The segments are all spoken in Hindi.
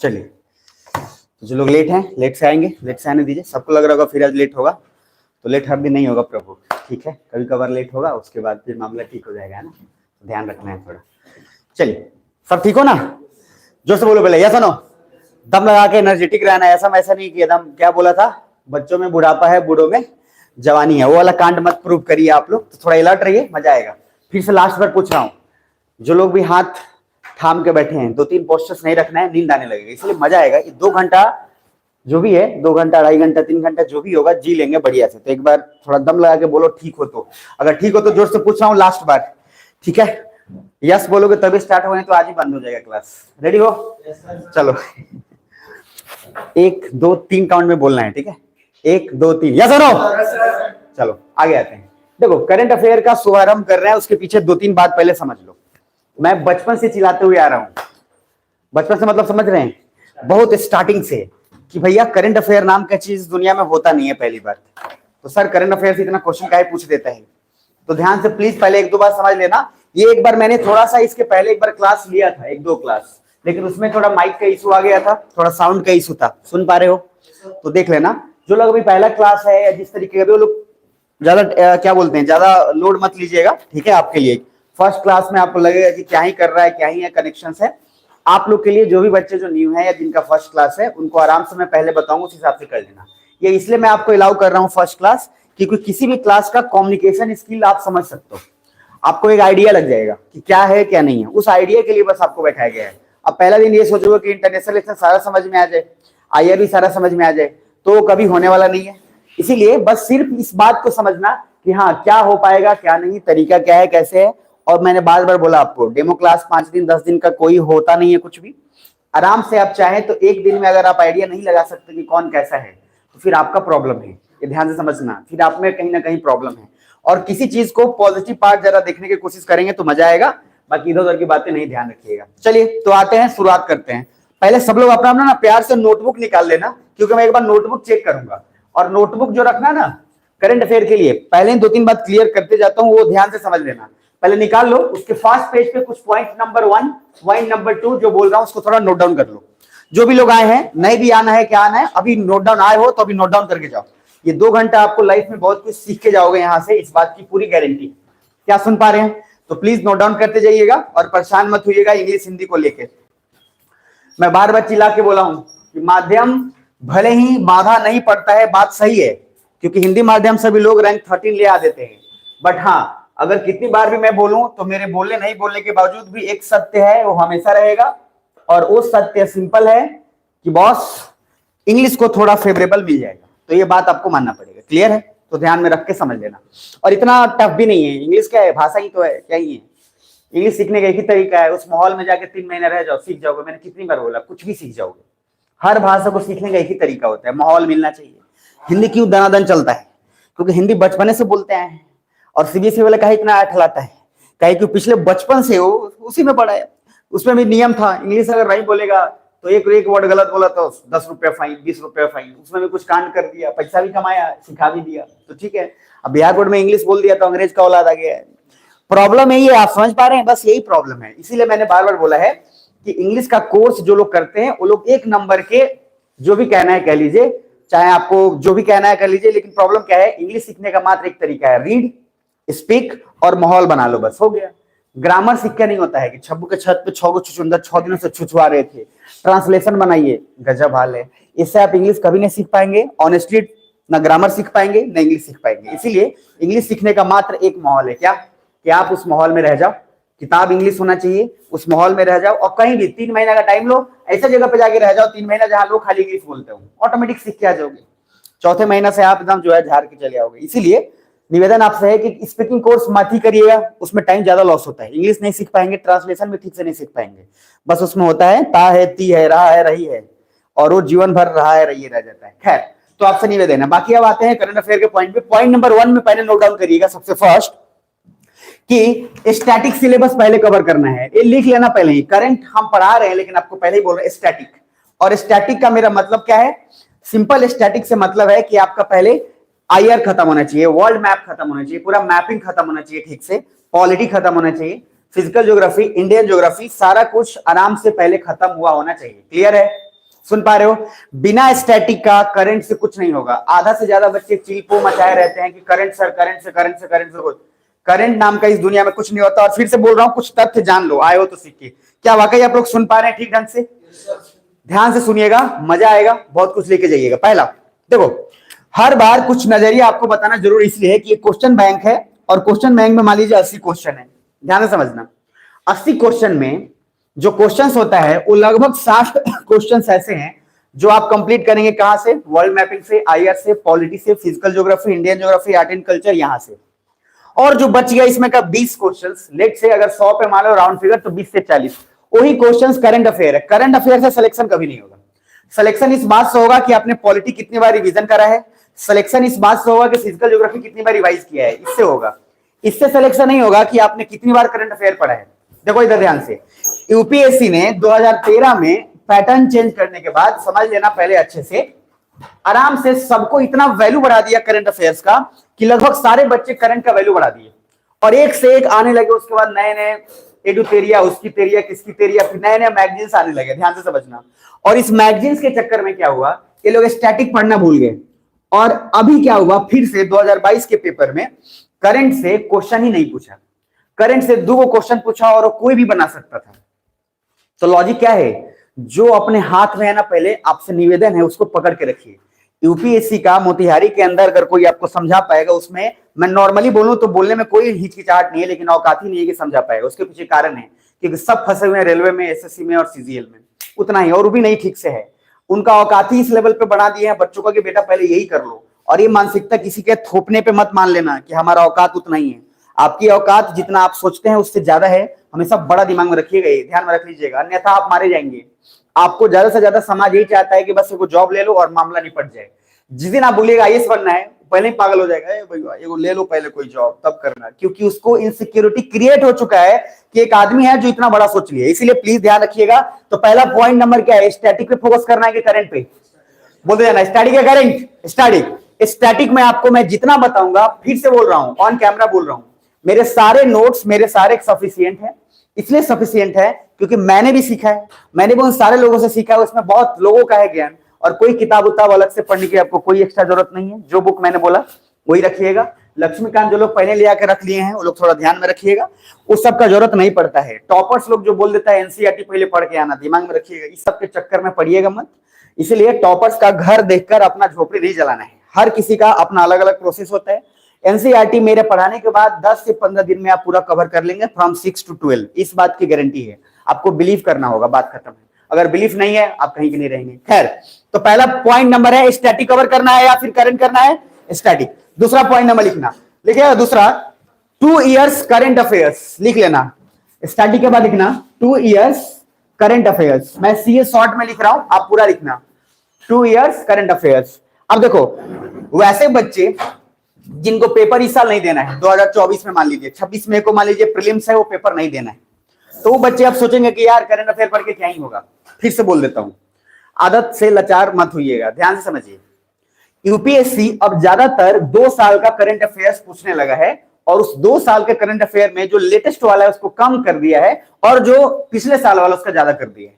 चलिए, तो जो लोग लेट हैं लेट से आएंगे, लेट से आने दीजिए। सबको लग रहा होगा फिर आज लेट होगा, तो लेट हर दिन नहीं होगा प्रभु, ठीक है, कभी कभार लेट होगा, उसके बाद फिर मामला ठीक हो जाएगा, है ना, ध्यान रखना है थोड़ा। चलिए, सब ठीक हो ना? जोर से बोलो पहले, यस नो, दम लगा के एनर्जेटिक रहना है, ऐसा वैसा नहीं कि एकदम, क्या बोला था, बच्चों में बुढ़ापा है बूढ़ों में जवानी है, वो वाला कांड मत प्रूव करिए आप लोग। तो थोड़ा अलर्ट रहिए, मजा आएगा। फिर से लास्ट बार पूछ रहा हूँ, जो लोग भी हाथ थाम के बैठे हैं, 2-3 पोस्टर्स नहीं रखना है, नींद आने लगेगा, इसलिए मजा आएगा। 2 घंटा जो भी है, 2 घंटा 2.5 घंटा 3 घंटा जो भी होगा जी लेंगे बढ़िया से। तो एक बार थोड़ा दम लगा के बोलो ठीक हो तो, अगर ठीक हो तो जोर से पूछ रहा हूँ लास्ट बार, ठीक है? यस बोलोगे तभी स्टार्ट होगा, तो आज ही बंद हो जाएगा क्लास। रेडी हो? चलो 1 2 3 काउंट में बोलना है, ठीक है? 1 2 3, यस और नो? चलो आगे आते हैं। देखो, करंट अफेयर का शुभारंभ कर रहे हैं, उसके पीछे 2-3 बात पहले समझ लो। मैं बचपन से चिल्लाते हुए आ रहा हूं, बचपन से मतलब समझ रहे हैं, बहुत स्टार्टिंग से, कि भैया करंट अफेयर नाम का चीज दुनिया में होता नहीं है। पहली बात तो सर करंट अफेयर से इतना क्वेश्चन काहे पूछ देता है, तो ध्यान से प्लीज पहले 1-2 बार समझ लेना। ये एक बार मैंने थोड़ा सा इसके पहले एक बार क्लास लिया था, 1-2 क्लास, लेकिन उसमें थोड़ा माइक का इशू आ गया था, थोड़ा साउंड का इशू था। सुन पा रहे हो तो देख लेना। जो लोग अभी पहला क्लास है या जिस तरीके का, वो लोग ज्यादा क्या बोलते हैं, ज्यादा लोड मत लीजिएगा, ठीक है? आपके लिए फर्स्ट क्लास में आपको लगेगा कि क्या ही कर रहा है, क्या ही है कनेक्शन है। आप लोग के लिए जो भी बच्चे जो न्यू है या जिनका फर्स्ट क्लास है, उनको आराम से मैं पहले बताऊंगा, उस हिसाब से कर लेना। ये इसलिए मैं आपको अलाउ कर रहा हूँ फर्स्ट क्लास, क्योंकि किसी भी क्लास का कम्युनिकेशन स्किल आप समझ सकते हो, आपको एक आइडिया लग जाएगा कि क्या है क्या नहीं है। उस आइडिया के लिए बस आपको बैठाया गया है। अब पहला दिन ये सोचोगे कि इंटरनेशनल सारा समझ में आ जाए, IR भी सारा समझ में आ जाए, तो कभी होने वाला नहीं है। इसीलिए बस सिर्फ इस बात को समझना कि हाँ क्या हो पाएगा क्या नहीं, तरीका क्या है, कैसे है। और मैंने बार बार बोला आपको, डेमो क्लास 5 दिन 10 दिन का कोई होता नहीं है कुछ भी। आराम से आप चाहें तो एक दिन में अगर आप आइडिया नहीं लगा सकते कि कौन कैसा है, तो फिर आपका प्रॉब्लम है, ये ध्यान से समझना, फिर आप में कहीं ना कहीं प्रॉब्लम है। और किसी चीज को पॉजिटिव पार्ट जरा देखने की कोशिश करेंगे तो मजा आएगा, बाकी इधर उधर की बातें नहीं ध्यान रखिएगा। चलिए तो आते हैं, शुरुआत करते हैं। पहले सब लोग अपना अपना ना प्यार से नोटबुक निकाल लेना, क्योंकि मैं एक बार नोटबुक चेक करूंगा। और नोटबुक जो रखना ना करंट अफेयर के लिए, पहले 2-3 बात क्लियर करते जाता हूं, वो ध्यान से समझ लेना। पहले निकाल लो, उसके फर्स्ट पेज पे कुछ पॉइंट नंबर 1 पॉइंट नंबर 2 जो बोल रहा हूं उसको थोड़ा नोट डाउन कर लो। जो भी लोग आए हैं, नहीं भी आना है क्या आना है, अभी नोट डाउन आए हो तो अभी नोट डाउन करके जाओ। ये 2 घंटा आपको लाइफ में बहुत कुछ सीख के जाओगे यहां से, इस बात की पूरी गारंटी। क्या सुन पा रहे हैं? तो प्लीज नोट डाउन करते जाइएगा और परेशान मत होइएगा इंग्लिश हिंदी को लेकर। मैं बार बार चिल्ला के बोला हूं कि माध्यम भले ही बाधा नहीं पड़ता है, बात सही है, क्योंकि हिंदी माध्यम से भी लोग रैंक 13 ले आ देते हैं। बट हाँ, अगर कितनी बार भी मैं बोलूं तो मेरे बोलने नहीं बोलने के बावजूद भी एक सत्य है, वो हमेशा रहेगा। और वो सत्य सिंपल है कि बॉस इंग्लिश को थोड़ा फेवरेबल मिल जाएगा, तो ये बात आपको मानना पड़ेगा। क्लियर है? तो ध्यान में रख के समझ लेना। और इतना टफ भी नहीं है, इंग्लिश क्या है, भाषा ही तो है, क्या ही है। इंग्लिश सीखने का एक ही तरीका है, उस माहौल में जाके 3 महीने रह जाओ, सीख जाओगे। मैंने कितनी बार बोला, कुछ भी सीख जाओगे। हर भाषा को सीखने का एक ही तरीका होता है, माहौल मिलना चाहिए। हिंदी क्यों दनादन चलता है? क्योंकि हिंदी बचपने से बोलते आए हैं, और CBSE वाले कहे इतना अठलाता है, कहे कि पिछले बचपन से वो उसी में पढ़ा है। उसमें भी नियम था, इंग्लिश अगर नहीं बोलेगा तो एक वर्ड गलत बोला तो 10 रुपया फाइन, 20 रुपया फाइन। उसमें भी कुछ कांड कर दिया, पैसा भी कमाया, सिखा भी दिया, तो ठीक है। अब बिहार बोर्ड में इंग्लिश बोल दिया तो अंग्रेज का औलाद आ गया है। प्रॉब्लम यही है, आप समझ पा रहे हैं? बस यही प्रॉब्लम है। इसीलिए मैंने बार बार बोला है कि इंग्लिश का कोर्स जो लोग करते हैं वो लोग 1 नंबर के, जो भी कहना है कह लीजिए, चाहे आपको जो भी कहना है कर लीजिए, लेकिन प्रॉब्लम क्या है, इंग्लिश सीखने का मात्र एक तरीका है, रीड, स्पीक और माहौल बना लो, बस हो गया। ग्रामर सीख के नहीं होता है कि छब्बू के छत पे 6 गो छुछुंदर 6 दिनों से छुछुआ रहे थे, ट्रांसलेशन बनाइए, गजब हाल है। इससे आप इंग्लिश कभी नहीं सीख पाएंगे, ऑनेस्टली ना ग्रामर सीख पाएंगे ना इंग्लिश सीख पाएंगे। इसीलिए इंग्लिश सीखने का मात्र एक माहौल है, क्या कि आप उस माहौल में रह जाओ, किताब इंग्लिश होना चाहिए, उस माहौल में रह जाओ और कहीं भी 3 महीने का टाइम लो, ऐसे जगह पे जाके रह जाओ 3 महीना जहां लोग खाली इंग्लिश बोलते हो, ऑटोमेटिक सीख के आ जाओगे। चौथे महीना से आप एकदम जो है झाड़ के चले आओगे। इसीलिए निवेदन आपसे है कि स्पीकिंग कोर्स मत ही करिएगा, उसमें टाइम ज्यादा लॉस होता है, इंग्लिश नहीं सीख पाएंगे, ट्रांसलेशन भी ठीक से नहीं सीख पाएंगे, बस उसमें होता है ता है ती है रहा है रही है और वो जीवन भर रहा है रही रह जाता है। खैर, तो आपसे निवेदन है। बाकी अब आते हैं करंट अफेयर के पॉइंट पे। पॉइंट नंबर 1 में पहले नोट डाउन करिएगा सबसे फर्स्ट कि स्टैटिक सिलेबस पहले कवर करना है, ये लिख लेना पहले ही। करंट हम पढ़ा रहे हैं लेकिन आपको पहले ही बोल रहे हैं स्टैटिक। और स्टैटिक का मेरा मतलब क्या है? सिंपल स्टैटिक से मतलब है कि आपका पहले आईआर खत्म होना चाहिए, वर्ल्ड मैप खत्म होना चाहिए, पूरा मैपिंग खत्म होना चाहिए ठीक से, पॉलिटी खत्म होना चाहिए, फिजिकल ज्योग्राफी, इंडियन ज्योग्राफी, सारा कुछ आराम से पहले खत्म हुआ होना चाहिए। क्लियर है? सुन पा रहे हो? बिना स्टैटिक का करंट से कुछ नहीं होगा। आधा से ज्यादा बच्चे चिल्पो मचाए रहते हैं कि करंट सर, करंट से, करंट से, करंट से। करंट नाम का इस दुनिया में कुछ नहीं होता। और फिर से बोल रहा हूं, कुछ तथ्य जान लो, आए हो तो सीखिए। क्या वाकई आप लोग सुन पा रहे हैं ठीक ढंग से? ध्यान से सुनिएगा, मजा आएगा, बहुत कुछ लेके जाइएगा। पहला देखो, हर बार कुछ नजरिया आपको बताना जरूर इसलिए है कि ये क्वेश्चन बैंक है और क्वेश्चन बैंक में मान लीजिए 80 क्वेश्चन है। ध्यान से समझना, 80 क्वेश्चन में जो क्वेश्चंस होता है वो लगभग 60 क्वेश्चंस ऐसे हैं जो आप कंप्लीट करेंगे। कहां से? वर्ल्ड मैपिंग से, आईआर से, पॉलिटी से, physical geography, Indian geography, art and culture, यहां से। और जो बच गया इसमें का 20 क्वेश्चंस, लेट से अगर 100 पे मान लो राउंड फिगर तो 20 से 40 वही क्वेश्चंस करंट अफेयर है। करंट अफेयर से सिलेक्शन कभी नहीं होगा। सिलेक्शन इस बात से होगा कि आपने पॉलिटी कितनी बार रिवीजन करा है, सिलेक्शन इस बात से होगा कि फिजिकल ज्योग्राफी कितनी बार रिवाइज किया है, इससे होगा। इससे सिलेक्शन नहीं होगा कि आपने कितनी बार करंट अफेयर पढ़ा है। देखो इधर ध्यान से, यूपीएससी ने 2013 में पैटर्न चेंज करने के बाद, समझ लेना पहले अच्छे से, आराम से सबको इतना वैल्यू बढ़ा दिया करंट अफेयर्स का कि लगभग सारे बच्चे करंट का वैल्यू बढ़ा दिए और एक से एक आने लगे। उसके बाद नए नए एडुतेरिया, उसकी तेरिया, किसकी तेरिया, फिर नए नए मैगजीन्स आने लगे। ध्यान से समझना। और इस मैगजीन्स के चक्कर में क्या हुआ, ये लोग स्टैटिक पढ़ना भूल गए। और अभी क्या हुआ, फिर से 2022 के पेपर में करंट से क्वेश्चन ही नहीं पूछा। करंट से 2 क्वेश्चन पूछा और कोई भी बना सकता था। तो लॉजिक क्या है? जो अपने हाथ में है ना, पहले आपसे निवेदन है उसको पकड़ के रखिए। यूपीएससी का मोतिहारी के अंदर अगर कोई आपको समझा पाएगा, उसमें मैं नॉर्मली बोलूं तो बोलने में कोई हिचकिचाहट नहीं है, लेकिन औकात ही नहीं है कि समझा पाएगा। उसके पीछे कारण है क्योंकि सब फंसे हुए हैं रेलवे में, एसएससी में और सीजीएल में, उतना ही, और वो भी नहीं ठीक से है। उनका औकात ही इस लेवल पे बना दिए हैं बच्चों का कि बेटा पहले यही कर लो। और ये मानसिकता किसी के थोपने पे मत मान लेना कि हमारा औकात उतना ही है। आपकी औकात जितना आप सोचते हैं उससे ज्यादा है। हमेशा बड़ा दिमाग में रखिएगा, ये ध्यान में रख लीजिएगा, अन्यथा आप मारे जाएंगे। आपको ज्यादा से ज्यादा समाज यही चाहता है कि बस एगो जॉब ले लो और मामला निपट जाए। जिस दिन आप बोलिएगा आईएएस बनना है, पहले ही पागल हो जाएगा, भैया एगो ले लो पहले कोई जॉब तब करना, क्योंकि उसको इनसिक्योरिटी क्रिएट हो चुका है कि एक आदमी है जो इतना बड़ा सोच लिया। इसीलिए प्लीज ध्यान रखिएगा। तो पहला पॉइंट नंबर क्या है? स्टैटिक पे फोकस करना है कि करंट पे? बोलते जाना स्टैटिक या करंट? स्टैटिक। स्टैटिक में आपको मैं जितना बताऊंगा, फिर से बोल रहा हूं, ऑन कैमरा बोल रहा हूं, मेरे सारे नोट्स मेरे सारे सफिशिएंट है। इसलिए सफिशिएंट है क्योंकि मैंने भी सीखा है, मैंने भी उन सारे लोगों से सीखा है, उसमें बहुत लोगों का है ज्ञान। और कोई किताब उताब अलग से पढ़ने की आपको कोई एक्स्ट्रा जरूरत नहीं है। जो बुक मैंने बोला वही रखिएगा। लक्ष्मीकांत जो लोग पहले ले आकर रख लिए हैं वो लोग थोड़ा ध्यान में रखिएगा, उस सब का जरूरत नहीं पड़ता है। टॉपर्स लोग जो बोल देता है एनसीईआरटी पहले पढ़ के आना, दिमाग में रखिएगा, इस सब के चक्कर में पढ़िएगा मत। इसलिए टॉपर्स का घर देखकर अपना झोपड़ी नहीं जलाना है। हर किसी का अपना अलग अलग प्रोसेस होता है। एनसीईआरटी मेरे पढ़ाने के बाद 10 से 15 दिन में आप पूरा कवर कर लेंगे, फ्रॉम 6 to 12। इस बात की गारंटी है। आपको बिलीव करना होगा, बात खत्म है। अगर बिलीफ नहीं है आप कहीं के नहीं रहेंगे। खैर, तो पहला पॉइंट नंबर है स्टैटिक कवर करना है या फिर करंट करना है? स्टैटिक। दूसरा पॉइंट नंबर लिखना, लिखिएगा दूसरा, 2 years करंट अफेयर्स लिख लेना। स्टैटिक के बाद लिखना 2 years करंट अफेयर्स। मैं सीए शॉर्ट में लिख रहा हूं, आप पूरा लिखना 2 years करंट अफेयर्स। अब देखो, वैसे बच्चे जिनको पेपर इस साल नहीं देना है, 2024 में मान लीजिए 26 मई को मान लीजिए प्रीलिम्स है, वो पेपर नहीं देना है, तो वो बच्चे अब सोचेंगे कि यार करंट अफेयर पढ़ के क्या ही होगा। फिर से बोल देता हूं, आदत से लाचार मत होइएगा, ध्यान से समझिए। यूपीएससी अब ज्यादातर 2 साल का करंट अफेयर्स पूछने लगा है और उस 2 साल के करंट अफेयर में जो लेटेस्ट वाला है उसको कम कर दिया है और जो पिछले साल वाला उसका ज्यादा कर दिया है।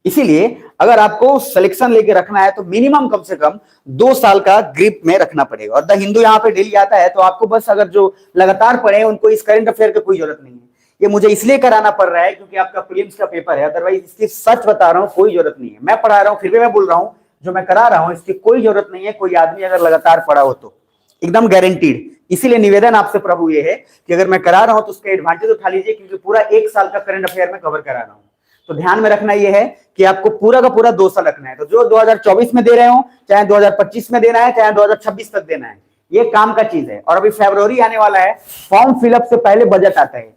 इसीलिए अगर आपको सिलेक्शन लेके रखना है तो मिनिमम कम से कम 2 साल का ग्रिप में रखना पड़ेगा। और द हिंदू यहाँ पे डेली आता है, तो आपको बस अगर जो लगातार पढ़े उनको इस करंट अफेयर की कोई जरूरत नहीं है। ये मुझे इसलिए कराना पड़ रहा है क्योंकि आपका प्रीलिम्स का पेपर है, अदरवाइज इसकी सच बता रहा हूं कोई जरूरत नहीं है। मैं पढ़ा रहा हूं फिर भी मैं बोल रहा हूं जो मैं करा रहा हूं इसकी कोई जरूरत नहीं है। कोई आदमी अगर लगातार पढ़ा हो तो एकदम गारंटीड। इसीलिए निवेदन आपसे प्रभु ये है कि अगर मैं करा रहा हूं तो उसका एडवांटेज उठा लीजिए, क्योंकि पूरा 1 साल का करंट अफेयर में कवर करा रहा हूं। तो ध्यान में रखना यह है कि आपको पूरा का पूरा 2 साल रखना है। तो जो 2024 में दे रहे हो, चाहे 2025 में देना है, चाहे 2026 तक देना है, ये काम का चीज है। और अभी फरवरी आने वाला है, फॉर्म फिलअप से पहले बजट आता है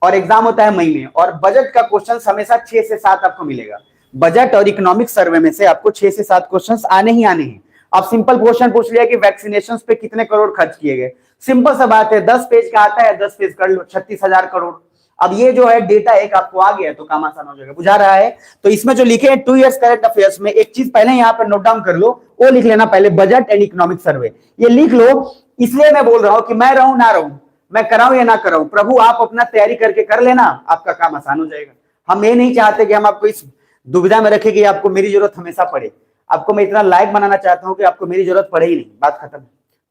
और एग्जाम होता है मई में। और बजट का क्वेश्चन हमेशा 6 से 7 आपको मिलेगा। बजट और इकोनॉमिक सर्वे में से आपको 6 से 7 क्वेश्चन आने ही आने हैं। अब सिंपल क्वेश्चन पूछ लिया कि वैक्सीनेशन पे कितने करोड़ खर्च किए गए, सिंपल सा बात है, 10 पेज का आता है, 10 पेज कर लो, 36,000 करोड़। अब ये जो है डेटा एक आपको आ गया तो काम आसान हो जाएगा, बुझा रहा है। तो इसमें जो लिखे हैं 2 इयर्स करंट अफेयर्स में, एक चीज पहले यहां पर नोट डाउन कर लो, वो लिख लेना पहले, बजट एंड इकोनॉमिक सर्वे, ये लिख लो। इसलिए मैं बोल रहा हूं कि मैं रहूं ना रहूं, मैं कराऊं या ना कराऊं, प्रभु आप अपना तैयारी करके कर लेना, आपका काम आसान हो जाएगा। हम ये नहीं चाहते कि हम आपको इस दुविधा में रखें कि आपको मेरी जरूरत हमेशा पड़े। आपको मैं इतना लायक बनाना चाहता हूं कि आपको मेरी जरूरत पड़े ही नहीं, बात खत्म।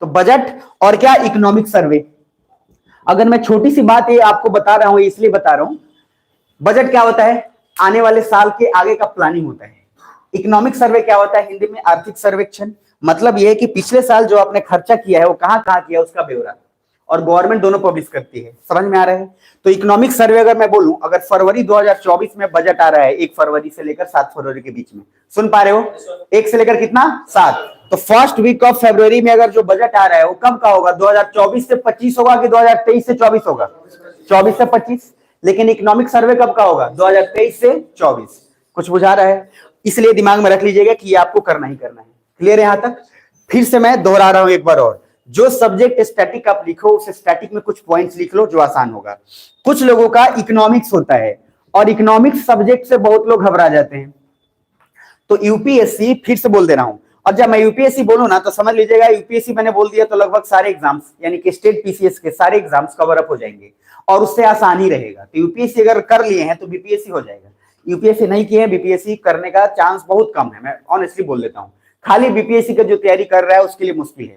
तो बजट और क्या, इकोनॉमिक सर्वे। अगर मैं छोटी सी बात ये आपको बता रहा हूं, इसलिए बता रहा हूं, बजट क्या होता है, आने वाले साल के आगे का प्लानिंग होता है। इकोनॉमिक सर्वे क्या होता है, हिंदी में आर्थिक सर्वेक्षण। मतलब यह है कि पिछले साल जो आपने खर्चा किया है वो कहां कहां किया उसका ब्यौरा, और गवर्नमेंट दोनों पब्लिश करती है। समझ में आ रहा है। तो इकोनॉमिक सर्वे अगर मैं बोलूं, अगर फरवरी 2024 में बजट आ रहा है 1 फरवरी से लेकर 7 फरवरी के बीच में, सुन पा रहे हो, 1 से लेकर कितना 7, तो फर्स्ट वीक ऑफ फरवरी में अगर जो बजट आ रहा है वो कब का होगा, 2024 से 25 होगा कि 2023 से 24 होगा, 24 से 25। लेकिन इकोनॉमिक सर्वे कब का होगा, 2023 से 24। कुछ बुझा रहा है, इसलिए दिमाग में रख लीजिएगा कि ये आपको करना ही करना है। क्लियर है यहां तक। फिर से मैं दोहरा रहा हूं एक बार और, जो सब्जेक्ट स्टैटिक आप लिखो उस स्टैटिक में कुछ पॉइंट्स लिख लो जो आसान होगा। कुछ लोगों का इकोनॉमिक्स होता है और इकोनॉमिक्स सब्जेक्ट से बहुत लोग घबरा जाते हैं। तो यूपीएससी, फिर से बोल दे रहा हूं, और जब मैं यूपीएससी बोलूं ना तो समझ लीजिएगा यूपीएससी मैंने बोल दिया तो लगभग सारे एग्जाम्स यानी कि स्टेट पीसीएस के सारे एग्जाम्स कवर अप हो जाएंगे और उससे आसान ही रहेगा। तो यूपीएससी अगर कर लिए हैं तो बीपीएससी हो जाएगा, यूपीएससी नहीं किए हैं बीपीएससी करने का चांस बहुत कम है। मैं ऑनेस्टली बोल देता हूं, खाली बीपीएससी का जो तैयारी कर रहा है उसके लिए मुश्किल है।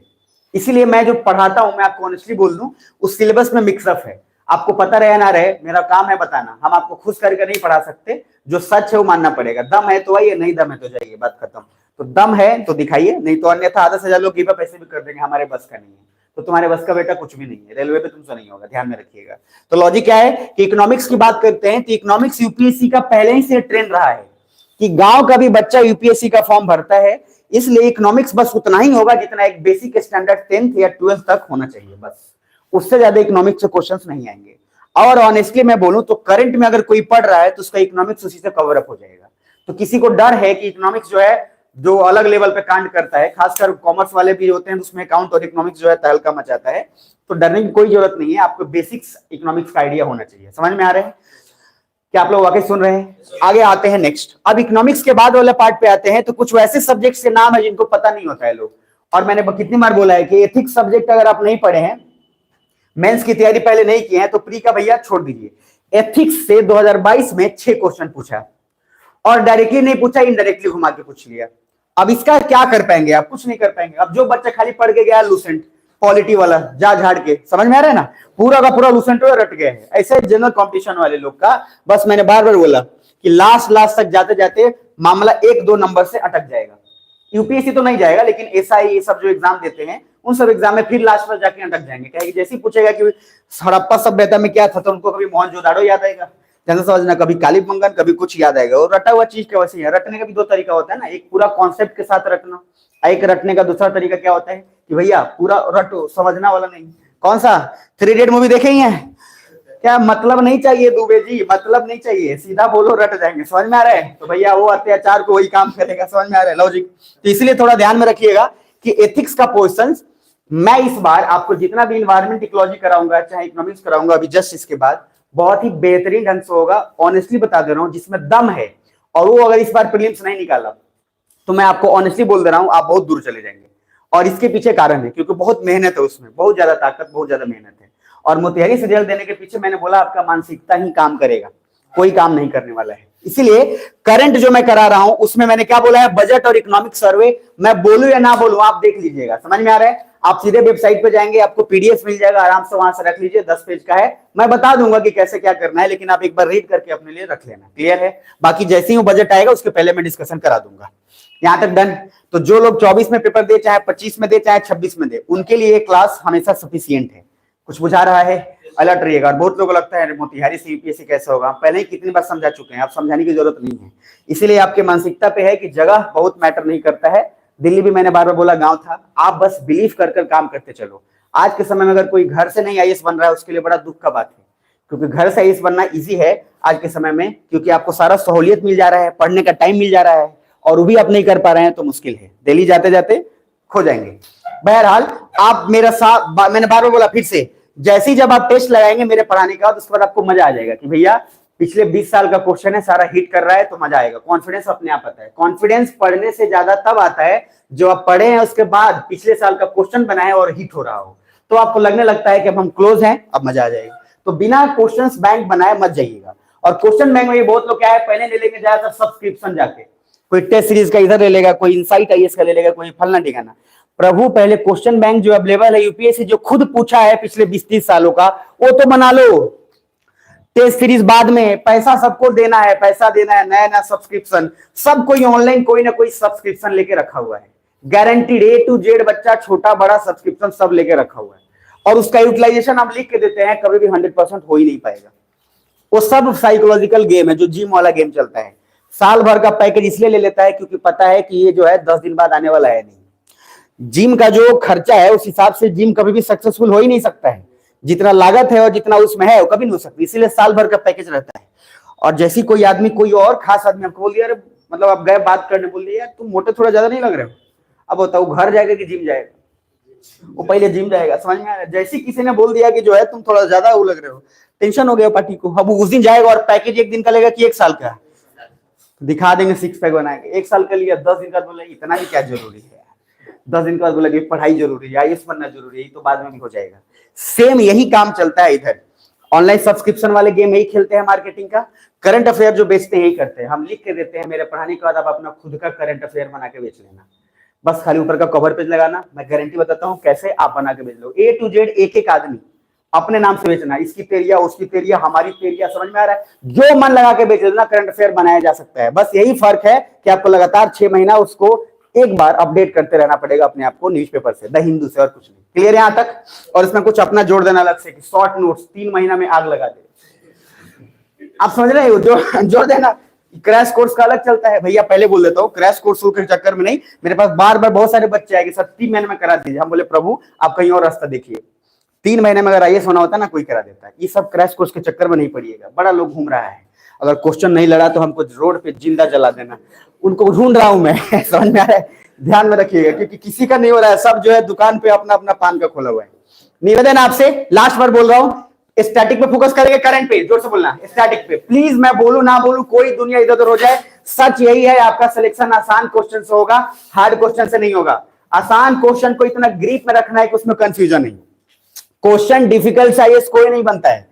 इसीलिए मैं जो पढ़ाता हूं, मैं आपको ऑनेस्टली बोल दूं, उस सिलेबस में मिक्सअप है। आपको पता रहे ना रहे, मेरा काम है बताना। हम आपको खुश करके नहीं पढ़ा सकते, जो सच है वो मानना पड़ेगा। दम है तो आइए, नहीं दम है तो जाइए, बात खत्म। तो दम है तो दिखाइए, नहीं तो अन्यथा आधा से ज्यादा लोग गिव अप ऐसे भी कर देंगे, हमारे बस का नहीं है। तो तुम्हारे बस का बेटा कुछ भी नहीं है, रेलवे पे तुमसे नहीं होगा, ध्यान में रखिएगा। तो लॉजिक क्या है कि इकोनॉमिक्स की बात करते हैं तो इकोनॉमिक्स यूपीएससी का पहले ही से ट्रेंड रहा है कि गांव का भी बच्चा यूपीएससी का फॉर्म भरता है। इसलिए इकोनॉमिक्स बस उतना ही होगा जितना एक बेसिक स्टैंडर्ड 10th या 12th तक होना चाहिए, बस उससे ज्यादा इकोनॉमिक्स से क्वेश्चंस नहीं आएंगे। और ऑनेस्टली मैं बोलूं तो करंट में अगर कोई पढ़ रहा है तो उसका इकोनॉमिक्स उसी से कवर अप हो जाएगा। तो किसी को डर है कि इकोनॉमिक्स जो है जो अलग लेवल पे कांड करता है, खासकर कॉमर्स वाले भी होते हैं तो उसमें अकाउंट और इकोनॉमिक्स जो है तहलका मचाता है, तो डरने की कोई जरूरत नहीं है। आपको बेसिक्स इकोनॉमिक्स का आइडिया होना चाहिए। समझ में आ रहे हैं क्या आप लोग वाकई सुन रहे हैं। आगे आते हैं नेक्स्ट। अब इकोनॉमिक्स के बाद वाले पार्ट पे आते हैं। तो कुछ वैसे सब्जेक्ट्स के नाम है जिनको पता नहीं होता है लोग, और मैंने कितनी बार बोला है कि एथिक्स सब्जेक्ट अगर आप नहीं पढ़े हैं, मेंस की तैयारी पहले नहीं की है, तो प्री का भैया छोड़ दीजिए। एथिक्स से 2022 में 6 क्वेश्चन पूछा, और डायरेक्टली नहीं पूछा, इनडायरेक्टली घुमा के पूछ लिया। अब इसका क्या कर पाएंगे आप, कुछ नहीं कर पाएंगे। अब जो बच्चा खाली पढ़ के गया लूसेंट पॉलिटी वाला जा झाड़ के, समझ में आ रहा है ना, पूरा का पूरा लूसेंट रट गया है। ऐसे जनरल कंपटीशन वाले लोग का बस मैंने बार बार बोला कि लास्ट तक जाते जाते मामला 1-2 नंबर से अटक जाएगा। यूपीएससी तो नहीं जाएगा, लेकिन एसआई ये सब जो एग्जाम देते हैं उन सब एग्जाम में फिर लास्ट में जाके अटक जाएंगे। क्या जैसे ही पूछेगा कि हड़प्पा सभ्यता में क्या था, तो उनको कभी मोहनजोदाड़ो याद आएगा, जनरल समझना, कभी कालीबंगन, कभी कुछ याद आएगा। और रटा हुआ चीज क्या वैसे ही है। रटने का भी 2 तरीका होता है ना, एक पूरा कॉन्सेप्ट के साथ रटना, एक रटने का दूसरा तरीका क्या होता है कि भैया पूरा रटो, समझना वाला नहीं। कौन सा 3 इडियट मूवी देखे ही है क्या, मतलब नहीं चाहिए दुबे जी, मतलब नहीं चाहिए, सीधा बोलो रट जाएंगे। समझ में आ रहा है। तो भैया वो अत्याचार को वही काम करेगा। समझ में आ रहा है लॉजिक। तो इसलिए थोड़ा ध्यान में रखिएगा कि एथिक्स का पोर्शन मैं इस बार आपको जितना भी इन्वायरमेंट इकोलॉजी कराऊंगा, चाहे इकोनॉमिक्स कराऊंगा अभी जस्ट इसके बाद, बहुत ही बेहतरीन ढंग से होगा। ऑनेस्टली बता दे रहा हूं, जिसमें दम है। और वो अगर इस बार प्रीलिम्स नहीं निकाला तो मैं आपको ऑनेस्टली बोल दे रहा हूं, आप बहुत दूर चले जाएंगे। और इसके पीछे कारण है क्योंकि बहुत मेहनत है उसमें, बहुत ज्यादा ताकत, बहुत ज्यादा मेहनत है। और मोतिहारी से रिजल्ट देने के पीछे मैंने बोला आपका मानसिकता ही काम करेगा, कोई काम नहीं करने वाला है। इसीलिए करंट जो मैं करा रहा हूं उसमें मैंने क्या बोला है, बजट और इकोनॉमिक सर्वे। मैं बोलूं या ना बोलूं आप देख लीजिएगा, समझ में आ रहा है। आप सीधे वेबसाइट पे जाएंगे, आपको पीडीएफ मिल जाएगा, आराम से वहां से रख लीजिए, 10 पेज का है। मैं बता दूंगा कि कैसे क्या करना है, लेकिन आप एक बार रीड करके अपने लिए रख लेना। क्लियर है? बाकी जैसे ही वो बजट आएगा उसके पहले मैं डिस्कशन करा दूंगा। यहां तक डन? तो जो लोग 24 में पेपर दे, चाहे 25 में दे, चाहे 26 में दे, उनके लिए क्लास हमेशा सफिशियंट है। कुछ बुझा रहा है? अलर्ट रहिएगा। और बहुत लोगों को लगता है मोतिहारी से यूपीएससी कैसे होगा, पहले ही कितनी बार समझा चुके हैं, आप समझाने की जरूरत नहीं है। इसीलिए आपके मानसिकता पे है कि जगह बहुत मैटर नहीं करता है। दिल्ली भी मैंने बार बार बोला गांव था, आप बस बिलीव कर कर काम करते चलो। आज के समय में अगर कोई घर से नहीं आईएएस बन रहा है उसके लिए बड़ा दुख का बात है, क्योंकि घर से आईएएस बनना इजी है आज के समय में, क्योंकि आपको सारा सहूलियत मिल जा रहा है, पढ़ने का टाइम मिल जा रहा है, और वो भी आप नहीं कर पा रहे हैं तो मुश्किल है, दिल्ली जाते जाते खो जाएंगे। बहरहाल आप मेरा साथ, मैंने बार बार बोला फिर से, जैसे ही जब आप टेस्ट लगाएंगे मेरे पढ़ाने का, उसके बाद आपको मजा आ जाएगा कि भैया पिछले 20 साल का क्वेश्चन है, सारा हिट कर रहा है, तो मजा आएगा। कॉन्फिडेंस अपने आप आता है। कॉन्फिडेंस पढ़ने से ज्यादा तब आता है जो आप पढ़े हैं उसके बाद पिछले साल का क्वेश्चन बनाए और हिट हो रहा हो, तो आपको लगने लगता है कि अब हम क्लोज हैं, अब मजा आ जाएगा। तो बिना क्वेश्चंस बैंक बनाए मत जाइएगा। और क्वेश्चन बैंक में ये बहुत लोग क्या है, पहले ले लेंगे ज्यादातर सब्सक्रिप्शन जाके, कोई टेस्ट सीरीज का इधर ले लेगा, कोई इनसाइट आईएएस का ले लेगा, कोई फलना ठिकाना। प्रभु पहले क्वेश्चन बैंक जो अवेलेबल है यूपीएससी जो खुद पूछा है पिछले 20-30 सालों का, वो तो बना लो। टेस्ट सीरीज बाद में, पैसा सबको देना है, पैसा देना है, नया नया सब्सक्रिप्शन, सब कोई ऑनलाइन कोई ना कोई सब्सक्रिप्शन लेके रखा हुआ है, गारंटीड A to Z, बच्चा छोटा बड़ा सब्सक्रिप्शन सब लेके रखा हुआ है, और उसका यूटिलाइजेशन हम लिख के देते हैं, कभी भी 100% हो ही नहीं पाएगा। वो सब साइकोलॉजिकल गेम है, जो जिम वाला गेम चलता है। साल भर का पैकेज इसलिए ले लेता है क्योंकि पता है कि ये जो है 10 दिन बाद आने वाला है नहीं। जिम का जो खर्चा है उस हिसाब से जिम कभी भी सक्सेसफुल हो ही नहीं सकता है, जितना लागत है और जितना उसमें है वो कभी नहीं हो सकती, इसीलिए साल भर का पैकेज रहता है। और जैसी कोई आदमी, कोई और खास आदमी आपको बोल दिया, अरे मतलब आप गए बात करने, बोल दिया यार तुम मोटे थोड़ा ज्यादा नहीं लग रहे हो, अब बताओ घर जाएगा कि जिम जाएगा? वो पहले जिम जाएगा, समझ में आ रहा है? जैसे किसी ने बोल दिया कि जो है तुम थोड़ा ज्यादा वो लग रहे हो, टेंशन हो गया पार्टी को। अब उस दिन जाएगा और पैकेज एक दिन का लेगा कि 1 साल का, दिखा देंगे 6 पैक बनाएंगे। 1 साल का लिया, 10 दिन का बोला इतना ही क्या जरूरी है, 10 दिन के बाद बोला कि पढ़ाई जरूरी है, आईएएस बनना जरूरी है, तो बाद में भी हो जाएगा। सेम यही काम चलता है इधर। ऑनलाइन सब्सक्रिप्शन वाले गेम यही खेलते हैं मार्केटिंग का। करंट अफेयर जो बेचते हैं यही करते हैं, हम लिख के देते हैं, मेरे पढ़ाने के बाद आप अपना खुद का करंट अफेयर बना के बेच लेना, बस खाली ऊपर का कवर पेज लगाना। मैं गारंटी बताता हूं कैसे आप बना के बेच लो, A to Z एक एक आदमी अपने नाम से बेचना, इसकी तेरिया उसकी तेरिया हमारी तेरिया, समझ में आ रहा है? जो मन लगा के बेच लेना, करंट अफेयर बनाया जा सकता है। बस यही फर्क है कि आपको लगातार 6 महीना उसको एक बार अपडेट करते रहना पड़ेगा अपने आप को, न्यूज़पेपर से, द हिंदू से, और कुछ नहीं। क्लियर यहां तक? और इसमें कुछ अपना जोड़ देना अलग से कि शॉर्ट नोट्स 3 महीना में आग लगा दे, आप समझ रहे हो? जो जोड़ देना। क्रैश कोर्स का अलग चलता है भैया, पहले बोल देता हूँ, क्रैश कोर्स शुरू के चक्कर में नहीं, मेरे पास बार बार बहुत सारे बच्चे आएंगे, सर 3 महीने में करा दीजिए। हम बोले प्रभु आप कहीं और रास्ता देखिए, 3 महीने में अगर आईएएस होना होता है ना, कोई करा देता है। ये सब क्रैश कोर्स के चक्कर में नहीं पड़िएगा, बड़ा लोग घूम रहा है, अगर क्वेश्चन नहीं लड़ा तो हमको रोड पे जिंदा जला देना, उनको ढूंढ रहा हूं मैं समझ में आ रहा है? ध्यान में रखिएगा, क्योंकि किसी का नहीं हो रहा है, सब जो है दुकान पे अपना अपना पान का खोला हुआ है। निवेदन आपसे, लास्ट बार बोल रहा हूं, स्टैटिक पे फोकस करेंगे, करंट पे जोर से बोलना, स्टैटिक पे प्लीज। मैं बोलूं ना बोलूं, कोई दुनिया इधर उधर हो जाए, सच यही है, आपका सिलेक्शन आसान क्वेश्चन से होगा, हार्ड क्वेश्चन से नहीं होगा। आसान क्वेश्चन को इतना ग्रिप में रखना है कि उसमें कंफ्यूजन नहीं। क्वेश्चन डिफिकल्ट से आईएएस कोई नहीं बनता है,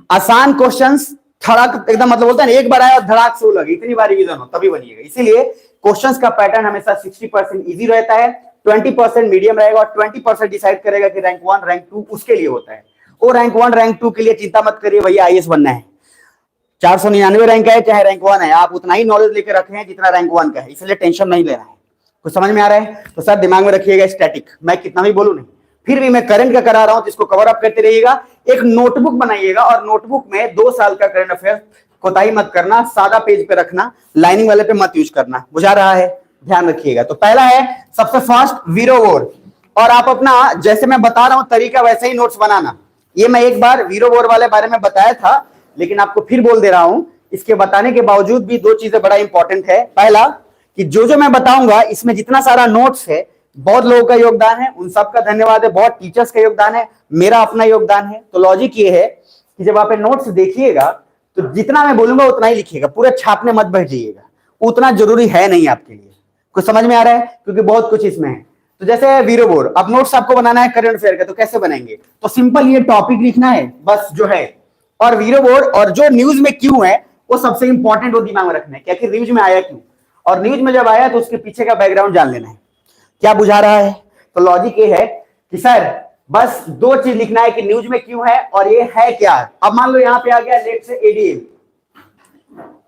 आसान क्वेश्चन धड़ाक एकदम, मतलब बोलता है एक बार आया धड़ाक से लगे, इतनी बार रिवीजन हो तभी बनिएगा। इसीलिए क्वेश्चंस का पैटर्न हमेशा 60% इजी रहता है, 20% मीडियम रहेगा, और 20% डिसाइड करेगा कि रैंक 1 रैंक 2 उसके लिए होता है। वो रैंक 1 रैंक 2 के लिए चिंता मत करिए भैया, आईएएस बनना है, 499 रैंक है चाहे रैंक 1 है, आप उतना ही नॉलेज लेकर रखे हैं जितना रैंक 1 का है, इसलिए टेंशन नहीं लेना है। कुछ समझ में आ रहा है? तो सर दिमाग में रखिएगा स्टैटिक, मैं कितना भी बोलूं नहीं, फिर भी मैं करंट का करा रहा हूं, जिसको कवर अप करते रहिएगा। एक नोटबुक बनाइएगा और नोटबुक में 2 साल का करंट अफेयर, कोताही मत करना, सादा पेज पे रखना, लाइनिंग वाले पे मत यूज करना, बुझा रहा है? ध्यान रखिएगा। तो पहला है सबसे फर्स्ट वीरो वॉर, और आप अपना जैसे मैं बता रहा हूं तरीका वैसे ही नोट्स बनाना। ये मैं एक बार वीरो वॉर वाले बारे में बताया था, लेकिन आपको फिर बोल दे रहा हूं, इसके बताने के बावजूद भी 2 चीजें बड़ा इंपॉर्टेंट है। पहला कि जो मैं बताऊंगा इसमें जितना सारा नोट्स है, बहुत लोगों का योगदान है, उन सबका धन्यवाद है, बहुत टीचर्स का योगदान है, मेरा अपना योगदान है। तो लॉजिक ये है कि जब आप नोट्स देखिएगा तो जितना मैं बोलूंगा उतना ही लिखिएगा, पूरा छापने मत बैठ जाइएगा, उतना जरूरी है नहीं आपके लिए। कुछ समझ में आ रहा है? क्योंकि बहुत कुछ इसमें है। तो जैसे वीरो बोर्ड, अब नोट्स आपको बनाना है करंट अफेयर का, तो कैसे बनाएंगे? तो सिंपल ये टॉपिक लिखना है बस जो है, और वीरो बोर्ड, और जो न्यूज में क्यों है वो सबसे इंपॉर्टेंट वो दिमाग में रखना है, क्या कि न्यूज में आया क्यों, और न्यूज में जब आया तो उसके पीछे का बैकग्राउंड जान लेना है। क्या बुझा रहा है? तो लॉजिक ये है कि सर बस दो चीज लिखना है कि न्यूज में क्यों है और ये है क्या। अब मान लो यहां पे आ गया लेट से एडीए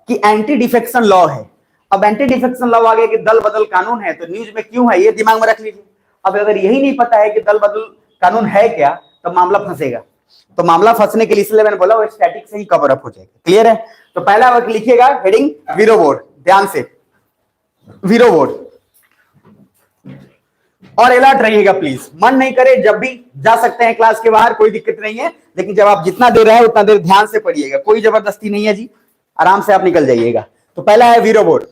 कि एंटी डिफेक्शन लॉ है। अब एंटी डिफेक्शन लॉ आ गया कि दल बदल कानून है, तो न्यूज में क्यों है ये दिमाग में रख लीजिए। अब अगर यही नहीं पता है कि दल बदल कानून है क्या, तो मामला फंसेगा। तो मामला फंसने के लिए इसलिए मैंने बोला वो स्टैटिक से ही कवर अप हो जाएगा। क्लियर है? तो पहला वर्क लिखिएगा हेडिंग वीरो बोर्ड, ध्यान से वीरो बोर्ड, और अलर्ट रहिएगा प्लीज। मन नहीं करे जब भी जा सकते हैं क्लास के बाहर, कोई दिक्कत नहीं है, लेकिन जब आप जितना देर रहे हैं उतना देर ध्यान से पढ़िएगा, कोई जबरदस्ती नहीं है जी, आराम से आप निकल जाइएगा। तो पहला है वीरो बोर्ड।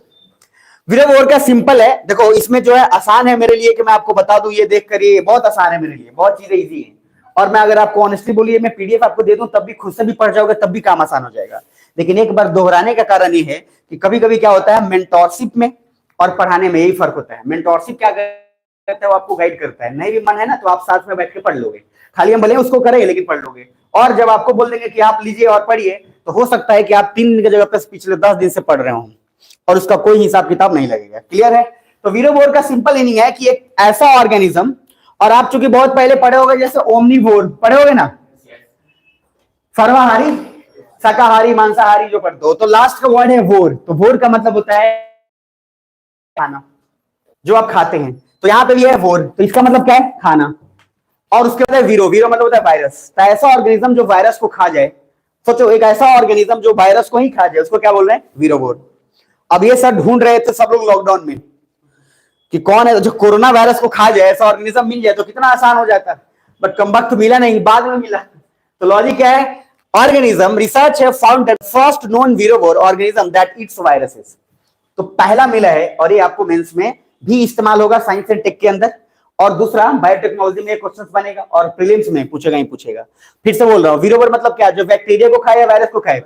वीरो बोर्ड का सिंपल है, देखो इसमें जो है आसान है मेरे लिए कि मैं आपको बता दूं, ये देख कर ये बहुत आसान है मेरे लिए, बहुत चीजें इजी है। और मैं अगर आपको ऑनेस्टली बोलिए मैं पीडीएफ आपको दे दूं तब भी खुद से भी पढ़ जाओगे तब भी काम आसान हो जाएगा। लेकिन एक बार दोहराने का कारण ये है कि कभी कभी क्या होता है मेंटोरशिप में और पढ़ाने में यही फर्क होता है। मेंटोरशिप क्या करता है, वो आपको गाइड करता है, नहीं भी मन है ना तो आप साथ में बैठ के पढ़ लोगे, खाली हम भले उसको करें लेकिन पढ़ लोगे। और जब आपको बोल देंगे कि आप लीजिए और पढ़िए, तो हो सकता है कि आप 3 दिन की जगह पर पिछले 10 दिन से पढ़ रहे हो और उसका कोई हिसाब किताब नहीं लगेगा। क्लियर है? तो वीरो बोर्ड का सिंपल मीनिंग है कि एक ऐसा ऑर्गेनिज्म, और आप चूंकि बहुत पहले पढ़े होगे जैसे ओमनीवोर पढ़े होगे ना, सर्वाहारी शाकाहारी मांसाहारी जो पढ़ते हो, तो लास्ट का वर्ड है वोर। तो वोर का मतलब होता है खाना, जो आप खाते हैं। तो यहां पे भी है वोर, तो इसका मतलब क्या है, खाना। और उसके बाद है वीरो, वीरो मतलब होता है वायरस। तो ऐसा ऑर्गेनिज्म जो वायरस को खा जाए, सोचो एक ऐसा ऑर्गेनिज्म जो वायरस को ही खा जाए, उसको क्या बोल रहे हैं, वीरो बोर्ड। अब ये सर ढूंढ रहे थे सब लोग लॉकडाउन में कि कौन है जो कोरोना वायरस को खा जाए, ऐसा ऑर्गेनिज्म मिल जाए तो कितना आसान हो जाता, बट कमबख्त मिला नहीं, बाद में मिला। तो लॉजिक क्या है, ऑर्गेनिज्म रिसर्च है फाउंड दैट फर्स्ट नोन वीरोबोर ऑर्गेनिज्म दैट ईट्स वायरसेस। तो पहला मिला है, और ये आपको मेंस में भी इस्तेमाल होगा साइंस एंड टेक के अंदर, और दूसरा बायोटेक्नोलॉजी में क्वेश्चन बनेगा और प्रीलिम्स में पूछेगा ही पूछेगा। फिर से बोल रहा हूं, वीरोबोर मतलब क्या, जो बैक्टीरिया को खाए या वायरस को खाए,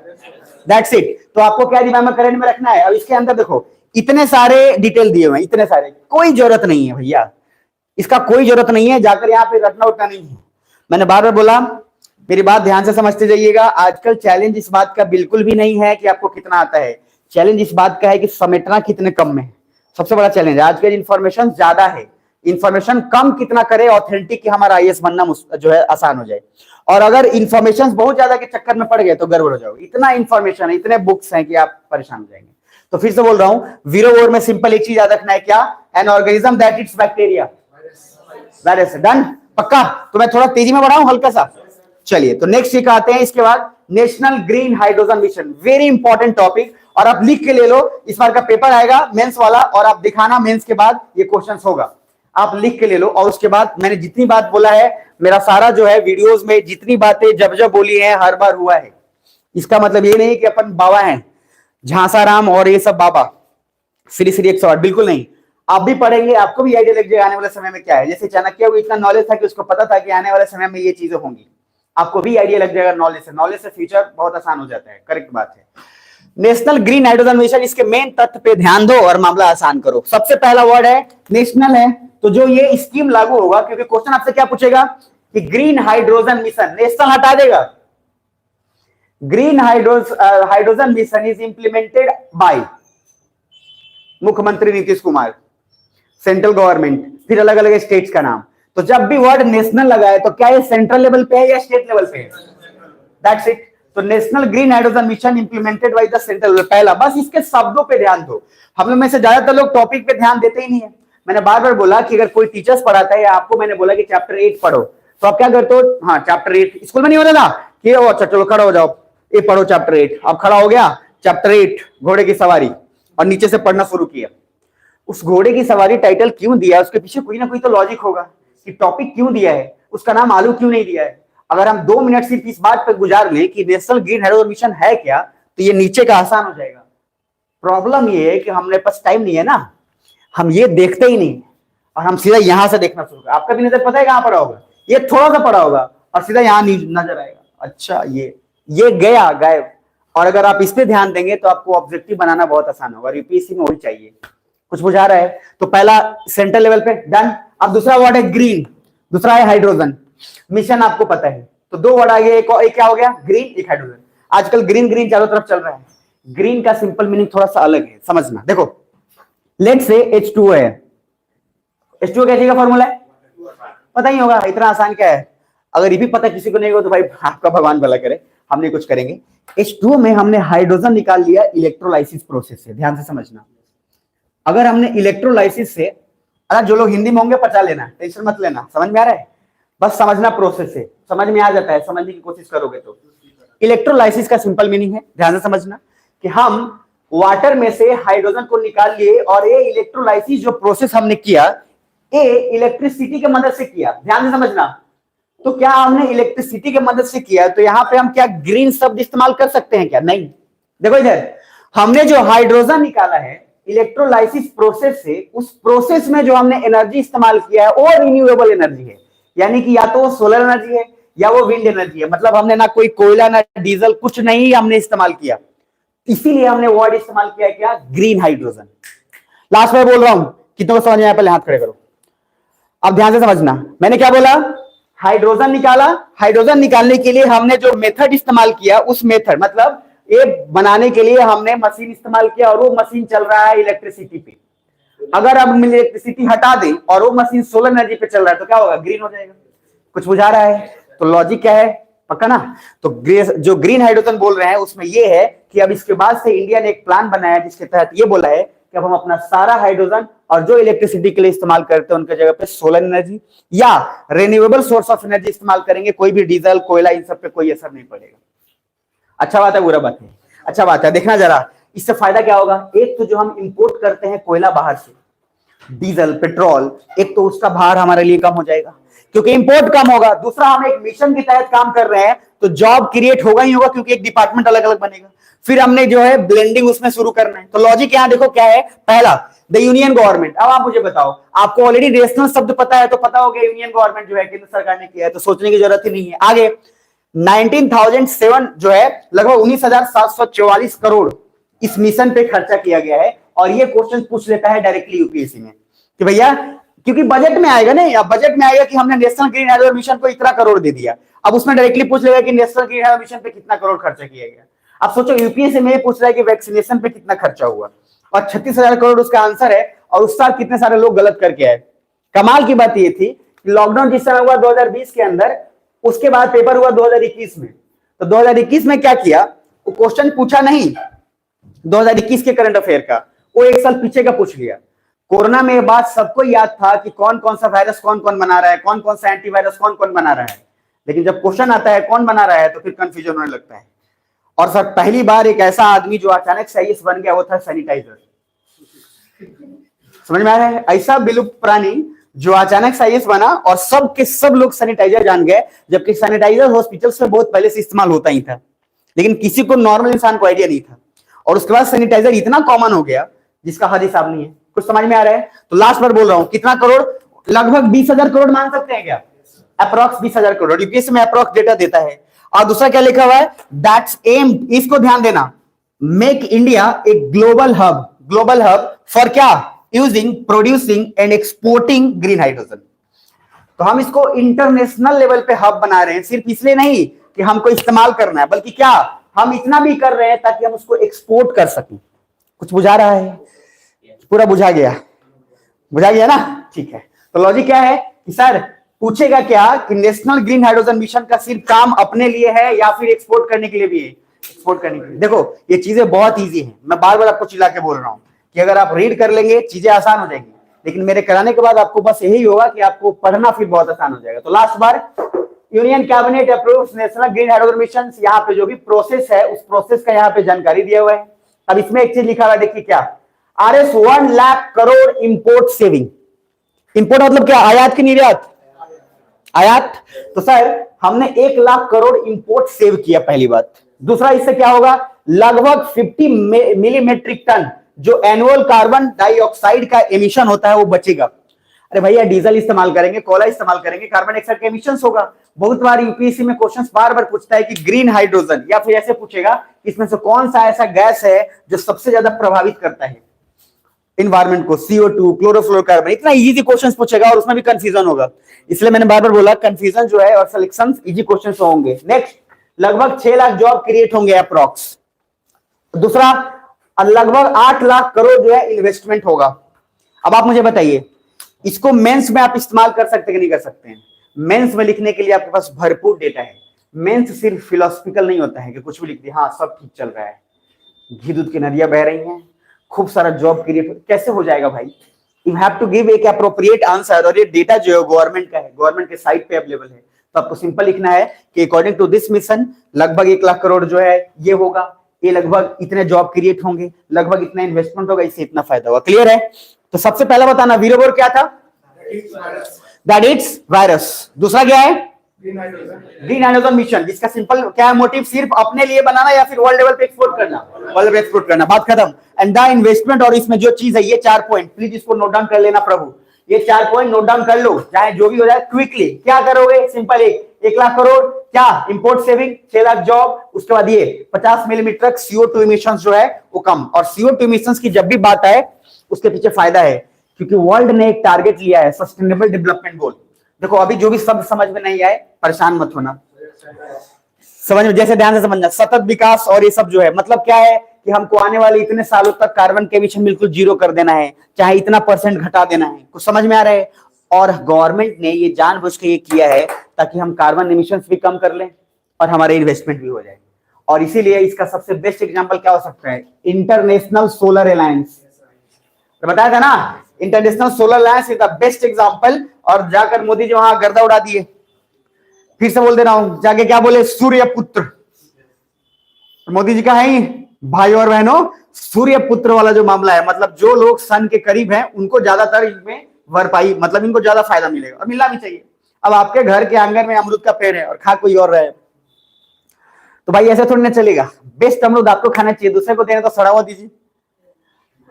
दैट्स इट। तो आपको क्या दिमाग में करंट में रखना है। अब इसके अंदर देखो इतने सारे डिटेल दिए हुए हैं, इतने सारे, कोई जरूरत नहीं है भैया, इसका कोई जरूरत नहीं है जाकर यहाँ पे रटना उठना नहीं है। मैंने बार बार बोला, मेरी बात ध्यान से समझते जाइएगा। आजकल चैलेंज इस बात का बिल्कुल भी नहीं है कि आपको कितना आता है, चैलेंज इस बात का है कि समेटना कितने कम में है। सबसे बड़ा चैलेंज है। आजकल इन्फॉर्मेशन ज्यादा है, इन्फॉर्मेशन कम कितना करे ऑथेंटिक कि हमारा आईएएस बनना जो है आसान हो जाए। और अगर इन्फॉर्मेशन बहुत ज्यादा के चक्कर में पड़ गए तो गड़बड़ हो जाओगे। इतना इन्फॉर्मेशन है, इतने बुक्स हैं कि आप परेशान हो जाएंगे। तो फिर से बोल रहा हूं, वीरोबोर में सिंपल एक चीज याद रखना है, क्या, an organism that it's bacteria virus. Done, पक्का? तो मैं थोड़ा तेजी में बढ़ाऊं हल्का सा, चलिए। तो नेक्स्ट ये आते हैं इसके बाद national green hydrogen mission, very important topic, और आप लिख के ले लो, इस बार का पेपर आएगा मेंस वाला और आप दिखाना मेंस के बाद ये क्वेश्चंस होगा, आप लिख के ले लो। और उसके बाद मैंने जितनी बात बोला है, मेरा सारा जो है वीडियोस में जितनी बातें जब जब बोली है हर बार हुआ है। इसका मतलब ये नहीं कि अपन बाबा हैं, झांसाराम और ये सब बाबा श्री श्री 108, बिल्कुल नहीं। आप भी पढ़ेंगे, आपको भी आइडिया लग जाएगा आने वाले समय में क्या है। जैसे चाणक्य को इतना नॉलेज था कि उसको पता था कि आने वाले समय में ये चीजें होंगी, आपको भी आइडिया लग जाएगा। नॉलेज से फ्यूचर बहुत आसान हो जाता है, करेक्ट बात है। नेशनल ग्रीन हाइड्रोजन मिशन, इसके मेन तथ्य पे ध्यान दो और मामला आसान करो। सबसे पहला वर्ड है नेशनल है, तो जो ये स्कीम लागू होगा, क्योंकि क्वेश्चन आपसे क्या पूछेगा कि ग्रीन हाइड्रोजन मिशन, नेशनल हटा देगा, green hydrogen mission is implemented bye मुख्यमंत्री नीतीश कुमार, सेंट्रल गवर्नमेंट, फिर अलग अलग स्टेट्स का नाम। तो जब भी वर्ड नेशनल लगा है तो क्या ये सेंट्रल लेवल पे है या स्टेट लेवल पे है, दैट्स इट। तो national green hydrogen mission implemented by the central, पहला, बस इसके शब्दों पे ध्यान दो। हम लोग में से ज्यादातर लोग टॉपिक पे ध्यान देते ही नहीं है। मैंने बार बार बोला कि अगर कोई टीचर्स पढ़ाता है या आपको मैंने बोला कि चैप्टर 8 पढ़ो, तो आप क्या करते हो, हाँ चैप्टर 8, स्कूल में नहीं होता था कि अच्छा चलो खड़ा हो जाओ, ये पढ़ो चैप्टर 8, अब खड़ा हो गया चैप्टर 8 घोड़े की सवारी, और नीचे से पढ़ना शुरू किया। उस घोड़े की सवारी टाइटल क्यों दिया है, उसके पीछे कोई ना कोई तो लॉजिक होगा कि टॉपिक क्यों दिया है, उसका नाम आलू क्यों नहीं दिया है। अगर हम 2 मिनट सिर्फ इस बात पर गुजार लें कि नेशनल ग्रीन हाइड्रोजन मिशन है क्या, तो ये नीचे का आसान हो जाएगा। प्रॉब्लम ये है कि हमने पास टाइम नहीं है ना, हम ये देखते ही नहीं और हम सीधा यहां से देखना शुरू कर। आपका भी नजर पता है कहां पड़ा होगा, ये थोड़ा सा पड़ा होगा और सीधा यहां नजर आएगा, अच्छा ये गया गायब। और अगर आप इस पे ध्यान देंगे तो आपको ऑब्जेक्टिव बनाना बहुत आसान होगा। यूपीएससी में वही चाहिए। कुछ बुझा रहा है? तो पहला सेंट्रल लेवल पे डन। अब दूसरा वर्ड है ग्रीन, दूसरा है हाइड्रोजन मिशन, आपको पता है। तो 2 वर्ड आ गए, एक क्या हो गया, ग्रीन, एक हाइड्रोजन। आजकल ग्रीन ग्रीन चारों तरफ चल रहा है। ग्रीन का सिंपल मीनिंग थोड़ा सा अलग है, समझना। देखो लेट से H2O है, H2O क्या चीज का फॉर्मूला है, पता ही होगा, इतना आसान क्या है। अगर ये भी पता किसी को नहीं हो तो भाई आपका भगवान भला करे, हम नहीं कुछ करेंगे। H2O में हमने हाइड्रोजन निकाल लिया इलेक्ट्रोलाइसिस प्रोसेस से, ध्यान से समझना। अगर हमने इलेक्ट्रोलाइसिस से, अगर जो लोग हिंदी में होंगे पचा लेना, टेंशन मत लेना, समझ में आ रहा है, बस समझना प्रोसेस से, समझ में आ जाता है, समझने की कोशिश करोगे तो। इलेक्ट्रोलाइसिस का सिंपल मीनिंग है, ध्यान से समझना, कि हम वाटर में से हाइड्रोजन को निकाल लिए और ये इलेक्ट्रोलाइसिस जो प्रोसेस हमने किया, ये इलेक्ट्रिसिटी की मदद से किया, ध्यान से समझना। तो क्या हमने इलेक्ट्रिसिटी की मदद से किया, तो यहां पे हम क्या ग्रीन शब्द इस्तेमाल कर सकते हैं क्या? नहीं। देखो इधर, हमने जो हाइड्रोजन निकाला है इलेक्ट्रोलाइसिस प्रोसेस से, उस प्रोसेस में जो हमने एनर्जी इस्तेमाल किया है वो रिन्यूएबल एनर्जी है, यानी कि या तो वो सोलर एनर्जी है या वो विंड एनर्जी है। मतलब हमने ना कोई कोयला ना डीजल कुछ नहीं हमने इस्तेमाल किया, इसीलिए हमने वर्ड इस्तेमाल किया क्या? Green hydrogen. लास्ट में बोल रहा हूं, कितनों को समझ में आया पहले हाथ खड़े करो। अब ध्यान से समझना, मैंने क्या बोला? हाइड्रोजन निकाला, हाइड्रोजन निकालने के लिए हमने जो मेथड इस्तेमाल किया, उस मेथड मतलब ये बनाने के लिए हमने मशीन इस्तेमाल किया और वो मशीन चल रहा है इलेक्ट्रिसिटी पे। अगर अब हम इलेक्ट्रिसिटी हटा दें और वो मशीन सोलर एनर्जी पे चल रहा है तो क्या होगा? ग्रीन हो जाएगा। कुछ बुझा रहा है? तो लॉजिक क्या है, पक्का ना? तो जो ग्रीन हाइड्रोजन बोल रहे हैं उसमें ये है कि अब इसके बाद से इंडिया ने एक प्लान बनाया जिसके तहत ये बोला है कि अब हम अपना सारा हाइड्रोजन और जो इलेक्ट्रिसिटी के लिए इस्तेमाल करते हैं उनके जगह पे सोलर एनर्जी या रिन्यूएबल सोर्स ऑफ एनर्जी इस्तेमाल करेंगे। कोई भी डीजल कोयला इन सब पे कोई असर नहीं पड़ेगा। अच्छा बात है, बुरा बात है? अच्छा बात है। देखना जरा इससे फायदा क्या होगा। एक तो जो हम इंपोर्ट करते हैं कोयला बाहर से, डीजल पेट्रोल, एक तो उसका भार हमारे लिए कम हो जाएगा क्योंकि इंपोर्ट कम होगा। दूसरा, हम एक मिशन के तहत काम कर रहे हैं तो जॉब क्रिएट होगा ही होगा क्योंकि एक डिपार्टमेंट अलग अलग बनेगा। फिर हमने जो है ब्लेंडिंग उसमें शुरू करना है। तो लॉजिक यहां देखो क्या है। पहला, द यूनियन गवर्नमेंट। अब आप मुझे बताओ, आपको ऑलरेडी नेशनल शब्द पता है तो पता हो गया यूनियन गवर्नमेंट जो है केंद्र सरकार ने किया है, तो सोचने की जरूरत ही नहीं है। आगे 19,007 जो है लगभग 19,744 करोड़ इस मिशन पे खर्चा किया गया है। और ये क्वेश्चन पूछ लेता है डायरेक्टली यूपीएससी में कि भैया, क्योंकि बजट में आएगा ना, या बजट में आएगा कि हमने नेशनल ग्रीन हाइड्रोजन मिशन को इतना करोड़ दे दिया। अब उसमें डायरेक्टली पूछ लेगा कि नेशनल ग्रीन हाइड्रोजन मिशन पे कितना करोड़ खर्चा किया गया। अब सोचो यूपीएससी में पूछ रहा है कि वैक्सीनेशन पे कितना खर्चा हुआ और 36,000 करोड़ उसका आंसर है। और उस साल कितने सारे लोग गलत करके आए। कमाल की बात यह थी कि लॉकडाउन जिस समय हुआ 2020 के अंदर, उसके बाद पेपर हुआ 2021 में। तो 2021 में क्या किया, वो क्वेश्चन पूछा नहीं 2021 के करंट अफेयर का, वो एक साल पीछे का पूछ लिया। कोरोना में ये बात सबको याद था कि कौन कौन सा वायरस कौन कौन बना रहा है, कौन कौन सा एंटीवायरस कौन कौन बना रहा है। लेकिन जब क्वेश्चन आता है कौन बना रहा है तो फिर कंफ्यूजन होने लगता है। और सर पहली बार एक ऐसा आदमी जो अचानक से आईएएस बन गया वो था सैनिटाइजर। समझ में आ रहा है? ऐसा विलुप्त प्राणी जो अचानक से आईएएस बना और सब के सब लोग सैनिटाइजर जान गए, जबकि सैनिटाइजर हॉस्पिटल से बहुत पहले से इस्तेमाल होता ही था, लेकिन किसी को नॉर्मल इंसान को आइडिया नहीं था। और उसके बाद सैनिटाइजर इतना कॉमन हो गया जिसका हद हिसाब नहीं है। कुछ समझ में आ रहा है? तो लास्ट बार बोल रहा हूं, कितना करोड़? लगभग 20,000 करोड़ मान सकते हैं क्या? अप्रॉक्स 20,000 करोड़ यूपीएससी में अप्रॉक्स डेटा देता है। और दूसरा क्या लिखा हुआ है? दैट्स एम, इसको ध्यान देना, make India a global hub. Global hub for क्या? Using, producing and exporting green hydrogen. तो हम इसको इंटरनेशनल लेवल पे हब बना रहे हैं, सिर्फ इसलिए नहीं कि हमको इस्तेमाल करना है, बल्कि क्या हम इतना भी कर रहे हैं ताकि हम उसको एक्सपोर्ट कर सकें। कुछ बुझा रहा है? पूरा बुझा गया? बुझा गया ना? ठीक है। तो लॉजिक क्या है कि सर पूछेगा क्या कि नेशनल ग्रीन हाइड्रोजन मिशन का सिर्फ काम अपने लिए है या फिर एक्सपोर्ट करने के लिए भी है? एक्सपोर्ट करने के लिए। देखो ये चीजें बहुत ईजी हैं, मैं बार बार आपको चिल्ला के बोल रहा हूं कि अगर आप रीड कर लेंगे चीजें आसान हो जाएंगी, लेकिन मेरे कराने के बाद आपको बस यही होगा कि आपको पढ़ना फिर बहुत आसान हो जाएगा। तो लास्ट बार, union cabinet approves national green hydrogen mission. यहाँ पे जो भी प्रोसेस है उस प्रोसेस का यहाँ पे जानकारी दिया हुआ है। अब इसमें एक चीज लिखा हुआ है, देखिए क्या, RS 1 lakh crore import saving. Import मतलब क्या? आयात की निर्यात? आयात। तो सर हमने 1 लाख करोड़ इंपोर्ट सेव किया, पहली बात। दूसरा, इससे क्या होगा? लगभग 50 मिली मेट्रिक टन जो एनुअल कार्बन डाइऑक्साइड का एमिशन होता है वो बचेगा। अरे भैया डीजल इस्तेमाल करेंगे, कोयला इस्तेमाल करेंगे, कार्बन डाइऑक्साइड का एमिशन होगा। बहुत बार यूपीएससी में क्वेश्चंस बार बार पूछता है कि ग्रीन हाइड्रोजन, या फिर ऐसे पूछेगा इसमें से कौन सा ऐसा गैस है जो सबसे ज्यादा प्रभावित करता है इन्वायरमेंट को, CO2, क्लोरोफ्लोरोकार्बन। इतना इजी क्वेश्चंस पूछेगा और उसमें भी कंफ्यूजन होगा। इसलिए मैंने बार बार बोला कंफ्यूजन जो है और सिलेक्शन इजी क्वेश्चंस होंगे। नेक्स्ट, लगभग 6 लाख जॉब क्रिएट होंगे अप्रॉक्स। दूसरा, लगभग 8 लाख करोड़ जो है इन्वेस्टमेंट होगा। अब आप मुझे बताइए इसको मेंस में आप इस्तेमाल कर सकते हैं कि नहीं कर सकते हैं? मेंस में लिखने के लिए आपके पास भरपूर डेटा है। मेंस सिर्फ फिलोसफिकल नहीं होता है कि कुछ भी लिख दिया, हाँ सब ठीक चल रहा है, घी दूध की नदियां बह रही हैं, खूब सारा जॉब क्रिएट, कैसे हो जाएगा भाई? यू हैव टू गिव एक अप्रोप्रिएट आंसर, और ये डेटा जो है गवर्नमेंट का है, गवर्नमेंट के साइट पे अवेलेबल है। तो आपको सिंपल लिखना है कि अकॉर्डिंग टू दिस मिशन लगभग 1 लाख करोड़ जो है ये होगा, ये लगभग इतने जॉब क्रिएट होंगे, लगभग इतना इन्वेस्टमेंट होगा, इससे इतना फायदा होगा। क्लियर है? तो सबसे पहला बताना वीरोबोर क्या था? That it's virus. दूसरा क्या है? ग्रीन हाइड्रोजन मिशन, जिसका सिंपल क्या है मोटिव? सिर्फ अपने लिए बनाना या फिर वर्ल्ड लेवल पे एक्सपोर्ट करना? वर्ल्ड पे एक्सपोर्ट करना, बात खत्म। एंड द इन्वेस्टमेंट, और इसमें जो चीज है ये 4 पॉइंट प्लीज इसको नोट डाउन कर लेना प्रभु, ये 4 पॉइंट नोट डाउन कर लो, चाहे जो भी हो जाए क्विकली। क्या करोगे? सिंपल 1 लाख करोड़, क्या इंपोर्ट सेविंग, 6 लाख जॉब, उसके बाद ये 50 मिलीमीटर तक CO2 इमिशन जो है वो कम। और CO2 इमिशन की जब भी बात आए उसके पीछे फायदा है, क्योंकि वर्ल्ड ने एक टारगेट लिया है, सस्टेनेबल डेवलपमेंट गोल। देखो अभी जो भी शब्द समझ में नहीं आए परेशान मत होना, समझ में, जैसे ध्यान से समझना, सतत विकास और ये सब जो है मतलब क्या है कि हमको आने वाले इतने सालों तक कार्बन के एमिशन बिल्कुल 0 कर देना है, चाहे इतना % घटा देना है। कुछ समझ में आ रहा है? और गवर्नमेंट ने ये जानबूझ के ये किया है ताकि हम कार्बन एमिशन भी कम कर लें और हमारे इन्वेस्टमेंट भी हो जाए। और इसीलिए इसका सबसे बेस्ट एग्जांपल क्या हो सकता है? International solar alliance. तो बताया था ना, international solar alliance is the best example. और जाकर मोदी जी वहां गर्दा उड़ा दिए। फिर से बोल दे रहा हूं, जाके क्या बोले? सूर्य पुत्र। मोदी जी का है ही भाई और बहनों, सूर्य पुत्र वाला जो मामला है, मतलब जो लोग सन के करीब हैं उनको ज्यादातर इसमें भरपाई, मतलब इनको ज्यादा फायदा मिलेगा और मिलना भी चाहिए। अब आपके घर के आंगन में अमरूद का पेड़ है और खा कोई और रहा है तो भाई ऐसे थोड़ी ना चलेगा। बेस्ट अमरूद आपको खाना चाहिए, दूसरे को देने तो सड़ा हुआ दीजिए।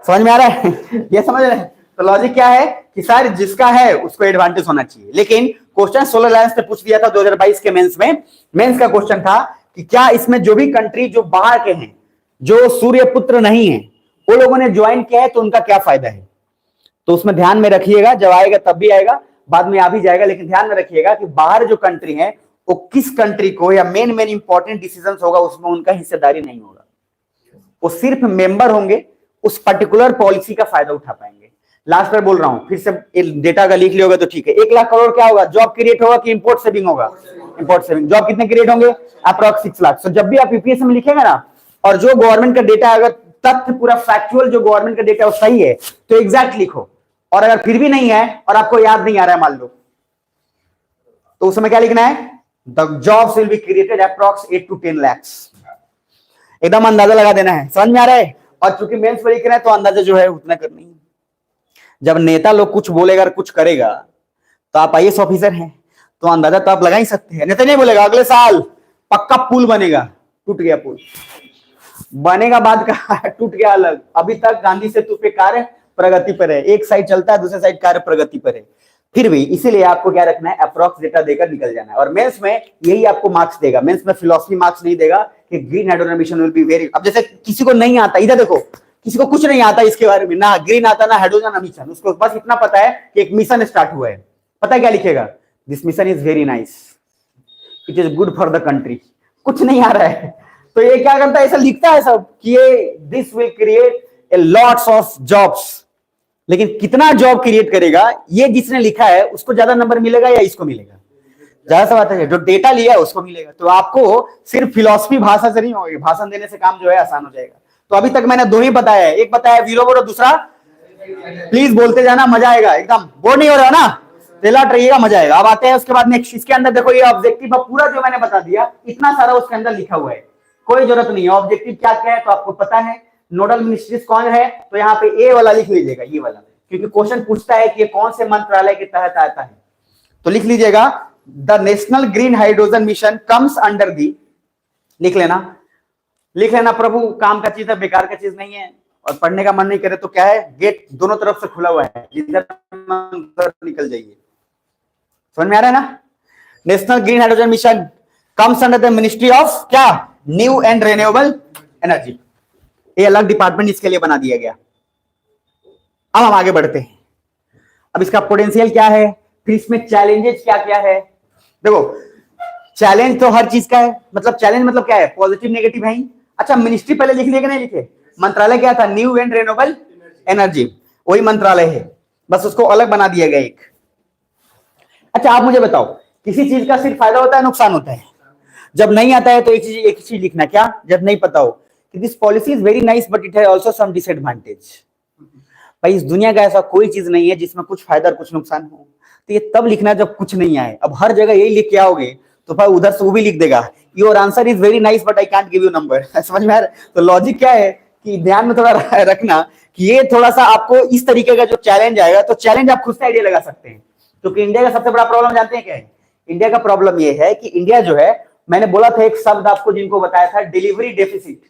समझ में आ रहा है? ये समझ रहे हैं? तो लॉजिक क्या है कि सर जिसका है उसको एडवांटेज होना चाहिए। लेकिन क्वेश्चन सोलर अलायंस ने पूछ दिया था 2022 के मेंस में। मेंस का क्वेश्चन था कि क्या इसमें जो भी कंट्री जो बाहर के हैं, जो सूर्य पुत्र नहीं है, वो लोगों ने ज्वाइन किया है तो उनका क्या फायदा है? तो उसमें ध्यान में रखिएगा, जब आएगा तब भी आएगा, बाद में आ भी जाएगा, लेकिन ध्यान में रखिएगा कि बाहर जो कंट्री है वो किस कंट्री को, या मेन इंपॉर्टेंट डिसीजन होगा उसमें उनका हिस्सेदारी नहीं होगा, वो सिर्फ मेंबर होंगे, उस पर्टिकुलर पॉलिसी का फायदा उठा पाएंगे। लास्ट बार बोल रहा हूं, फिर से डेटा का लिख लियोगे तो ठीक है। 1 लाख करोड़ क्या होगा? जॉब क्रिएट होगा कि इंपोर्ट सेविंग होगा? Import saving. जॉब कितने क्रिएट होंगे? अप्रॉक्स 6 लाख। तो जब भी आप यूपीएससी में लिखेंगे ना, और जो गवर्नमेंट का डेटा, अगर तथ्य पूरा फैक्चुअल जो गवर्नमेंट का डेटा वो सही है तो एग्जैक्ट लिखो, और अगर फिर भी नहीं है और आपको याद नहीं आ रहा है मान लो, तो उस समय क्या लिखना है? The jobs will be created approx 8 to 10 lakhs। एकदम अंदाजा लगा देना है। समझ में आ रहा है? और चूंकि मेंस में लिख रहे हैं तो अंदाजा जो है उतना करनी है। जब नेता लोग कुछ बोलेगा, कुछ करेगा, तो आप IAS ऑफिसर हैं तो अंदाजा तो आप लगा ही सकते हैं। नेता नहीं बोलेगा अगले साल पक्का पुल बनेगा, टूट गया पुल, बनेगा बाद का टूट गया अलग। अभी तक गांधी सेतु पे कार्य प्रगति पर है, एक साइड चलता है, दूसरे साइड कार्य प्रगति पर है। फिर भी इसीलिए आपको क्या रखना है? अप्रॉक्स डेटा देकर निकल जाना है। और मेंस में यही आपको मार्क्स देगा, मेंस में फिलॉसफी मार्क्स नहीं देगा कि green hydrogen mission will be very. अब जैसे किसी को नहीं आता, इधर देखो, किसी को कुछ नहीं आता इसके बारे में, ना ग्रीन आता ना हाइड्रोजन मिशन, उसको बस इतना पता है कि एक मिशन स्टार्ट हुआ है। पता है क्या लिखेगा? This mission is very nice, it is good for the country. कुछ नहीं आ रहा है तो ये क्या करता है? ऐसा लिखता है सब कि ये this will create a lots of jobs, लेकिन कितना जॉब क्रिएट करेगा ये जिसने लिखा है उसको ज्यादा नंबर मिलेगा या इसको मिलेगा? ज्यादा सा बात है, जो डेटा लिया है उसको मिलेगा। तो आपको सिर्फ फिलॉसफी भाषा से नहीं होगी, भाषण देने से काम जो है आसान हो जाएगा। तो अभी तक मैंने 2 ही बताया है, एक बताया वीरोबोर और दूसरा, प्लीज बोलते जाना, मजा आएगा, एकदम बोर नहीं हो रहा ना, रिलैक्स रहिएगा, मजा आएगा। अब आते हैं उसके बाद नेक्स्ट। इसके अंदर देखो ये ऑब्जेक्टिव पूरा जो मैंने बता दिया, इतना सारा उसके अंदर लिखा हुआ है, कोई जरूरत नहीं है। ऑब्जेक्टिव क्या क्या है तो आपको पता है। नोडल मिनिस्ट्रीज कौन है तो यहाँ पे ए वाला लिख लीजिएगा, ये वाला, क्योंकि क्वेश्चन पूछता है कि ये कौन से मंत्रालय के तहत आता है। तो लिख लीजिएगा the national green hydrogen mission comes under the, लिख लेना प्रभु, काम का चीज है, बेकार का चीज नहीं है। और पढ़ने का मन नहीं करे तो क्या है, गेट दोनों तरफ से खुला हुआ है, जिधर निकल जाइए। समझ में आ रहा है ना? National green hydrogen mission comes under the ministry of क्या? New and renewable energy. ये अलग डिपार्टमेंट इसके लिए बना दिया गया। अब हम आगे बढ़ते हैं। अब इसका पोटेंशियल क्या है, फिर इसमें चैलेंजेस क्या क्या है। देखो चैलेंज तो हर चीज का है, मतलब चैलेंज मतलब क्या है? पॉजिटिव नेगेटिव है ही। अच्छा मिनिस्ट्री पहले लिख लिया कि नहीं लिखे? मंत्रालय क्या था? न्यू एंड रिन्यूएबल एनर्जी, वही मंत्रालय है। बस उसको अलग बना दिया गया एक। अच्छा आप मुझे बताओ, किसी चीज का सिर्फ फायदा होता है नुकसान होता है? जब नहीं आता है तो एक चीज लिखना, क्या? जब नहीं पता हो कि this policy is very nice but it has also some disadvantage. भाई इस दुनिया का ऐसा कोई चीज नहीं है जिसमें कुछ फायदा और कुछ नुकसान हो। तो ये तब लिखना जब कुछ नहीं आए। अब हर जगह यही लिख के आओगे तो भाई उधर से वो भी लिख देगा, your answer is very nice but I can't give you number. समझ में आ रहा है? तो लॉजिक क्या है कि ध्यान में थोड़ा रखना कि ये थोड़ा सा आपको इस तरीके का जो चैलेंज आएगा तो चैलेंज आप खुद से आइडिया लगा सकते हैं। क्योंकि इंडिया का सबसे बड़ा प्रॉब्लम जानते हैं क्या है? इंडिया का प्रॉब्लम ये है कि इंडिया जो है, मैंने बोला था एक शब्द आपको जिनको बताया था, डिलीवरी डेफिसिट।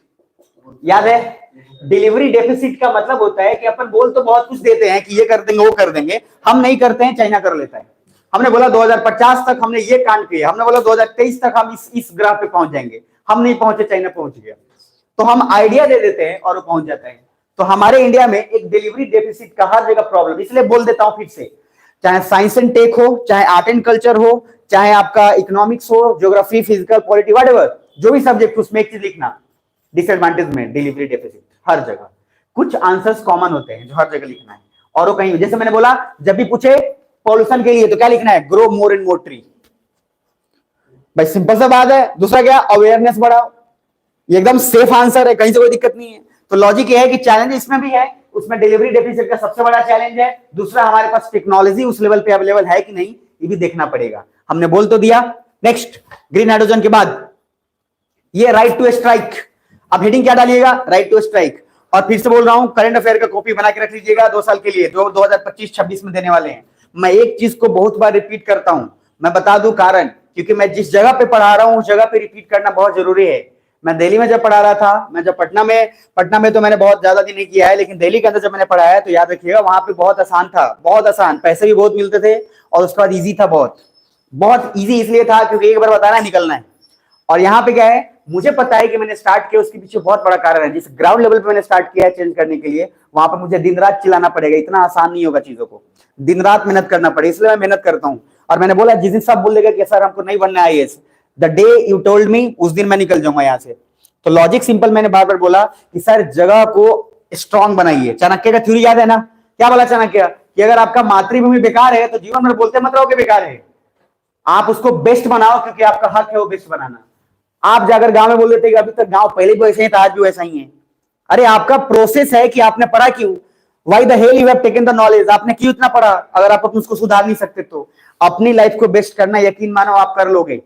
याद है? डिलीवरी डेफिसिट का मतलब होता है कि अपन बोल तो बहुत कुछ देते हैं कि ये कर देंगे वो कर देंगे, हम नहीं करते हैं, चाइना कर लेता है। हमने बोला 2050 तक हमने ये कांड किया, हमने बोला 2023 तक हम इस ग्राफ पे पहुंच जाएंगे, हम नहीं पहुंचे, चाइना पहुंच गया। तो हम आइडिया दे देते हैं और वो पहुंच जाता है। तो हमारे इंडिया में एक डिलीवरी डेफिसिट का हर जगह प्रॉब्लम, इसलिए बोल देता हूं फिर से, चाहे साइंस एंड टेक हो, चाहे आर्ट एंड कल्चर हो, चाहे आपका इकोनॉमिक्स हो, ज्योग्राफी, फिजिकल, पॉलिटी, व्हाटएवर, जो भी सब्जेक्ट, उसमें एक चीज लिखना, डिसएडवांटेज में डिलीवरी डेफिसिट। हर जगह कुछ आंसर्स कॉमन होते हैं जो हर जगह लिखना है, और वो कहीं, जैसे मैंने बोला जब भी पूछे पॉल्यूशन के लिए तो क्या लिखना है? Grow more and more tree. भाई सिंपल सा बात है। दूसरा क्या? अवेयरनेस बढ़ाओ। ये एकदम सेफ आंसर है, कहीं से कोई दिक्कत नहीं है। तो लॉजिक ये है कि चैलेंज इसमें भी है, उसमें डिलीवरी डेफिसिट का सबसे बड़ा चैलेंज है। दूसरा, हमारे पास टेक्नोलॉजी उस लेवल पे अवेलेबल है कि नहीं, ये भी देखना पड़ेगा। हमने बोल तो दिया। नेक्स्ट, ग्रीन हाइड्रोजन के बाद ये राइट टू स्ट्राइक। अब हेडिंग क्या डालिएगा? Right to strike. और फिर से बोल रहा हूं, करंट अफेयर का कॉपी बना के रख लीजिएगा 2 साल के लिए, जो 2025-26 में देने वाले हैं। मैं एक चीज को बहुत बार रिपीट करता हूं, मैं बता दूं कारण, क्योंकि मैं जिस जगह पे पढ़ा रहा हूं उस जगह पे रिपीट करना बहुत जरूरी है। मैं दिल्ली में जब पढ़ा रहा था, मैं जब पटना में तो मैंने बहुत ज्यादा दिन नहीं किया है, लेकिन दिल्ली के अंदर जब मैंने पढ़ाया है तो याद रखिएगा वहां पे बहुत आसान था, बहुत आसान, पैसे भी बहुत मिलते थे, और उसके बाद ईजी था, बहुत ईजी इसलिए था क्योंकि एक बार बताना है, निकलना है। और यहाँ पे क्या है, मुझे पता है कि मैंने स्टार्ट किया, उसके पीछे बहुत बड़ा कारण है। जिस ग्राउंड लेवल पे मैंने स्टार्ट किया है चेंज करने के लिए, वहां पर मुझे दिन रात चिल्लाना पड़ेगा, इतना आसान नहीं होगा चीजों को, दिन रात मेहनत करना पड़ेगा, इसलिए मैं मेहनत करता हूँ। और मैंने बोला जिस दिन सब बोलेगा कि सर हमको नहीं बनना है IAS, the day you told me, उस दिन मैं निकल जाऊंगा यहाँ से। तो लॉजिक सिंपल, मैंने बार बार बोला कि सर जगह को स्ट्रॉन्ग बनाइए। चाणक्य का थ्योरी याद है ना? क्या बोला चाणक्य? कि अगर आपका मातृभूमि बेकार है तो जीवन में बोलते मत रहो कि बेकार है, आप उसको बेस्ट बनाओ, क्योंकि आपका हक है वो बेस्ट बनाना। आप जाकर गांव में बोल देते कि अभी तक गांव पहले भी वैसे ही था, आज भी वैसा ही है। अरे आपका प्रोसेस है कि आपने पढ़ा क्यों, why the hell you have taken the knowledge, आपने क्यों इतना पढ़ा। अगर आप उसको सुधार नहीं सकते तो अपनी लाइफ को बेस्ट करना, यकीन मानो आप कर लोगे,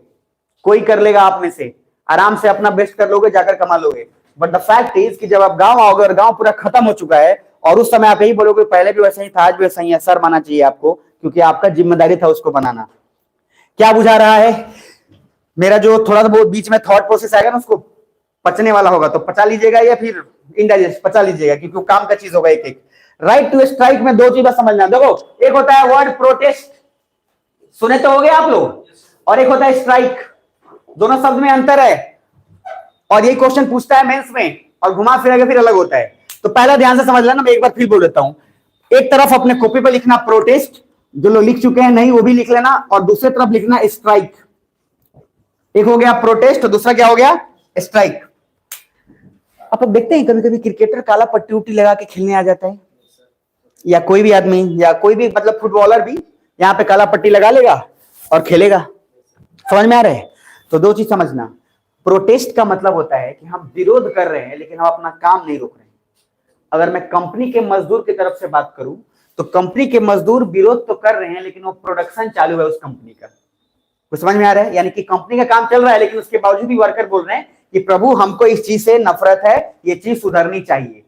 कोई कर लेगा आप में से, आराम से अपना बेस्ट कर लोगे, जाकर कमा लोगे। बट द फैक्ट इज कि जब आप गांव आओगे और गांव पूरा खत्म हो चुका है, और उस समय आप यही बोलोगे पहले भी वैसा ही था, आज भी वैसा ही है, सर माना चाहिए आपको, क्योंकि आपका जिम्मेदारी था उसको बनाना। क्या बुझा रहा है? मेरा जो थोड़ा सा बहुत बीच में थॉट प्रोसेस आएगा ना, उसको पचने वाला होगा तो पचा लीजिएगा, या फिर इनडाइजेस्ट पचा लीजिएगा, क्योंकि वो काम का चीज होगा एक एक। राइट टू स्ट्राइक में 2 चीज समझना। देखो, एक होता है वर्ड प्रोटेस्ट, सुने तो हो गए आप लोग, और एक होता है स्ट्राइक। दोनों शब्द में अंतर है, और ये क्वेश्चन पूछता है मेंस में, और घुमा फिरा के फिर अलग होता है। तो पहला ध्यान से समझ लेना, मैं एक बार फिर बोल देता हूं। एक तरफ अपने कॉपी पर लिखना प्रोटेस्ट, जो लोग लिख चुके हैं नहीं वो भी लिख लेना, और दूसरी तरफ लिखना स्ट्राइक। एक हो गया प्रोटेस्ट, दूसरा क्या हो गया? स्ट्राइक। आप देखते हैं कभी कभी क्रिकेटर काला पट्टी उट्टी लगा के खेलने आ जाता है, या कोई भी आदमी, या कोई भी मतलब फुटबॉलर भी यहाँ पे काला पट्टी लगा लेगा और खेलेगा। समझ में आ रहा है? तो 2 चीज समझना, प्रोटेस्ट का मतलब होता है कि हम विरोध कर रहे हैं लेकिन हम अपना काम नहीं रोक रहे हैं। अगर मैं कंपनी के मजदूर की तरफ से बात करूं तो कंपनी के मजदूर विरोध तो कर रहे हैं, लेकिन वो प्रोडक्शन चालू है उस कंपनी का। कुछ समझ में आ रहा है? यानी कि कंपनी का काम चल रहा है, लेकिन उसके बावजूद भी वर्कर बोल रहे हैं कि प्रभु हमको इस चीज से नफरत है, ये चीज सुधरनी चाहिए।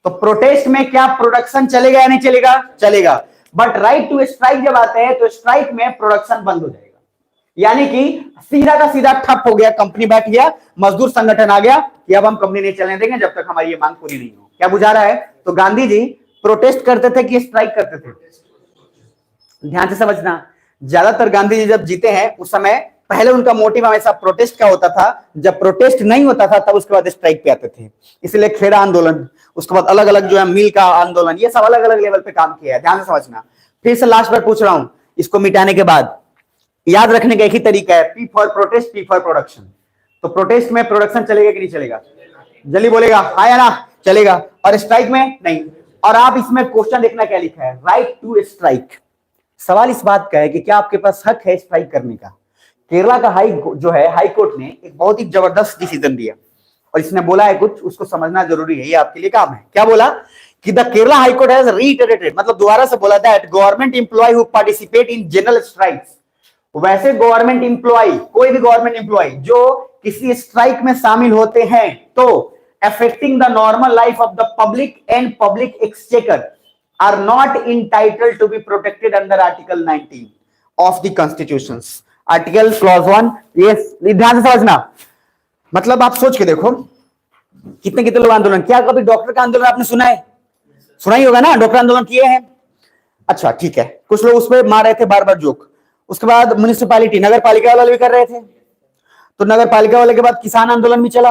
तो प्रोटेस्ट में क्या प्रोडक्शन चलेगा या नहीं चलेगा? चलेगा। बट राइट टू स्ट्राइक जब आते हैं तो स्ट्राइक में प्रोडक्शन बंद हो जाएगा, यानी कि सीधा का सीधा ठप हो गया, कंपनी बैठ गया, मजदूर संगठन आ गया कि अब हम कंपनी नहीं चलने देंगे जब तक हमारी ये मांग पूरी नहीं हो। क्या बुझा रहा है? तो गांधी जी प्रोटेस्ट करते थे कि स्ट्राइक करते थे? ध्यान से समझना, ज्यादातर गांधी जी जब जीते हैं उस समय पहले उनका मोटिव हमेशा प्रोटेस्ट का होता था, जब प्रोटेस्ट नहीं होता था तब उसके बाद स्ट्राइक पे आते थे। इसलिए खेड़ा आंदोलन, उसके बाद अलग अलग जो है मिल का आंदोलन, ये सब अलग अलग लेवल पे काम किया है। ध्यान से समझना। फिर से लास्ट बार पूछ रहा हूं, इसको मिटाने के बाद याद रखने का एक ही तरीका है, P for protest, P for production. तो प्रोटेस्ट में प्रोडक्शन चलेगा कि नहीं चलेगा? जल्दी बोलेगा हाँ या ना? चलेगा। और स्ट्राइक में नहीं, और आप इसमें क्वेश्चन देखना क्या लिखा है, राइट टू स्ट्राइक। सवाल इस बात का है कि क्या आपके पास हक है स्ट्राइक करने का। केरला का हाई कोर्ट ने एक बहुत ही जबरदस्त डिसीजन दिया और इसने बोला है कुछ, उसको समझना जरूरी है, ये आपके लिए काम है। क्या बोला कि the Kerala high court has reiterated, मतलब दोबारा से बोला that government employ who participate in general strikes, वैसे गवर्नमेंट एम्प्लॉय, कोई भी गवर्नमेंट एम्प्लॉय जो किसी स्ट्राइक में शामिल होते हैं तो affecting the normal life of the public and public exchequer are not entitled to be protected under article 19 of the constitution. Article clause 1, ये ध्यान से समझना। मतलब आप सोच के देखो कितने कितने लोग आंदोलन, क्या कभी डॉक्टर का आंदोलन आपने सुना है? सुना ही होगा ना, डॉक्टर आंदोलन किए हैं। अच्छा ठीक है, कुछ लोग उस पर मार रहे थे बार बार जोक। उसके बाद म्युनिसिपैलिटी, नगर पालिका वाले भी कर रहे थे, तो नगर पालिका वाले के बाद किसान आंदोलन भी चला,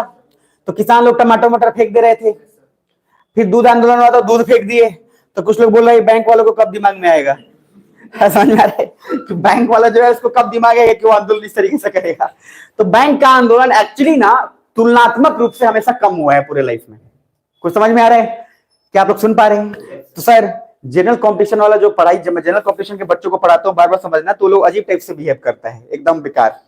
तो किसान लोग टमाटर मटर फेंक दे रहे थे। फिर दूध आंदोलन हुआ तो दूध फेंक दिए, तो कुछ लोग बोल रहे हैं बैंक वालों को कब दिमाग में आएगा, समझ में आ रहा है कि बैंक वाला जो है उसको कब दिमाग आएगा कि वो आंदोलन इस तरीके से करेगा। तो बैंक का आंदोलन एक्चुअली ना तुलनात्मक रूप से हमेशा कम हुआ है पूरे लाइफ में। कुछ समझ में आ रहा है? क्या आप लोग सुन पा रहे हैं? तो सर जनरल कंपटीशन वाला जो पढ़ाई, जब मैं जनरल कंपटीशन के बच्चों को पढ़ाता हूँ बार बार समझना, तो लोग अजीब टाइप से बिहेव करता है, एकदम बेकार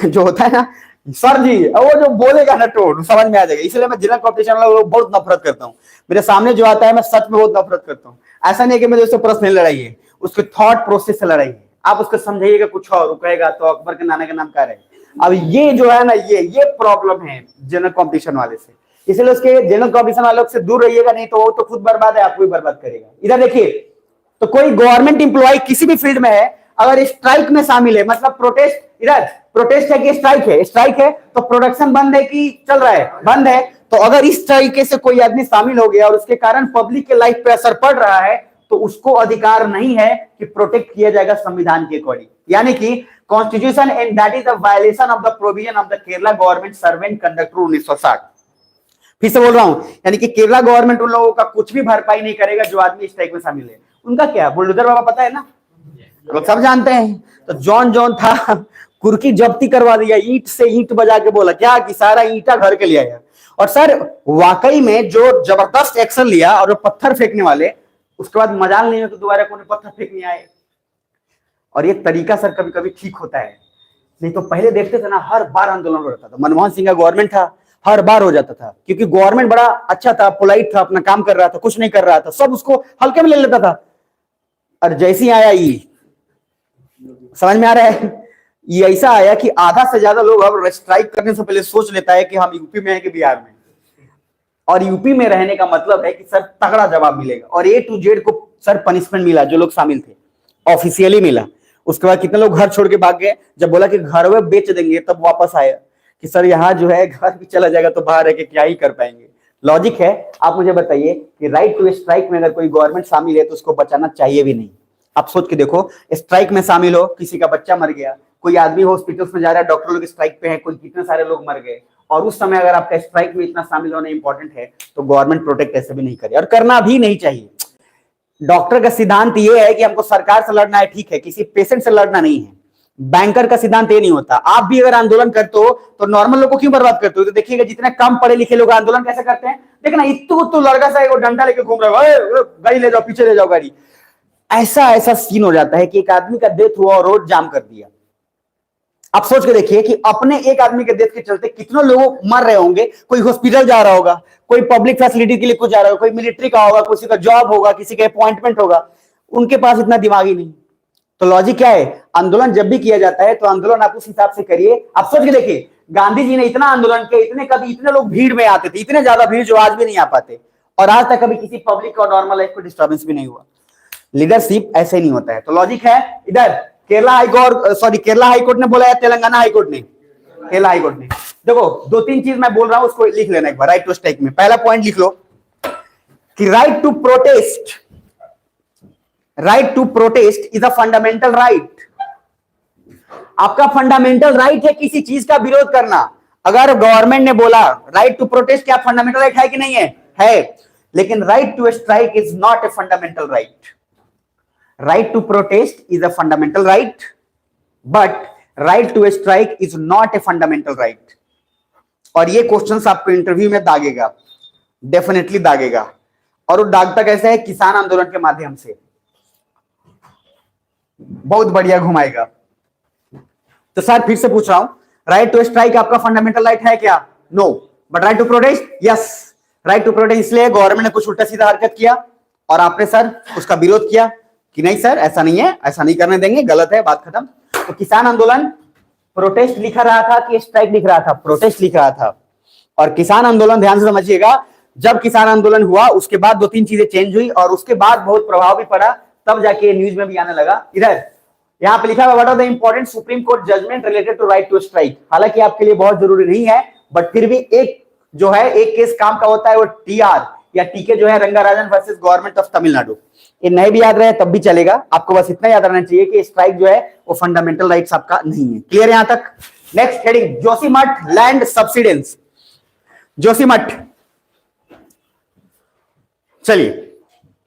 जो होता है ना सर जी, वो जो बोलेगा ना टोन समझ में आ जाएगा। इसलिए मैं जनरल कंपटीशन वाला लोग बहुत नफरत करता हूँ। मेरे सामने जो आता है मैं सच में बहुत नफरत करता हूँ। ऐसा नहीं कि मेरे उससे पर्सनल लड़ाई है, उसके थॉट प्रोसेस से लड़ाई है। आप उसको समझाइएगा कुछ और, वो कहेगा तो अकबर के नाना का नाम क्या है। अब ये जो है ना, ये प्रॉब्लम है जनरल कंपटीशन वाले से, इसलिए उसके जनरल कंपटीशन वालों से दूर रहिएगा, नहीं तो वो तो खुद बर्बाद है, आपको भी बर्बाद करेगा। इधर देखिए, तो कोई गवर्नमेंट इंप्लॉय किसी भी फील्ड में है, अगर स्ट्राइक में शामिल है, मतलब प्रोटेस्ट, इधर प्रोटेस्ट है कि स्ट्राइक है? स्ट्राइक है तो प्रोडक्शन बंद है कि चल रहा है? बंद है। तो अगर इस तरीके से कोई आदमी शामिल हो गया और उसके कारण पब्लिक के लाइफ पे असर पड़ रहा है, तो उसको अधिकार नहीं है कि प्रोटेक्ट किया जाएगा संविधान के अकॉर्डिंग, यानी कि constitution, and that is the violation of the provision of the Kerala government servant conduct rule 1960। फिर से बोल रहा हूं, यानी कि केरला गवर्नमेंट उन लोगों का कुछ भी भरपाई नहीं करेगा जो आदमी स्ट्राइक में शामिल है। उनका क्या, बुलडोजर बाबा पता है ना, लोग सब जानते हैं। तो जॉन था, कुर्की जब्ती करवा दिया, ईंट से ईंट बजा के बोला क्या कि सारा ईंटा घर के लिए आया। और सर वाकई में जो जबरदस्त एक्शन लिया, और जो पत्थर फेंकने वाले, उसके बाद मजाल नहीं है कि दोबारा कोई पत्थर फेंकने आए। और ये तरीका सर कभी कभी ठीक होता है, नहीं तो पहले देखते थे ना हर बार आंदोलन हो जाता था। मनमोहन सिंह का गवर्नमेंट था, हर बार हो जाता था, क्योंकि गवर्नमेंट बड़ा अच्छा था, पोलाइट था, अपना काम कर रहा था, कुछ नहीं कर रहा था, सब उसको हल्के में ले लेता था। और जैसे ही आया ये, समझ में आ रहा है, ये ऐसा आया कि आधा से ज्यादा लोग अब स्ट्राइक करने से पहले सोच लेता है कि हम यूपी में हैं कि बिहार में। और यूपी में रहने का मतलब है कि सर तगड़ा जवाब मिलेगा, और A to Z को सर पनिशमेंट मिला, जो लोग शामिल थे ऑफिशियली मिला। उसके बाद कितने लोग घर छोड़ के भाग गए, जब बोला कि घर में बेच देंगे तब वापस आया कि सर यहाँ जो है घर भी चला जाएगा तो बाहर रह के क्या ही कर पाएंगे। लॉजिक है। आप मुझे बताइए कि राइट टू स्ट्राइक में अगर कोई गवर्नमेंट शामिल है तो उसको बचाना चाहिए भी नहीं। आप सोच के देखो, स्ट्राइक में शामिल हो, किसी का बच्चा मर गया, कोई आदमी हॉस्पिटल में जा रहा है, डॉक्टर लोग स्ट्राइक पे है, कोई कितने सारे लोग मर गए, और उस समय अगर आपका स्ट्राइक में इतना शामिल होना इंपॉर्टेंट है तो गवर्नमेंट प्रोटेक्ट ऐसे भी नहीं करे, और करना भी नहीं चाहिए। डॉक्टर का सिद्धांत ये है कि हमको सरकार से लड़ना है, ठीक है, किसी पेशेंट से लड़ना नहीं है। बैंकर का सिद्धांत ये नहीं होता। आप भी अगर आंदोलन करते हो तो नॉर्मल लोगों को क्यों बर्बाद करते हो? तो देखिएगा जितने कम पढ़े लिखे लोग आंदोलन कैसे करते हैं, देखना इतू लड़का सा वो डंडा लेके घूम रहा है, गाड़ी ले जाओ, पीछे ले जाओ गाड़ी। ऐसा सीन हो जाता है कि एक आदमी का डेथ हुआ और रोड जाम कर दिया। आप सोच के देखिए कि अपने एक आदमी के डेथ के चलते कितने लोग मर रहे होंगे। कोई हॉस्पिटल जा रहा होगा, कोई पब्लिक फैसिलिटी के लिए कुछ जा रहा होगा, कोई मिलिट्री का होगा, किसी का जॉब होगा, किसी का अपॉइंटमेंट होगा, उनके पास इतना दिमाग ही नहीं। तो लॉजिक क्या है, आंदोलन जब भी किया जाता है तो आंदोलन आप उस हिसाब से करिए। आप सोच के देखिए, गांधी जी ने इतना आंदोलन किया, कभी इतने लोग भीड़ में आते थे, इतने ज्यादा भीड़ जो आज भी नहीं आ पाते, और आज तक कभी किसी पब्लिक और नॉर्मल लाइफ को डिस्टर्बेंस भी नहीं हुआ। लीडरशिप ऐसे नहीं होता है। तो लॉजिक है इधर, केरला हाई कोर्ट ने बोला है, तेलंगाना हाई कोर्ट ने, केरला हाई कोर्ट ने। देखो 2-3 चीज मैं बोल रहा हूं, उसको लिख लेना एक बार, राइट टू स्ट्राइक में। पहला पॉइंट लिख लो कि right to protest is a fundamental right. आपका फंडामेंटल राइट है किसी चीज का विरोध करना। अगर गवर्नमेंट ने बोला राइट टू प्रोटेस्ट, क्या फंडामेंटल राइट है कि नहीं है? है। लेकिन right to strike is not a fundamental right. Right to protest is a fundamental right, but right to strike is not a fundamental right. और ये क्वेश्चंस आपको इंटरव्यू में दागेगा, डेफिनेटली दागेगा। और वो दागता कैसे है? किसान आंदोलन के माध्यम से। बहुत बढ़िया घुमाएगा। तो सर फिर से पूछ रहा हूं, राइट टू स्ट्राइक आपका फंडामेंटल राइट है क्या? No. But right to protest, yes. Right to protest इसलिए गवर्नमेंट ने कुछ उल्टा सीधा हरकत किया और आपने सर उसका विरोध किया कि नहीं सर ऐसा नहीं है, ऐसा नहीं करने देंगे, गलत है, बात खत्म। तो किसान आंदोलन प्रोटेस्ट लिखा रहा था कि स्ट्राइक लिख रहा था? प्रोटेस्ट लिख रहा था। और किसान आंदोलन ध्यान से समझिएगा, जब किसान आंदोलन हुआ उसके बाद दो तीन चीजें चेंज हुई और उसके बाद बहुत प्रभाव भी पड़ा, तब जाके न्यूज में भी आने लगा। इधर यहां पे लिखा हुआ what are the important supreme court judgement related to right to strike. हालांकि आपके लिए बहुत जरूरी नहीं है, बट फिर भी एक जो है एक केस काम का होता है, वो टीआर या टीके जो है, Rangarajan versus government of Tamil Nadu. ये नहीं भी याद रहे तब भी चलेगा, आपको बस इतना याद रहना चाहिए कि स्ट्राइक जो है वो फंडामेंटल राइट्स आपका नहीं है। क्लियर यहां तक? Next heading, Joshimath land subsidence. Joshimath, चलिए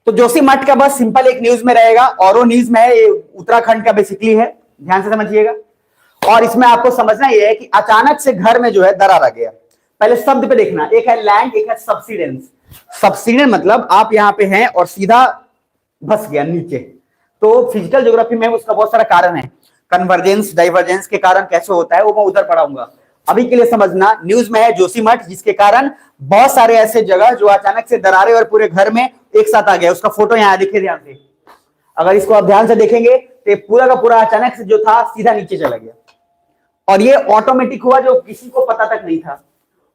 तो जोशीमठ का बस सिंपल एक न्यूज में रहेगा और वो न्यूज में है, ये उत्तराखंड का बेसिकली है, ध्यान से समझिएगा। और इसमें आपको समझना यह है कि अचानक से घर में जो है दरार आ गया। पहले शब्द पे देखना, एक है लैंड, एक है सब्सिडेंस। सब्सिडेंस मतलब आप यहां पे हैं और सीधा बस गया नीचे। तो फिजिकल ज्योग्राफी में उसका बहुत सारा कारण है, कन्वर्जेंस डाइवर्जेंस के कारण कैसे होता है वो मैं उधर पढ़ाऊंगा। अभी के लिए समझना, न्यूज में है जोशीमठ, जिसके कारण बहुत सारे ऐसे जगह जो अचानक से दरारे और पूरे घर में एक साथ आ गया। उसका फोटो यहां दिखे ध्यान से, अगर इसको आप ध्यान से देखेंगे तो पूरा का पूरा अचानक से जो था सीधा नीचे चला गया और ये ऑटोमेटिक हुआ, जो किसी को पता तक नहीं था।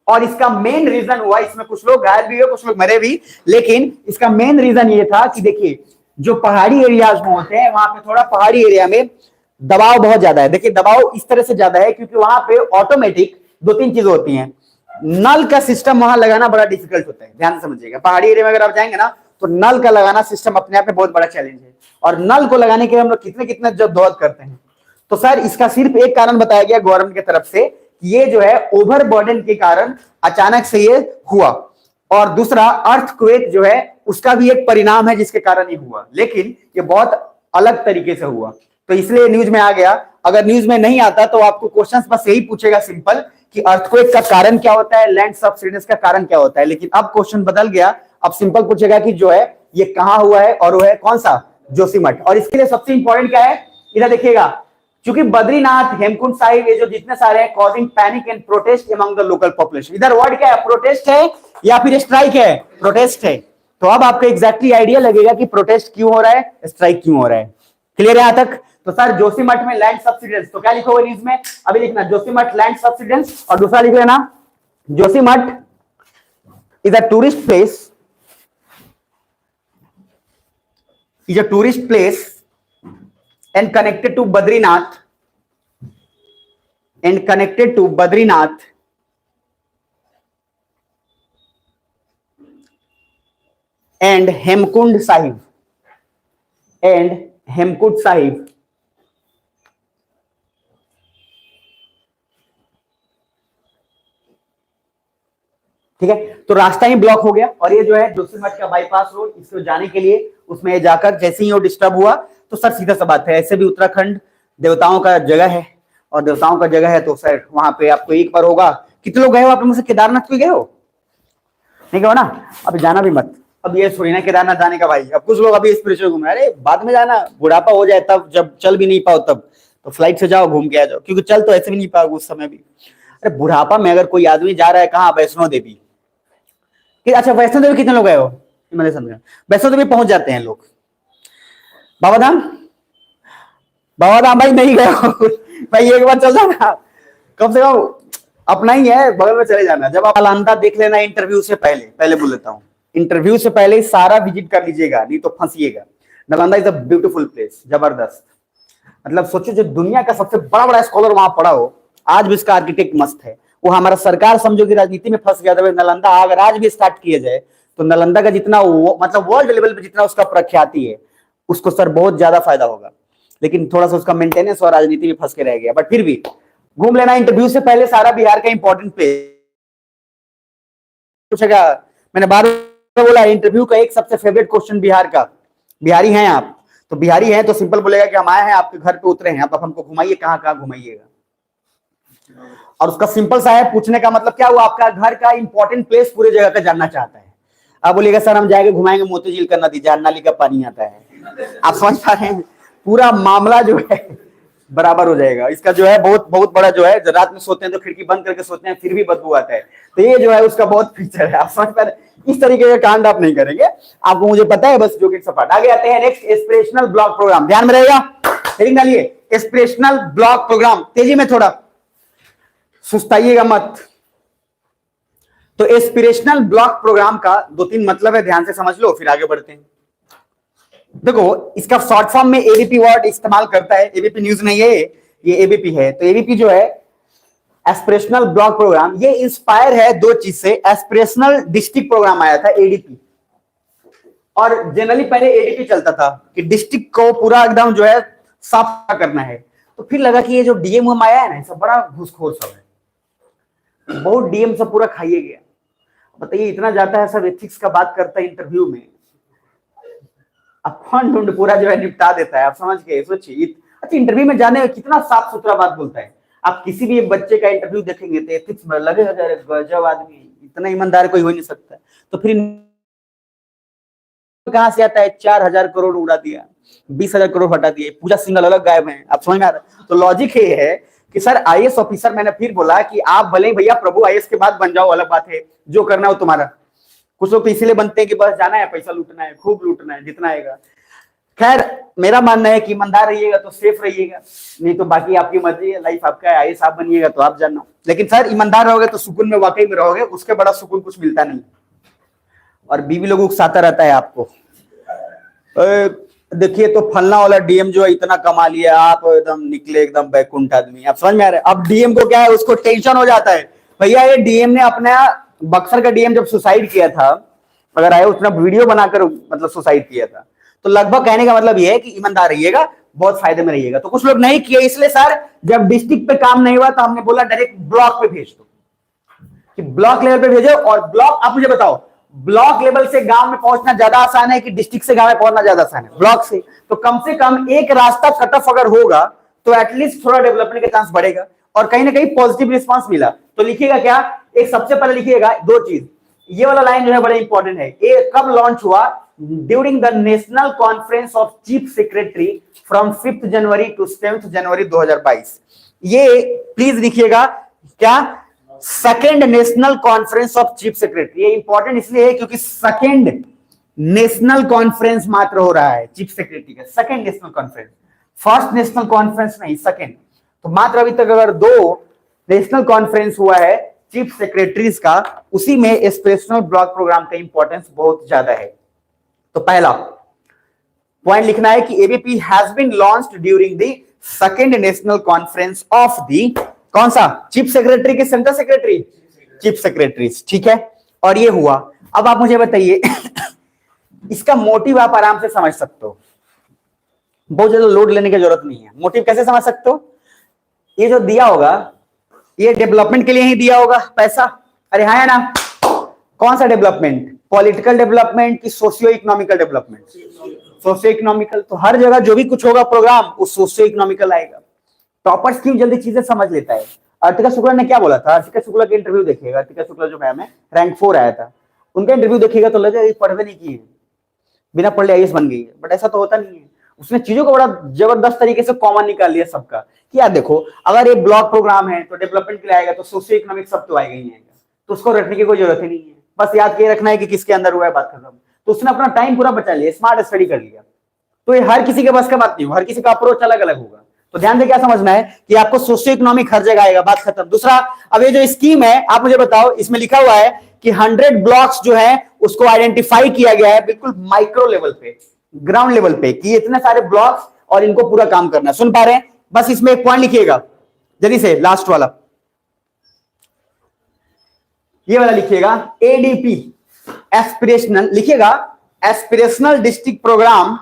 और इसका मेन रीजन हुआ, इसमें कुछ लोग घायल भी हुए, कुछ लोग मरे भी, लेकिन इसका मेन रीजन ये था कि देखिए जो पहाड़ी एरियाज में होते हैं वहां पे थोड़ा पहाड़ी एरिया में दबाव बहुत ज्यादा है। देखिए दबाव इस तरह से ज्यादा है क्योंकि वहां पे ऑटोमेटिक दो तीन चीजें होती हैं। नल का सिस्टम वहां लगाना बड़ा डिफिकल्ट होता है, ध्यान समझिएगा। पहाड़ी एरिया में अगर आप जाएंगे ना तो नल का लगाना सिस्टम अपने आप में बहुत बड़ा चैलेंज है, और नल को लगाने के लिए हम लोग कितने कितने जद्दोजहद करते हैं। तो सर इसका सिर्फ एक कारण बताया गया गवर्नमेंट की तरफ से, ये जो है ओवरबर्डन के कारण अचानक से ये हुआ, और दूसरा अर्थक्वेक जो है उसका भी एक परिणाम है जिसके कारण ये हुआ, लेकिन ये बहुत अलग तरीके से हुआ, तो इसलिए न्यूज में आ गया। अगर न्यूज में नहीं आता तो आपको क्वेश्चंस बस यही पूछेगा सिंपल कि अर्थक्वेक का कारण क्या होता है, लैंड सब्सिडेंस का कारण क्या होता है। लेकिन अब क्वेश्चन बदल गया, अब सिंपल पूछेगा कि जो है ये कहां हुआ है, और वो है कौन सा? जोशीमठ। और इसके लिए सबसे इंपॉर्टेंट क्या है, इधर देखिएगा, क्योंकि बद्रीनाथ, हेमकुंड साहिब, ये जो जितने सारे हैं, causing panic and protest among the local population. इधर वर्ड क्या है? प्रोटेस्ट है या फिर स्ट्राइक है? प्रोटेस्ट है। तो अब आपको एग्जैक्टली आइडिया लगेगा कि प्रोटेस्ट क्यों हो रहा है, स्ट्राइक क्यों हो रहा है। क्लियर है यहां तक? तो सर जोशीमठ में लैंड सब्सिडेंस, तो क्या लिखोगे न्यूज में? अभी लिखना जोशीमठ लैंड सब्सिडेंस, और दूसरा लिख लेना Joshimath is a tourist place, is a tourist place and connected to Badrinath and Hemkund Sahib ठीक है। तो रास्ता ही ब्लॉक हो गया, और ये जो है जोशीमठ का बाईपास रोड, इसको जाने के लिए उसमें जाकर जैसे ही वो डिस्टर्ब हुआ तो सर सीधा सा बात है, ऐसे भी उत्तराखंड देवताओं का जगह है, और देवताओं का जगह है तो सर वहां पे आपको एक बार होगा। कितने लोग गए हो आप लोग में से केदारनाथ भी गए हो? नहीं गए हो ना? अब जाना भी मत। अब ये थोड़ी ना केदारनाथ जाने का भाई, अब कुछ लोग अभी स्पिरिचुअल घूम रहे हैं, अरे बाद में जाना, बुढ़ापा हो जाए तब, जब चल भी नहीं पाओ तब, तो फ्लाइट से जाओ, घूम के आ जाओ, क्योंकि चल तो ऐसे भी नहीं पाओगे उस समय भी। अरे बुढ़ापा में अगर कोई आदमी जा रहा है कहाँ? वैष्णो देवी। अच्छा वैष्णो देवी कितने लोग गए हो? मैंने समझा, वैष्णो देवी पहुंच जाते हैं लोग। बाबाधाम भाई नहीं गए हो भाई, एक बार चल जाना, कम से कम अपना ही है, बगल में चले जाना। जब आप नालंदा देख लेना इंटरव्यू से पहले, बोल लेता हूँ, इंटरव्यू से पहले सारा विजिट कर लीजिएगा, नहीं तो फंसिएगा। Nalanda is a beautiful place, जबरदस्त। मतलब सोचो जो दुनिया का सबसे बड़ा बड़ा स्कॉलर वहां पढ़ा हो, आज भी इसका आर्किटेक्ट मस्त है। वो हमारा सरकार समझो कि राजनीति में फंस गया था, नालंदा अगर आज भी स्टार्ट किया जाए तो नालंदा का जितना मतलब वर्ल्ड लेवल पे जितना उसका प्रख्याति है, उसको सर बहुत ज्यादा फायदा होगा। लेकिन थोड़ा सा उसका मेंटेनेंस और राजनीति में फंस के रह गया, बट फिर भी घूम लेना इंटरव्यू से पहले सारा बिहार का इंपॉर्टेंट प्लेस। पूछेगा, मैंने बार बोला इंटरव्यू का एक सबसे फेवरेट क्वेश्चन बिहार का, बिहारी हैं आप? तो बिहारी हैं तो सिंपल बोलेगा कि हम आए हैं आपके घर पे उतरे हैं, आप हमको घुमाइए, कहाँ कहाँ घुमाइएगा। और उसका सिंपल सा है पूछने का मतलब क्या हुआ, आपका घर का इंपॉर्टेंट प्लेस पूरे जगह का जानना चाहता है। आप बोलिएगा सर हम जाएंगे घुमाएंगे मोतीझील का नदी जहाँ नाली का पानी आता है। आप समझ पा रहे हैं, पूरा मामला जो है बराबर हो जाएगा। इसका जो है बहुत बहुत बड़ा जो है, रात में सोते हैं तो खिड़की बंद करके सोते हैं फिर भी बदबू आता है, तो ये जो है उसका बहुत फीचर है। आप समझ पा रहे हैं, इस तरीके का कांड आप नहीं करेंगे, आपको मुझे पता है, बस जो कि सपाट। आगे आते हैं नेक्स्ट, एस्पिरेशनल ब्लॉक प्रोग्राम। ध्यान में रहेगा, हेडिंग डालिए एस्पिरेशनल ब्लॉक प्रोग्राम। तेजी में थोड़ा, सुस्ताइएगा मत। तो एस्पिरेशनल ब्लॉक प्रोग्राम का 2-3 मतलब है, ध्यान से समझ लो फिर आगे बढ़ते हैं। देखो इसका शॉर्ट फॉर्म में एबीपी वर्ड इस्तेमाल करता है, एबीपी न्यूज नहीं है ये एबीपी है। तो एबीपी जो है एस्पिरेशनल ब्लॉक प्रोग्राम, ये इंस्पायर है 2 चीज से। एस्पिरेशनल डिस्ट्रिक्ट प्रोग्राम आया था एडीपी, और जनरली पहले एडीपी चलता था कि डिस्ट्रिक्ट को पूरा एकदम जो है साफ करना है। तो फिर लगा कि ये जो डीएम आया है ना, सब बड़ा घूसखोर सब है, बहुत डीएम सब पूरा खाइए गया। बताइए इतना जाता है सब, एथिक्स का बात करता है इंटरव्यू में, अपन ढूंढ पूरा जो है निपटा देता है। आप समझ गए, सोचिए। अच्छा, इंटरव्यू में जाने में कितना साफ सुथरा बात बोलता है। आप किसी भी बच्चे का इंटरव्यू देखेंगे तो एथिक्स में लगेगा गजब आदमी, इतना ईमानदार कोई हो नहीं सकता। तो फिर कहां से आता है, 4,000 करोड़ उड़ा दिया, 20,000 करोड़ हटा दिए, पूजा सिंगल अलग गायब है। आप समझ में आ रहा है? तो लॉजिक ये है कि सर आईएएस ऑफिसर, मैंने फिर बोला कि आप भले ही भैया प्रभु आईएएस के बाद बन जाओ, अलग बात है, जो करना हो तुम्हारा। कुछ लोग तो इसीलिए बनते हैं कि बस जाना है, पैसा लूटना है, खूब लूटना है, जितना आएगा। खैर मेरा मानना है कि ईमानदार रहिएगा तो सेफ रहिएगा, नहीं तो बाकी आपकी मर्जी है, लाइफ आपका है। आईएएस आप बनिएगा तो आप जानना, लेकिन सर ईमानदार रहोगे तो सुकून में वाकई में रहोगे, उसके बड़ा सुकून कुछ मिलता नहीं। और बीवी लोग उकसाता रहता है आपको, देखिए तो फलना वाला डीएम जो है इतना कमा लिया, आप एकदम निकले एकदम बैकुंठ आदमी। आप समझ में आ रहे हैं? अब डीएम को क्या है, उसको टेंशन हो जाता है, भैया ये डीएम ने अपना, बक्सर का डीएम जब सुसाइड किया था, अगर आए उसने वीडियो बनाकर मतलब सुसाइड किया था, तो लगभग कहने का मतलब ये है कि ईमानदार रहिएगा, बहुत फायदे में रहिएगा। तो कुछ लोग नहीं किए, इसलिए सर जब डिस्ट्रिक्ट पे काम नहीं हुआ तो हमने बोला डायरेक्ट ब्लॉक पे भेज दो, कि ब्लॉक लेवल पे भेजो। और ब्लॉक, आप मुझे बताओ, ब्लॉक लेवल से गांव में पहुंचना ज्यादा आसान है कि डिस्ट्रिक्ट से गांव में पहुंचना ज्यादा आसान है? ब्लॉक से। तो कम से कम एक रास्ता कट ऑफ अगर होगा तो एटलीस्ट थोड़ा डेवलपमेंट का चांस बढ़ेगा, और कहीं ना कहीं पॉजिटिव रिस्पांस मिला। तो लिखिएगा क्या, एक सबसे पहले लिखिएगा 2 चीज, ये वाला लाइन जो है बड़ा इंपॉर्टेंट है। ये कब लॉन्च हुआ? During the national conference of chief secretary from 5 January to 7 January 2022। ये प्लीज लिखिएगा क्या, second national conference of chief secretary. ये इंपॉर्टेंट इसलिए है क्योंकि सेकेंड नेशनल कॉन्फ्रेंस मात्र हो रहा है चीफ सेक्रेटरी का, second national conference, first national conference नहीं, सेकेंड। तो मात्र अभी तक अगर 2 नेशनल कॉन्फ्रेंस हुआ है चीफ सेक्रेटरीज का, उसी में एस्पिरेशनल ब्लॉक प्रोग्राम का इंपॉर्टेंस बहुत ज्यादा है। तो पहला पॉइंट लिखना है कि ABP has been launched during the second national conference of the, कौन सा, चीफ सेक्रेटरी के सेंट्रल सेक्रेटरी, चीफ सेक्रेटरीज, ठीक है। और ये हुआ। अब आप मुझे बताइए इसका मोटिव आप आराम से समझ सकते हो, बहुत ज्यादा लोड लेने की जरूरत नहीं है। मोटिव कैसे समझ सकते हो? ये जो दिया होगा ये डेवलपमेंट के लिए ही दिया होगा पैसा, अरे हाँ है ना? कौन सा डेवलपमेंट, पॉलिटिकल डेवलपमेंट की socio economical development? Socio economical. तो हर जगह जो भी कुछ होगा प्रोग्राम वो सोशियो इकोनॉमिकल आएगा। टॉपर्स क्यों जल्दी चीजें समझ लेता है? अर्तिका शुक्ला ने क्या बोला था? अर्तिका शुक्ला के इंटरव्यू देखिएगा, अर्तिका शुक्ला जो मैम है रैंक 4 आया था, उनका इंटरव्यू देखिएगा तो लगेगा पढ़वे नहीं किए, बिना पढ़े आईएएस बन गई है। बट ऐसा तो होता नहीं है, उसने चीजों को बड़ा जबरदस्त तरीके से कॉमन निकाल लिया सबका, कि यार देखो अगर ये ब्लॉक प्रोग्राम है तो डेवलपमेंट के लिए आएगा, तो सोशियो इकोनॉमिक सब तो आएगा ही आएगा, तो उसको रटने की कोई जरूरत ही नहीं है, बस याद के रखना है कि किसके अंदर हुआ है, बात खत्म। तो उसने अपना टाइम पूरा बचा लिया, स्मार्ट स्टडी कर लिया। तो ये हर किसी के बस का बात नहीं, हर किसी का अप्रोच अलग अलग होगा। तो ध्यान से क्या समझना है कि आपको सोशियो इकोनॉमिक हर जगह आएगा, बात खत्म। दूसरा, अब ये जो स्कीम है आप मुझे बताओ, इसमें लिखा हुआ है कि 100 ब्लॉक्स जो है उसको आइडेंटिफाई किया गया है बिल्कुल माइक्रो लेवल पे, ग्राउंड लेवल पे, कि इतने सारे ब्लॉक्स और इनको पूरा काम करना है। सुन पा रहे हैं? बस इसमें एक पॉइंट लिखिएगा जल्दी से, लास्ट वाला, ये वाला लिखिएगा, एडीपी एस्पिरेशनल, लिखिएगा aspirational district programme,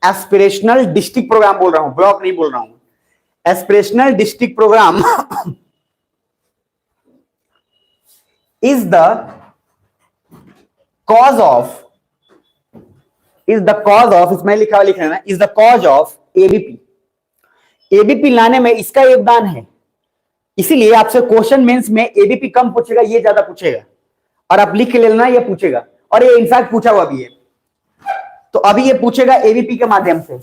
aspirational district programme बोल रहा हूं, ब्लॉक नहीं बोल रहा हूं। Aspirational district programme is the cause of, इसमें लिखा हुआ लिखना है, is the cause of ABP. ABP लाने में इसका योगदान है, इसीलिए आपसे क्वेश्चन मेंस में एबीपी कम पूछेगा, ये ज्यादा पूछेगा। और आप लिख के ले लेना, ये पूछेगा, और ये इनफैक्ट पूछा हुआ भी है। तो अभी ये पूछेगा एबीपी के माध्यम से।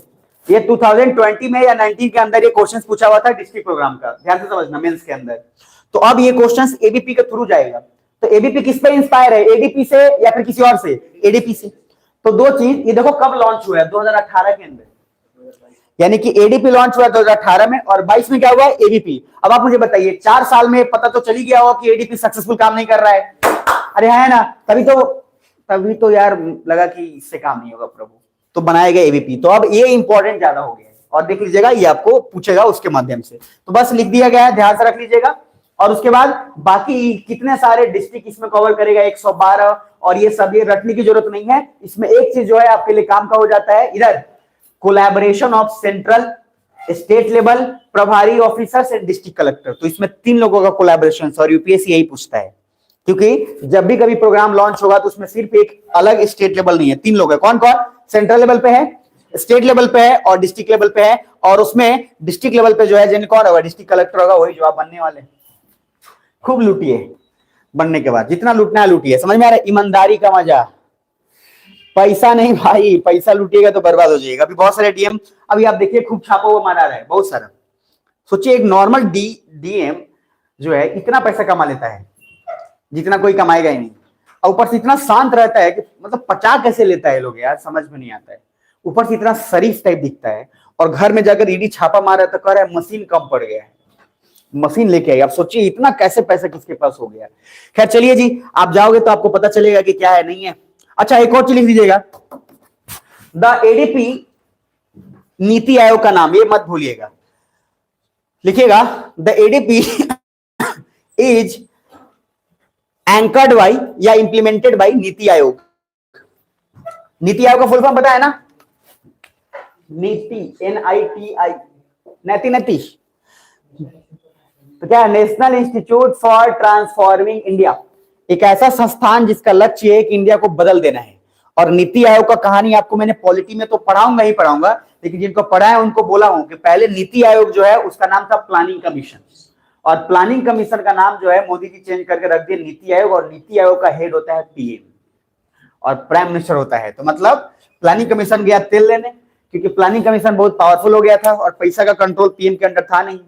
ये 2020 में या 19 के अंदर ये क्वेश्चंस पूछा हुआ था डिस्ट्रिक्ट प्रोग्राम का, ध्यान से समझना, मेंस के अंदर। तो अब ये क्वेश्चंस एबीपी के थ्रू जाएगा। तो एबीपी किस पे इंस्पायर है, एडीपी से या फिर किसी और से, एडीपी से। तो दो चीज, ये देखो कब लॉन्च हुआ है, 2018 के अंदर, यानी कि एडीपी लॉन्च हुआ 2018 में, और 22 में क्या हुआ, एबीपी। अब आप मुझे बताइए, 4 साल में पता तो चली गया होगा कि एडीपी सक्सेसफुल काम नहीं कर रहा है। अरे है ना, तभी तो यार लगा कि इससे काम नहीं होगा प्रभु, तो बनाया गया एबीपी। तो अब ये इंपॉर्टेंट ज्यादा हो गया है, और देख लीजिएगा ये आपको पूछेगा उसके माध्यम से। तो बस लिख दिया गया है, ध्यान से रख लीजिएगा। और उसके बाद बाकी कितने सारे डिस्ट्रिक्ट इसमें कवर करेगा, 112, और ये सब ये रटने की जरूरत नहीं है। इसमें एक चीज जो है आपके लिए काम का हो जाता है, इधर collaboration of central state level प्रभारी ऑफिसर्स एंड डिस्ट्रिक्ट कलेक्टर। तो इसमें 3 लोगों का कोलैबोरेशन, और यूपीएससी यही पूछता है, क्योंकि जब भी कभी प्रोग्राम लॉन्च होगा तो उसमें सिर्फ एक अलग स्टेट लेवल नहीं है, 3 लोग है। कौन कौन, सेंट्रल लेवल पे है, स्टेट लेवल पे है, और डिस्ट्रिक्ट लेवल पे है। और उसमें डिस्ट्रिक्ट लेवल पे जो है जिन कौन होगा, डिस्ट्रिक्ट कलेक्टर होगा, वही जो आप बनने वाले। खूब लूटिए बनने के बाद, जितना लूटना है लूटिए, समझ में आ रहा है, ईमानदारी का मजा, पैसा नहीं भाई, पैसा लूटिएगा तो बर्बाद हो जाएगा। अभी बहुत सारे डीएम, अभी आप देखिए खूब छापा हुआ मारा रहा है बहुत सारा। सोचिए एक नॉर्मल डीएम जो है इतना पैसा कमा लेता है जितना कोई कमाएगा ही नहीं, और ऊपर से इतना शांत रहता है कि मतलब 50 कैसे लेता है लोग यार, समझ में नहीं आता है। ऊपर से इतना शरीफ टाइप दिखता है, और घर में जाकर ईडी छापा मारा तो कह रहा है मशीन कम पड़ गया है, मशीन लेके आई। आप सोचिए इतना कैसे पैसा किसके पास हो गया। खैर चलिए जी, आप जाओगे तो आपको पता चलेगा कि क्या है नहीं है। अच्छा एक और चीज लिख दीजिएगा, द एडीपी नीति आयोग का नाम, ये मत भूलिएगा, लिखिएगा the ADP is anchored by या इंप्लीमेंटेड बाई नीति आयोग। नीति आयोग का फुल फॉर्म पता है ना, नीति, NITI, नैति। तो क्या है, national institute for transforming India, एक ऐसा संस्थान जिसका लक्ष्य है कि इंडिया को बदल देना है। और नीति आयोग का कहानी आपको मैंने पॉलिटी में तो पढ़ाऊंगा ही पढ़ाऊंगा, लेकिन जिनको पढ़ा है उनको बोला हूं कि पहले नीति आयोग जो है उसका नाम था प्लानिंग कमीशन, और प्लानिंग कमीशन का नाम जो है मोदी जी चेंज करके रख दिया नीति आयोग। और नीति आयोग का हेड होता है पीएम, और प्राइम मिनिस्टर होता है। तो मतलब प्लानिंग कमीशन गया तेल लेने, क्योंकि प्लानिंग कमीशन बहुत पावरफुल हो गया था, और पैसा का कंट्रोल पीएम के अंडर था नहीं।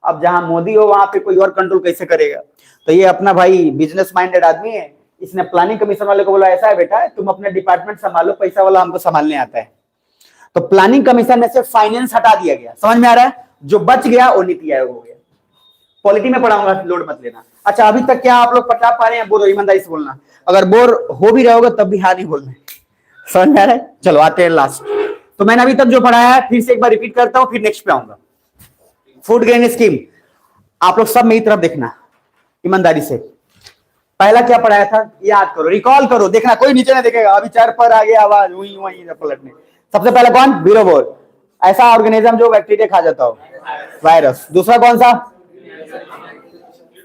अब जहां मोदी हो वहां पे कोई और कंट्रोल कैसे करेगा। तो ये अपना भाई बिजनेस माइंडेड आदमी है, इसने प्लानिंग कमीशन वाले को बोला ऐसा है बेटा, तुम अपने डिपार्टमेंट संभालो, पैसा वाला हमको संभालने आता है। तो प्लानिंग कमीशन में से फाइनेंस हटा दिया गया, समझ में आ रहा है, जो बच गया वो नीति आयोग हो गया। पॉलिटी में पढ़ाऊंगा, लोड मत लेना। अच्छा अभी तक क्या आप लोग पटा पा रहे हैं, बोलो ईमानदारी से बोलना, अगर बोर हो भी रहे होगा तब भी हाँ नहीं बोलना, समझ में आ रहा है। चलो आते हैं लास्ट। तो मैंने अभी तक जो पढ़ाया है फिर से एक बार रिपीट करता हूं, फिर नेक्स्ट पे आऊंगा। फूड ग्रेन स्कीम, आप लोग सब मेरी तरफ देखना ईमानदारी से। पहला क्या पढ़ाया था, याद करो, रिकॉल करो, देखना कोई नीचे नहीं देखेगा। अभी चार पर आ गया आवाज वही वही पलटने। सबसे पहला कौन, वीरोबोर, ऐसा ऑर्गेनिज्म जो बैक्टीरिया खा जाता हो, वायरस। दूसरा कौन सा,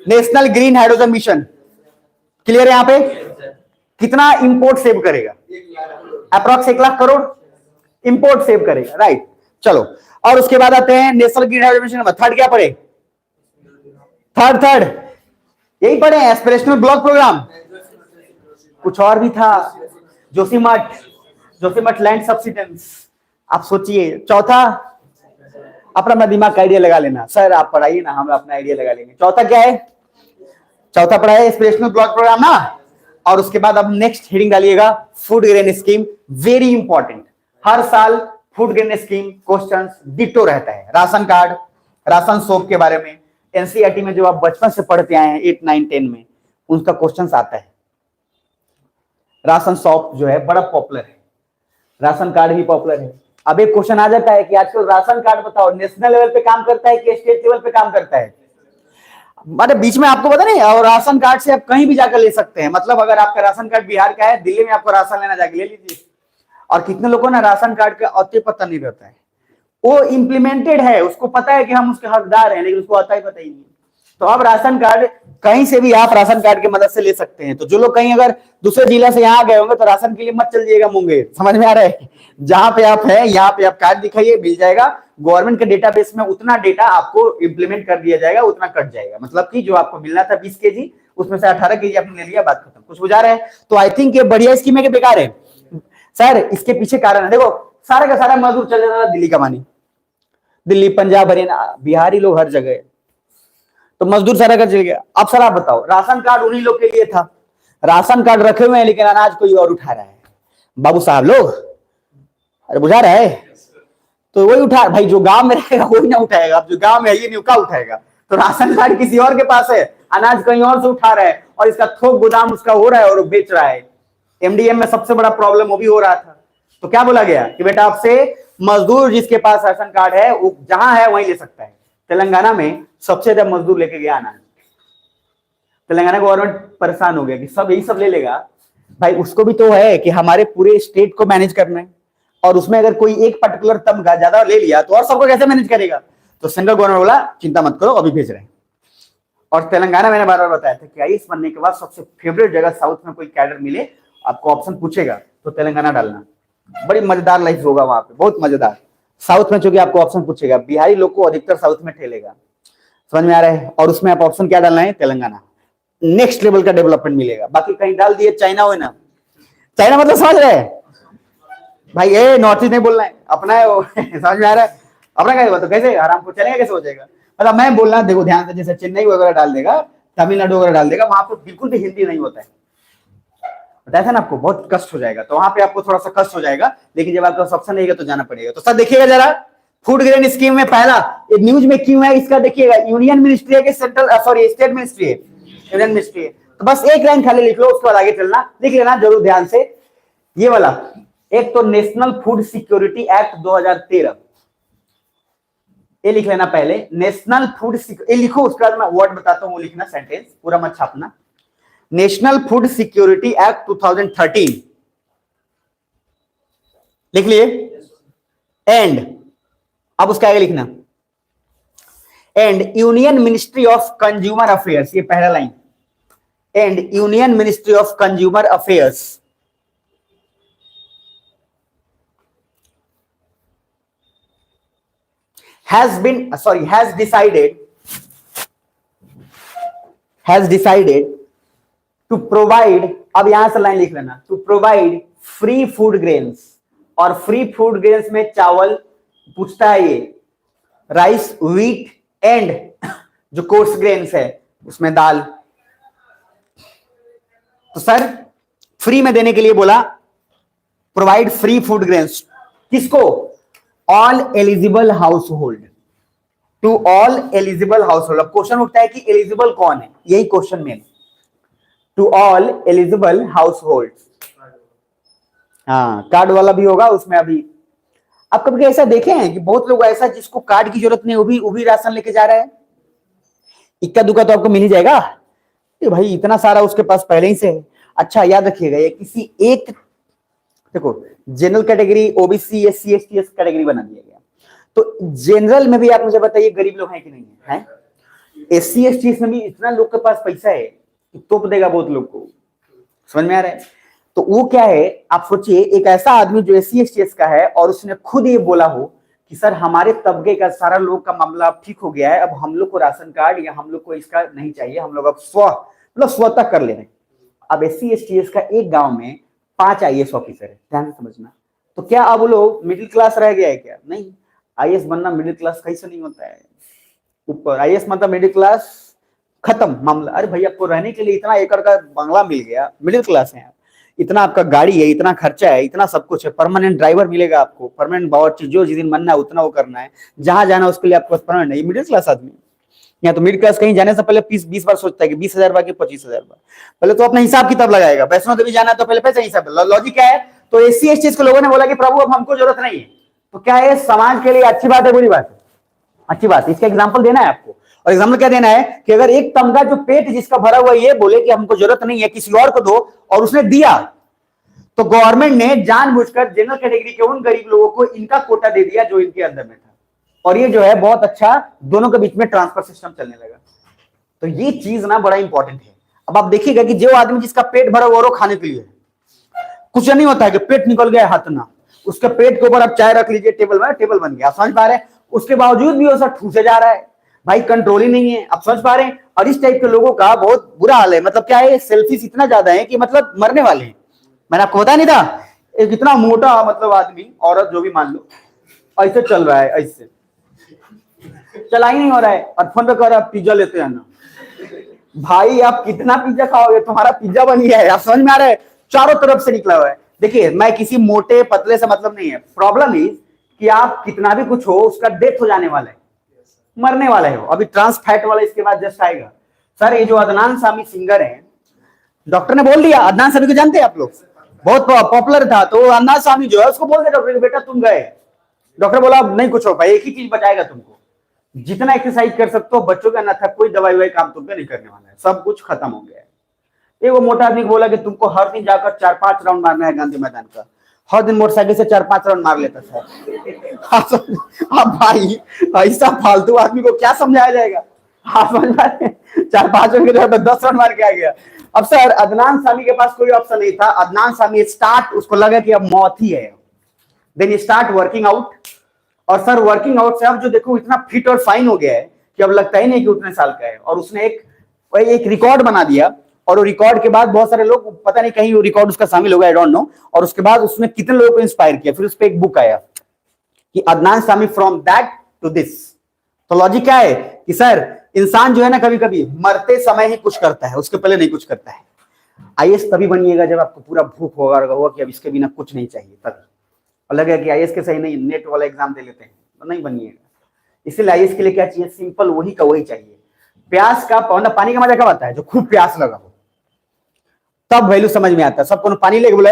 national green hydrogen mission, clear है। यहां पे कितना इंपोर्ट सेव करेगा, approx 1 lakh crore import save करेगा, राइट। चलो और उसके बाद आते हैं national green hydrogen mission. Third क्या पढ़े, थर्ड यही पढ़े, एस्पिरेशनल ब्लॉक प्रोग्राम। कुछ और भी था, जोशीमठ लैंड सब्सिडेंस। आप सोचिए। चौथा अपना दिमाग का आइडिया लगा लेना, सर आप पढ़ाइए ना, हम अपना आइडिया लगा लेंगे। चौथा क्या है, चौथा पढ़ा है एस्पिरेशनल ब्लॉक प्रोग्राम ना। और उसके बाद अब नेक्स्ट हेडिंग डालिएगा food grain scheme, very important. हर साल food grain scheme questions ditto रहता है। राशन कार्ड, राशन शॉप के बारे में एनसीईआरटी में जो आप बचपन से पढ़ते आए हैं 8, 9, 10 में, उनका क्वेश्चंस आता है। राशन शॉप जो है बड़ा पॉपुलर है, राशन कार्ड भी पॉपुलर है। अब एक क्वेश्चन आ जाता है कि आजकल राशन कार्ड बताओ नेशनल लेवल पे काम करता है कि स्टेट लेवल पे काम करता है। अरे बीच में आपको पता नहीं, और राशन कार्ड से आप कहीं भी जाकर ले सकते हैं। मतलब अगर आपका राशन कार्ड बिहार का है, दिल्ली में आपको राशन लेना जाके ले लीजिए। और कितने लोगों ने राशन कार्ड का अते पता नहीं रहता है, वो इम्प्लीमेंटेड है, उसको पता है कि हम उसके हकदार हैं, लेकिन उसको आता ही पता ही नहीं। तो अब राशन कार्ड कहीं से भी आप राशन कार्ड की मदद से ले सकते हैं। तो जो लोग कहीं अगर दूसरे जिला से यहाँ गए होंगे तो राशन के लिए मत चल जाइएगा मुंगेर, समझ में आ रहा है। जहां पे आप हैं यहाँ पे आप कार्ड दिखाइए, मिल जाएगा। गवर्नमेंट के डेटाबेस में उतना डेटा आपको इंप्लीमेंट कर दिया जाएगा, उतना कट जाएगा। मतलब कि जो आपको मिलना था 20 kg, उसमें से 18 केजी आपने ले लिया, बात खत्म। कुछ बुझा रहा है? तो आई थिंक ये बढ़िया स्कीम है कि बेकार है सर? इसके पीछे कारण है, देखो सारा का सारा मजदूर चल जाता था दिल्ली कमाने, दिल्ली, पंजाब, हरियाणा, बिहारी लोग हर जगह, तो मजदूर सारा का चल गया। अब सर आप बताओ, राशन कार्ड उन्हीं लोग के लिए था, राशन कार्ड रखे हुए हैं लेकिन अनाज कोई और उठा रहा है, बाबू साहब लोग, अरे बुझा रहा है? तो वही उठा भाई, जो गांव में रहेगा वही ना उठाएगा, अब जो गांव में है ये नहीं क्या उठाएगा? तो राशन कार्ड किसी और के पास है, अनाज कहीं और से उठा रहा है और इसका थोक गोदाम उसका हो रहा है और वो बेच रहा है। एमडीएम में सबसे बड़ा प्रॉब्लम वो भी हो रहा था। तो क्या बोला गया कि बेटा आपसे मजदूर जिसके पास राशन कार्ड है वो जहां है वहीं ले सकता है। तेलंगाना में सबसे ज्यादा मजदूर लेके गया अनाज, तेलंगाना गवर्नमेंट परेशान हो गया कि सब यही सब ले लेगा। भाई उसको भी तो है कि हमारे पूरे स्टेट को मैनेज करना है, और उसमें अगर कोई एक पर्टिकुलर तबका ज्यादा ले लिया तो और सबको कैसे मैनेज करेगा? तो सेंट्रल गवर्नमेंट बोला चिंता मत करो, अभी भेज रहे हैं। और तेलंगाना मैंने बार बार बताया था कि आईएएस बनने के बाद सबसे फेवरेट जगह साउथ में कोई कैडर मिले, आपको ऑप्शन पूछेगा तो तेलंगाना डालना, बड़ी मजेदार लाइफ होगा वहां पे, बहुत मजेदार। साउथ में चूंकि आपको ऑप्शन पूछेगा, बिहारी लोग को अधिकतर साउथ में ठेलेगा, समझ में आ रहा है? और उसमें आप ऑप्शन क्या डालना है? तेलंगाना, नेक्स्ट लेवल का डेवलपमेंट मिलेगा। बाकी कहीं डाल दिए चाइना हो ना, चाइना मतलब समझ रहे हैं भाई? ये नॉर्थ ईस्ट नहीं बोलना है, अपना है वो समझ में आ रहा है? अपना क्या होगा तो कैसे आराम को चलेगा, कैसे हो जाएगा? मतलब मैं बोलना, देखो ध्यान से, जैसे चेन्नई वगैरह डाल देगा, तमिलनाडु वगैरह डाल देगा, वहां पर बिल्कुल भी हिंदी नहीं होता है, बताया था ना आपको, बहुत कष्ट हो जाएगा। तो वहां पे आपको थोड़ा सा कष्ट हो जाएगा, लेकिन जब आपका ऑप्शन रहेगा तो जाना पड़ेगा। तो सर देखिएगा जरा, फूड ग्रेन स्कीम में पहला न्यूज में क्यों है इसका देखिएगा, यूनियन मिनिस्ट्री है कि सेंट्रल, सॉरी स्टेट मिनिस्ट्री है? यूनियन मिनिस्ट्री है। तो बस एक लाइन खाली लिख लो, उसके बाद आगे चलना, लिख लेना जरूर ध्यान से। ये वाला एक तो नेशनल फूड सिक्योरिटी एक्ट 2013, ये लिख लेना पहले, नेशनल फूड ये लिखो, उसके बाद मैं वर्ड बताता हूं वो लिखना, सेंटेंस पूरा मत छापना। नेशनल फूड सिक्योरिटी एक्ट 2013 लिख लिए? एंड अब उसके आगे लिखना, and union ministry of consumer affairs, ये पहला line, and union ministry of consumer affairs has decided to provide, अब यहां से लाइन लिख लेना, to provide free food grains, और फ्री फूड ग्रेन्स में चावल पूछता है, ये राइस, व्हीट एंड जो कोर्स ग्रेन्स है उसमें दाल। तो सर फ्री में देने के लिए बोला प्रोवाइड फ्री फूड ग्रेन्स, किसको? All eligible household, to all eligible household. अब क्वेश्चन उठता है कि एलिजिबल कौन है, यही क्वेश्चन में, to all eligible household. हाँ कार्ड वाला भी होगा उसमें। अभी आप कभी ऐसा देखे हैं कि बहुत लोग ऐसा जिसको कार्ड की जरूरत नहीं, वो भी राशन लेके जा रहा है, इक्का दुक्का तो आपको मिल ही जाएगा भाई, इतना सारा उसके पास पहले ही से है। अच्छा याद रखिएगा, ये किसी एक, देखो general category, OBC, SC, ST category बना दिया गया, तो जनरल में भी आप मुझे बताइए गरीब लोग हैं कि नहीं है? एससी एसटी में भी इतना लोग के पास पैसा है कि तोप देगा बहुत लोग को, समझ में आ रहा है? तो वो क्या है, आप सोचिए एक ऐसा आदमी जो एससी एसटी का है और उसने खुद ये बोला हो कि सर हमारे तबके का सारा लोग का मामला ठीक हो गया है, अब हम लोग को राशन कार्ड या हम लोग को इसका नहीं चाहिए, हम लोग अब स्वतः कर ले रहे हैं। अब एससी एसटी का एक गांव में 5 आईएएस ऑफिसर है, ध्यान से समझना। तो क्या अब वो लोग मिडिल क्लास रह गया है क्या? नहीं, आईएएस बनना मिडिल क्लास कैसे नहीं होता है, ऊपर आईएएस मतलब मिडिल क्लास खत्म मामला। अरे भाई आपको रहने के लिए इतना एकड़ का बंगला मिल गया, मिडिल क्लास है, इतना आपका गाड़ी है, इतना खर्चा है, इतना सब कुछ है, परमानेंट ड्राइवर मिलेगा आपको, परमानेंट बावर्ची, जो जिस दिन बनना है उतना वो करना है, जहां जाना उसके लिए आपको परमानेंट है, मिडिल क्लास आदमी। या तो मिडिल क्लास कहीं जाने से पहले 20 बार सोचता है कि 20,000 बार की 25,000 बार, पहले तो अपना हिसाब किताब लगाएगा। वैष्णो देवी जाना तो पहले पैसा हिसाब, लॉजिक क्या है? तो एससी एसटी के लोगों ने बोला कि प्रभु अब हमको जरूरत नहीं है, तो क्या है समाज के लिए अच्छी बात है बुरी बात है? अच्छी बात। इसका एग्जाम्पल देना है आपको, और एग्जाम्पल क्या देना है कि अगर एक तमगा जो पेट जिसका भरा हुआ ये बोले कि हमको जरूरत नहीं है किसी और को दो, और उसने दिया, तो गवर्नमेंट ने जानबूझकर जनरल कैटेगरी के उन गरीब लोगों को इनका कोटा दे दिया जो इनके अंदर में था, और ये जो है बहुत अच्छा दोनों के बीच में ट्रांसफर सिस्टम चलने लगा। तो ये चीज ना बड़ा इंपॉर्टेंट है। अब आप देखिएगा कि जो आदमी जिसका पेट भरा हुआ खाने के लिए कुछ नहीं होता है कि पेट निकल गया हाथ ना, उसके पेट के ऊपर आप चाय रख लीजिए, टेबल बन गया, समझ पा रहे हैं? उसके बावजूद भी वो सब ठूसे जा रहा है, भाई कंट्रोल ही नहीं है। आप समझ पा रहे हैं? और इस टाइप के लोगों का बहुत बुरा हाल है। मतलब क्या है, सेल्फिश इतना ज्यादा है कि मतलब मरने वाले हैं। मैंने आपको बताया नहीं था, एक इतना मोटा मतलब आदमी, औरत जो भी मान लो, ऐसे चल रहा है, ऐसे चला ही नहीं हो रहा है, और फोन पे कह रहा है पिज्जा लेते हैं ना। भाई आप कितना पिज्जा खाओगे, तुम्हारा पिज्जा बन गया है। आप समझ में आ रहा है? चारों तरफ से निकला हुआ है। देखिए, मैं किसी मोटे पतले से मतलब नहीं है, प्रॉब्लम इज कि आप कितना भी कुछ हो, उसका डेथ हो जाने वाला है, मरने वाला है। अभी ट्रांस फैट वाला इसके बाद जस्ट आएगा। सर ये जो अदनान सामी सिंगर है, डॉक्टर ने बोल दिया, अदनान सामी को जानते हैं आप लोग, बहुत पॉपुलर था, तो अदनान सामी जो है उसको बोल दिया डॉक्टर, बेटा तुम गए। डॉक्टर बोला नहीं कुछ हो भाई, एक ही चीज बचाएगा तुमको, जितना एक्सरसाइज कर सकते हो बच्चों का, था कोई दवाई ववाई काम तुम पे नहीं करने वाला है, सब कुछ खत्म हो गया है। एक वो मोटा आदमी बोला कि तुमको हर दिन जाकर 4-5 राउंड मारना है गांधी मैदान का। हर दिन मोटरसाइकिल से 4-5 राउंड मार लेता था। अब भाई ऐसा फालतू आदमी को क्या समझाया जाएगा? आप समझ पा रहे हैं? 4-5 राउंड के जगह 10 राउंड मार के आ गया। अब सर अदनान सामी के पास कोई ऑप्शन नहीं था। अदनान सामी स्टार्ट, उसको लगा कि अब मौत ही है, देन स्टार्ट वर्किंग आउट। और सर वर्किंग आउट से अब जो देखो इतना फिट और फाइन हो गया है कि अब लगता ही नहीं कि उतने साल का है। और उसने एक रिकॉर्ड बना दिया, और वो रिकॉर्ड के बाद बहुत सारे लोग, पता नहीं कहीं वो रिकॉर्ड उसका शामिल होगा, आई डोंट नो। और उसके बाद उसने कितने लोगों को इंस्पायर किया। फिर उस पर एक बुक आया कि Adnan Sami from that to this. तो लॉजिक क्या है कि सर इंसान जो है ना, कभी कभी मरते समय ही कुछ करता है, उसके पहले नहीं कुछ करता है। आईएएस तभी बनिएगा जब आपको पूरा भूख होगा कि अब इसके बिना कुछ नहीं चाहिए, तभी। और लगेगा कि आईएएस के सही नहीं, नेट वाला एग्जाम दे लेते हैं, तो नहीं बनिएगा। इसलिए आईएएस के लिए क्या चाहिए? सिंपल वही का वही चाहिए। प्यास का पानी का मजा कब आता है? जो खूब प्यास लगा हो, तब वैल्यू समझ में आता है। सबको पानी लेके बोले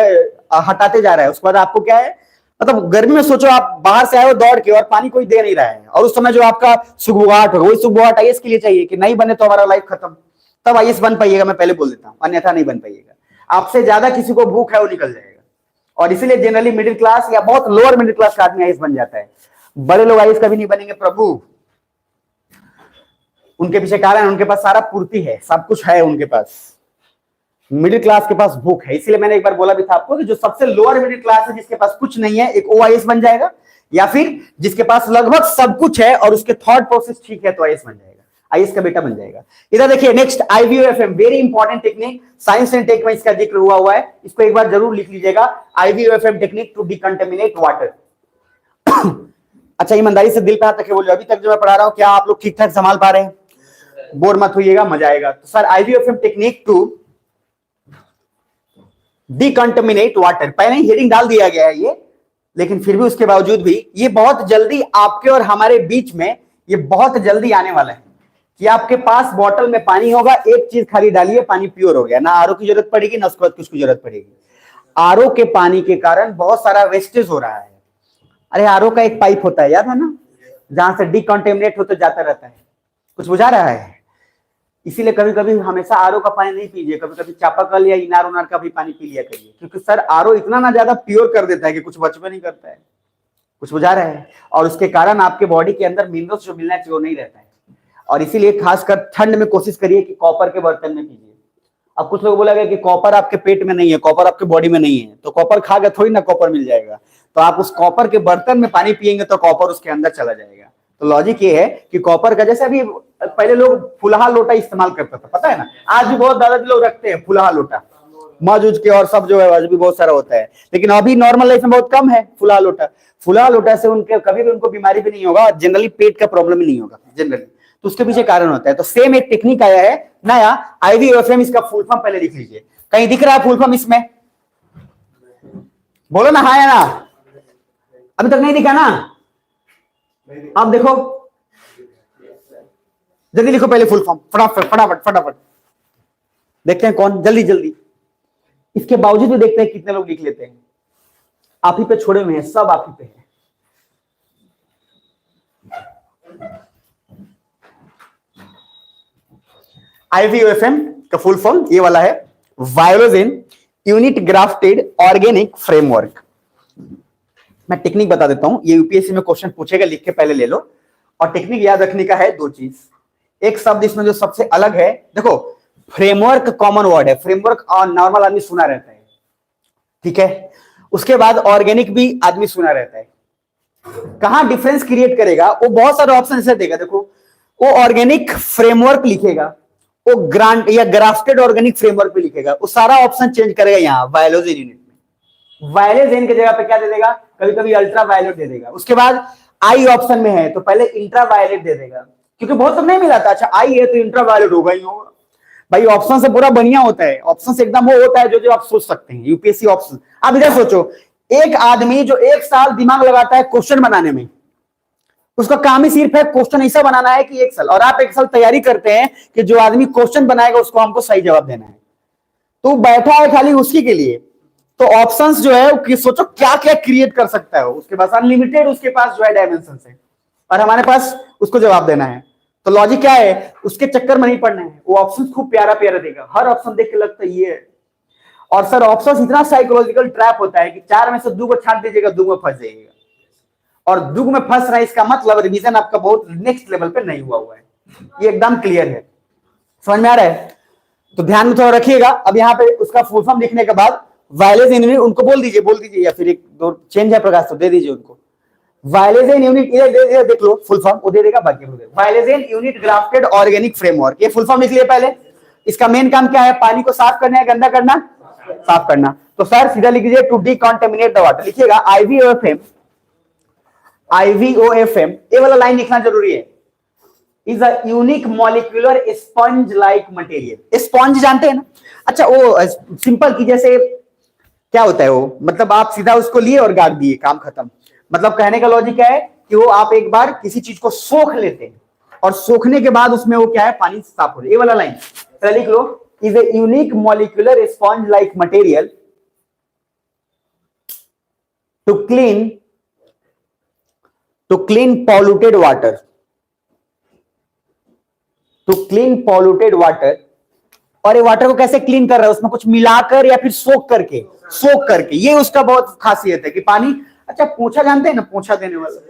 हटाते जा रहा है, उसके बाद आपको क्या है, मतलब गर्मी में सोचो आप बाहर से आए हो दौड़ के और पानी कोई दे नहीं रहा है, और उस समय जो आपका सुगबुगाहट होगा, वही सुगबुगाहट आईएएस के लिए चाहिए कि नहीं बने तो हमारा लाइफ खत्म, तब आईएएस बन पाइएगा। मैं पहले बोल देता हूं, अन्यथा नहीं बन पाइएगा। आपसे ज्यादा किसी को भूख है वो निकल जाएगा। और इसीलिए जनरली मिडिल क्लास या बहुत लोअर मिडिल क्लास का आदमी आईएएस बन जाता है। बड़े लोग आईएएस कभी नहीं बनेंगे प्रभु। उनके पीछे कारण, उनके पास सारा पूर्ति है, सब कुछ है उनके पास। मिडिल क्लास के पास भूख है। इसीलिए मैंने एक बार बोला भी था आपको कि जो सबसे लोअर मिडिल क्लास है, जिसके पास कुछ नहीं है, एक वो आईएएस बन जाएगा, या फिर जिसके पास लगभग सब कुछ है और उसके थॉट प्रोसेस ठीक है तो आईएएस बन जाएगा, आईएएस का बेटा बन जाएगा। इधर देखिए next IVOFM, very important technique, science and tech में इसका जिक्र हुआ है, इसको एक बार जरूर लिख लीजिएगा। IVOFM technique to decontaminate water. अच्छा ईमानदारी से दिल पे हाथ रखे बोलिए, अभी तक जो मैं पढ़ा रहा हूं क्या आप लोग ठीक ठाक संभाल पा रहे हैं? बोर मत होइएगा, मजा आएगा। तो sir IVOFM technique to decontaminate water, पहले ही हेडिंग डाल दिया गया है ये, लेकिन फिर भी उसके बावजूद भी ये बहुत जल्दी आपके और हमारे बीच में ये बहुत जल्दी आने वाला है कि आपके पास बॉटल में पानी होगा, एक चीज खाली डालिए, पानी प्योर हो गया, ना आरओ की जरूरत पड़ेगी ना उसके बाद कुछ की जरूरत पड़ेगी। आरओ के पानी के कारण बहुत सारा वेस्टेज हो रहा है। अरे आरओ का एक पाइप होता है, याद है ना, जहां से डिकंटेमिनेट होते जाता रहता है। कुछ बुझा रहा है? इसीलिए कभी कभी हमेशा आरओ का पानी नहीं पीजिए, कभी कभी चापाकल या इनार उनार का भी पानी पी लिया करिए, क्योंकि सर आरओ इतना ना ज्यादा प्योर कर देता है कि कुछ बच में नहीं करता है। कुछ बुझा रहा है? और उसके कारण आपके बॉडी के अंदर मिनरल्स जो मिलना चाहिए वो नहीं रहता है। और इसीलिए खासकर ठंड में कोशिश करिए कि कॉपर के बर्तन में पीजिए। अब कुछ लोग बोलेगा कि कॉपर आपके पेट में नहीं है, कॉपर आपके बॉडी में नहीं है, तो कॉपर खा के थोड़ी ना कॉपर मिल जाएगा। तो आप उस कॉपर के बर्तन में पानी पिएंगे तो कॉपर उसके अंदर चला जाएगा। तो लॉजिक ये है कि कॉपर का, जैसे अभी पहले लोग फुलहा लोटा इस्तेमाल करता था, पता है ना, आज भी बहुत दादाजी लोग रखते हैं फुलहा लोटा, मौजूद के और सब जो है आज भी बहुत सारा होता है, लेकिन अभी नॉर्मल लाइफ में बहुत कम है फुलहा लोटा। फुलहा लोटा से उनके कभी भी उनको बीमारी भी नहीं होगा, जनरली पेट का प्रॉब्लम ही नहीं होगा जनरली। तो उसके पीछे कारण होता है। तो सेम एक टेक्निक आया है नया, IVOFM, इसका फुल फॉर्म पहले लिख लीजिए। कहीं दिख रहा है फुल फॉर्म इसमें? बोलो ना हाँ या ना। अभी तक नहीं दिखा ना? आप देखो, जल्दी लिखो पहले फुल फॉर्म, फटाफट फटाफट फटाफट। देखते हैं कौन जल्दी जल्दी। इसके बावजूद भी देखते हैं कितने लोग लिख लेते हैं। आप ही पे छोड़े हुए हैं, सब आप ही पे है। IVOFM का फुल फॉर्म ये वाला है, वायोलोजिन यूनिट ग्राफ्टेड ऑर्गेनिक फ्रेमवर्क। मैं टेक्निक बता देता हूं, ये यूपीएससी में क्वेश्चन पूछेगा, लिख के पहले ले लो। और टेक्निक याद रखने का है दो चीज। एक शब्द इसमें जो सबसे अलग है, देखो फ्रेमवर्क कॉमन वर्ड है, फ्रेमवर्क और नॉर्मल आदमी सुना रहता है, ठीक है। उसके बाद ऑर्गेनिक भी आदमी सुना रहता है। कहां डिफरेंस क्रिएट करेगा वो बहुत सारे ऑप्शन से देगा। देखो वो ऑर्गेनिक फ्रेमवर्क लिखेगा, वो ग्रांट या ग्राफ्टेड ऑर्गेनिक फ्रेमवर्क पे लिखेगा, वो सारा ऑप्शन चेंज करेगा यहाँ वायलोजेन यूनिट में। वायलोजेन की जगह पे क्या दे देगा, कभी कभी अल्ट्रा वायलेट दे देगा। उसके बाद आई ऑप्शन में है तो पहले इंट्रा वायलेट दे देगा, क्योंकि बहुत तो नहीं मिला था। अच्छा आई है तो इंट्रा वायलेट होगा ही होगा भाई। ऑप्शन से पूरा बढ़िया होता है, ऑप्शन से एकदम वो होता है जो जो आप सोच सकते हैं। यूपीएससी ऑप्शन, आप इधर सोचो, एक आदमी जो 1 साल दिमाग लगाता है क्वेश्चन बनाने में, उसका काम ही सिर्फ है क्वेश्चन ऐसा बनाना है कि 1 साल, और आप 1 साल तैयारी करते हैं कि जो आदमी क्वेश्चन बनाएगा उसको हमको सही जवाब देना है, तो बैठा है खाली उसी के लिए। तो ऑप्शंस जो है कि सोचो क्या क्या क्रिएट कर सकता है, उसके पास अनलिमिटेड, उसके पास जो है डायमेंशन है, और हमारे पास उसको जवाब देना है। तो लॉजिक क्या है, उसके चक्कर में नहीं पड़ना है, वो ऑप्शन खूब प्यारा प्यारा देगा, हर ऑप्शन देख के लगता है ये है। और सर ऑप्शन इतना साइकोलॉजिकल ट्रैप होता है कि 4 में से 2 को छाट दीजिएगा, 2 में फंस जाइएगा, और 2 में फंस रहा है इसका मतलब रिवीजन आपका बहुत नेक्स्ट लेवल पे नहीं हुआ है। ये एकदम क्लियर है, समझ में आ रहा है? तो ध्यान में थोड़ा रखिएगा। अब यहाँ पे उसका फुल फॉर्म लिखने के बाद वायलेजेन यूनिट उनको बोल दीजिए, या फिर 1-2 चेंज है प्रकाश तो दे दीजिए उनको। वायलेजेन यूनिट इधर देख लो, फुल फॉर्म वो दे देगा, बाकी वायलेजेन यूनिट ग्राफ्टेड ऑर्गेनिक फ्रेमवर्क, ये फुल फॉर्म लिख लिए पहले। इसका मेन काम क्या है, पानी को साफ करना है, गंदा करना, साफ करना। तो सर सीधा लिख दीजिए टू डिकॉन्टेमिनेट द वाटर, लिखिएगा IVOFM, ये वाला लाइन लिखना जरूरी है। Is a unique molecular sponge like material. Sponge जानते हैं ना? अच्छा वो सिंपल की जैसे क्या होता है वो, मतलब आप सीधा उसको लिए और गाड़ दिए, काम खत्म। मतलब कहने का लॉजिक क्या है कि वो आप एक बार किसी चीज को सोख लेते हैं और सोखने के बाद उसमें वो क्या है, पानी साफ हो जाए। ये वाला लाइन लिख लो, is a unique molecular sponge like material to clean polluted water, और ये वाटर को कैसे क्लीन कर रहा है, उसमें कुछ मिलाकर या फिर सोख करके। ये उसका बहुत खासियत है कि पानी, अच्छा पोछा जानते हैं ना, पोछा देने वाला,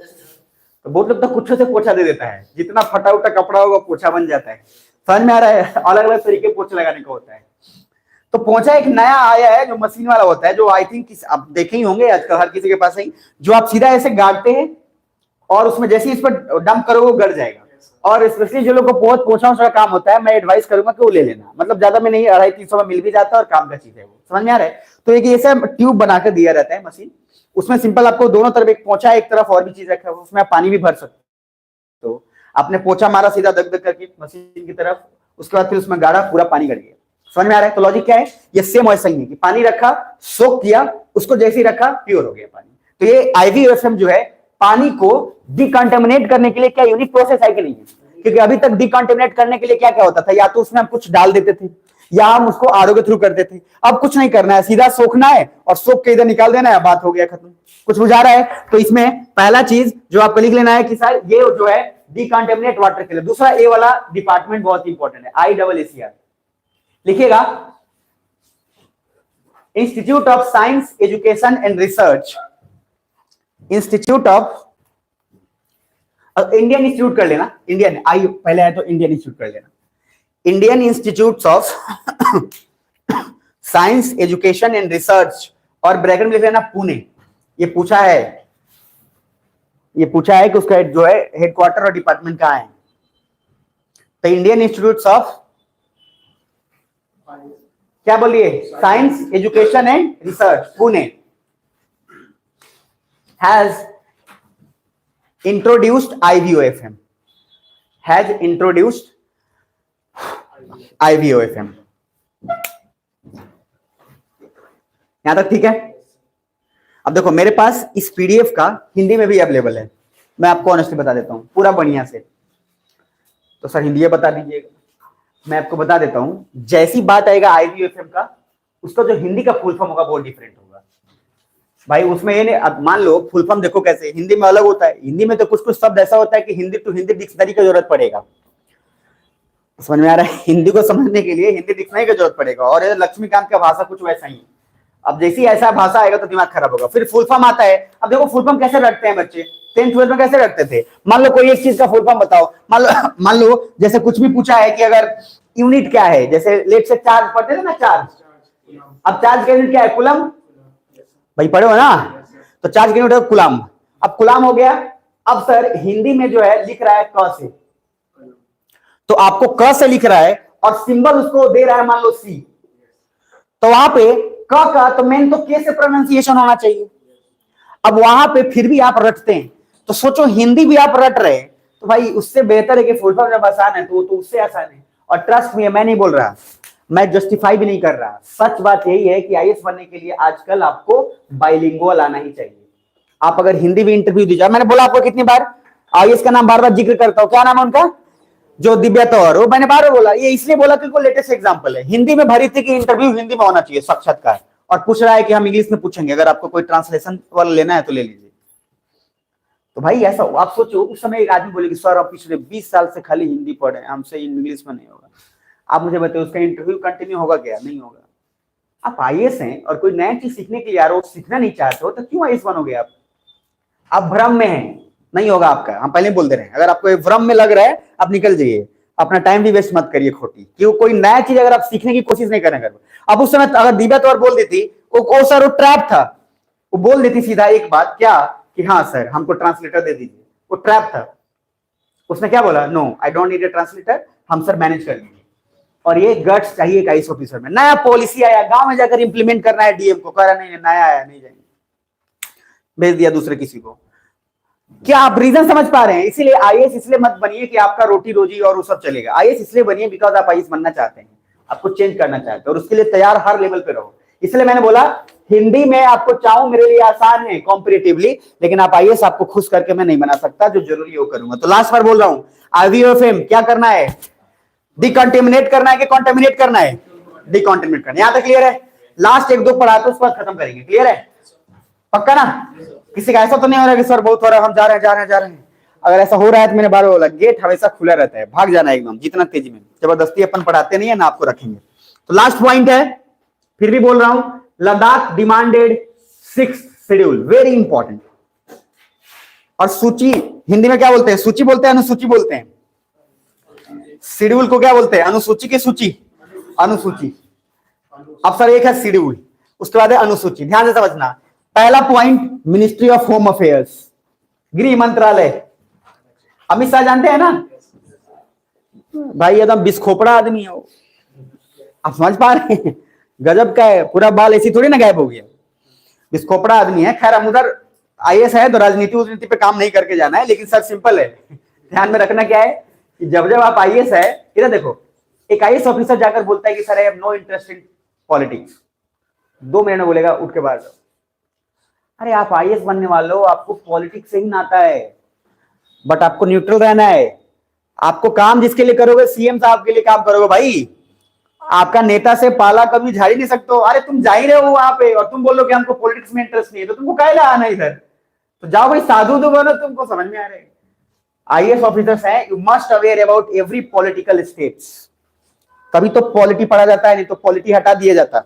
तो बहुत लोग तो कुछ से पोछा दे देता है, जितना फटा उटा कपड़ा होगा पोछा बन जाता है। समझ में आ रहा है? अलग अलग तरीके पोछा लगाने का होता है। तो पोछा एक नया आया है जो मशीन वाला होता है, जो आई थिंक आप देखे ही होंगे आजकल हर किसी के पास है, जो आप सीधा ऐसे गाड़ते हैं और उसमें जैसे इस पर डंप करोगे वो गड़ जाएगा। और स्पेशली जो लोग को बहुत पोछा का काम होता है, मैं एडवाइस करूंगा कि वो ले लेना, मतलब ज्यादा में नहीं, 250-300 में मिल भी जाता है और काम का चीज है वो। समझ में आ रहा है? तो एक ऐसा ट्यूब बनाकर दिया रहता है मशीन, उसमें सिंपल आपको दोनों तरफ एक पोछा, एक तरफ और भी चीज रखा है, उसमें आप पानी भी भर सकते। तो आपने पोछा मारा सीधा दग दग करके मशीन की तरफ, उसके बाद फिर उसमें गाड़ा, पूरा पानी गड़ गया। समझ में आ रहा है? तो लॉजिक क्या है, ये सेम वैसा ही है कि पानी रखा, सोक किया, उसको जैसे ही रखा प्योर हो गया पानी। तो ये IVOFM जो है, पानी को डिकंटेमिनेट करने के लिए क्या यूनिक प्रोसेस है कि नहीं है? क्योंकि अभी तक डिकंटेमिनेट करने के लिए क्या क्या होता था, या तो उसमें हम कुछ डाल देते थे या हम उसको आरओ के थ्रू करते थे। अब कुछ नहीं करना है, सीधा सोखना है और सोख के इधर निकाल देना है, बात हो गया खत्म। कुछ बुझा रहा है? तो इसमें पहला चीज जो आपको लिख लेना है कि सर ये जो है डिकंटेमिनेट वाटर के लिए। दूसरा ए वाला डिपार्टमेंट बहुत इंपॉर्टेंट है, IAACR लिखिएगा, institute of science education and research, institute of, Indian institute कर लेना, इंडियन आई पहले है तो इंडियन इंस्टीट्यूट कर लेना, Indian institute of science education and research, और ब्रैकेट में लिख लेना पुणे। ये पूछा है कि उसका जो है हेडक्वार्टर और डिपार्टमेंट कहाँ है। तो इंडियन इंस्टीट्यूट ऑफ, क्या बोलिए, science education and research Pune has introduced IVOFM, यहां तक ठीक है? अब देखो मेरे पास इस PDF का हिंदी में भी अवेलेबल है, मैं आपको ऑनेस्टली बता देता हूं पूरा बढ़िया से। तो सर हिंदी बता दीजिएगा, मैं आपको बता देता हूं, जैसी बात आएगा IVOFM का, उसका जो हिंदी का फुल फॉर्म होगा बहुत डिफरेंट होगा भाई। उसमें ये मान लो फुल फॉर्म देखो कैसे, हिंदी में अलग होता है, हिंदी में तो कुछ कुछ शब्द ऐसा होता है कि हिंदी टू हिंदी डिक्शनरी की जरूरत पड़ेगा। समझ में आ रहा है? हिंदी को समझने के लिए हिंदी डिक्शनरी की जरूरत पड़ेगा, और लक्ष्मीकांत का भाषा कुछ वैसा ही है। अब जैसी ऐसा भाषा आएगा तो दिमाग खराब होगा। फिर फुल फॉर्म आता है, अब देखो फुल फॉर्म कैसे रखते हैं बच्चे, 10th-12th में कैसे रखते थे। मान लो कोई एक चीज का फुल फॉर्म बताओ, मान लो जैसे कुछ भी पूछा है कि अगर यूनिट क्या है, जैसे लेट से चार्ज पढ़ते थे ना, चार्ज, अब चार्ज का यूनिट क्या है, कूलम, भाई पढ़े हो ना? तो चार्ज का यूनिट है कूलम। अब कूलम हो गया। अब सर हिंदी में जो है लिख रहा है क से, तो आपको क से लिख रहा है और सिंबल उसको दे रहा है मान लो सी, तो वहां पे क का तो मेन तो के से प्रोनाउंसिएशन होना चाहिए। अब वहां पे फिर भी आप रटते हैं, तो सोचो हिंदी भी आप रट रहे हैं, तो भाई उससे बेहतर है कि फुल फॉर्म जब आसान है तो उससे आसान है। और ट्रस्ट में मैं नहीं बोल रहा, मैं जस्टिफाई भी नहीं कर रहा, सच बात यही है कि आईएएस बनने के लिए आजकल आपको बाइलिंगुअल आना ही चाहिए। आप अगर हिंदी भी इंटरव्यू दीजिए, मैंने बोला आपको कितनी बार आईएएस का नाम बार बार जिक्र करता हूं, क्या नाम है उनका, जो दिव्या तौर, वो मैंने बार बार बोला, ये इसलिए बोला क्योंकि लेटेस्ट एग्जांपल है। हिंदी में भरी थी कि इंटरव्यू हिंदी में होना चाहिए साक्षात्कार, और पूछ रहा है कि हम इंग्लिश में पूछेंगे, अगर आपको कोई ट्रांसलेशन वाला लेना है तो ले लीजिए। तो भाई ऐसा आप सोचो, उस समय एक आदमी बोले कि सर आप पिछले 20 साल से खाली हिंदी पढ़े, हमसे इंग्लिश में नहीं होगा। आप मुझे बताइए उसका इंटरव्यू कंटिन्यू होगा क्या? नहीं होगा। आप आईएएस हैं और कोई नया चीज सीखने के लिए आ रहे हो, सीखना नहीं चाहते हो, तो क्यों आईएएस बनोगे आप भ्रम में हैं, नहीं होगा आपका। हम पहले बोल दे रहे हैं, अगर आपको भ्रम में लग रहा है आप निकल जाइए, अपना टाइम भी वेस्ट मत करिए खोटी, क्यों कोई नया चीज अगर आप सीखने की कोशिश नहीं करेंगे। अब उस समय अगर दिव्या तौर बोल देती वो सर वो ट्रैप था, वो बोल देती सीधा एक बात क्या कि हाँ सर हमको ट्रांसलेटर दे दीजिए, वो ट्रैप था। उसने क्या बोला, no I don't need a translator, हम सर मैनेज कर लेंगे। और ये गट्स चाहिए एक आईएएस ऑफिसर में। नया पॉलिसी आया, गांव में जाकर इंप्लीमेंट करना है डीएम को, कह रहा नहीं नया आया नहीं जाएंगे, भेज दिया दूसरे किसी को। क्या आप रीजन समझ पा रहे हैं? इसीलिए आईएएस इसलिए मत बनिए कि आपका रोटी रोजी और वो सब चलेगा। आईएएस इसलिए बनिए बिकॉज आप आईएएस बनना चाहते हैं, आपको चेंज करना चाहते हैं, और उसके लिए तैयार हर लेवल पे रहो। इसलिए मैंने बोला हिंदी में आपको चाहूं मेरे लिए आसान है कॉम्पेरेटिवली, लेकिन आप आईएएस आपको खुश करके मैं नहीं बना सकता, जो जरूरी है वो करूंगा। तो लास्ट बार बोल रहा हूं, आईवीओएफएम क्या करना है, डिकंटेमिनेट करना है कि कॉन्टेमिनेट करना है? डिकंटेमिनेट करना। यहां तक क्लियर है? लास्ट एक दो पढ़ा तो उसके बाद खत्म करेंगे, क्लियर है? पक्का ना? किसी का ऐसा तो नहीं हो रहा कि सर बहुत हो रहा है, हम जा रहे हैं। अगर ऐसा हो रहा है तो मैंने बार बोला गेट हमेशा खुला रहता है, भाग जाना एकदम जितना तेजी में, जबरदस्ती अपन पढ़ाते नहीं है ना, आपको रखेंगे। तो लास्ट पॉइंट है, फिर भी बोल रहा हूं, Ladakh demanded 6th schedule, very important. और सूची हिंदी में क्या बोलते हैं? सूची बोलते हैं, अनुसूची बोलते हैं? शेड्यूल को क्या बोलते हैं? अनुसूची की सूची, अनुसूची। अब सर एक है शेड्यूल, उसके बाद है अनुसूची। ध्यान से समझना। पहला point ministry of home affairs, गृह मंत्रालय। अमित शाह जानते हैं ना भाई, एकदम बिस्खोपड़ा आदमी है वो, आप समझ पा रहे हैं? गजब का है, पूरा बाल ऐसी थोड़ी ना गायब हो गया, बिस्खोपड़ा आदमी है। खैर हम उधर आईएएस है तो राजनीति पे काम नहीं करके जाना है, लेकिन सर सिंपल है, ध्यान में रखना क्या है कि जब आप आईएएस है, इधर देखो, एक आईएएस ऑफिसर जाकर बोलता है कि sir I have no interest in politics, 2 महीने बोलेगा उठ के बाहर जाओ। अरे आप आईएएस बनने वाले हो, आपको पॉलिटिक्स से ही नाता है, बट आपको न्यूट्रल रहना है। आपको काम जिसके लिए करोगे, सीएम साहब के लिए काम करोगे भाई, आपका नेता से पाला कभी झाड़ ही नहीं सकते हो। अरे तुम जा ही रहे हो वहां पे और तुम बोलो कि हमको पॉलिटिक्स में इंटरेस्ट नहीं है, तो तुमको काहे आना इधर? तो जाओ भाई साधु तो बनो, तुमको समझ में आ रहा है। आईएएस ऑफिसर्स है, you must aware about every political states. तभी तो पॉलिटी पढ़ा जाता है, नहीं तो पॉलिटी हटा दिया जाता।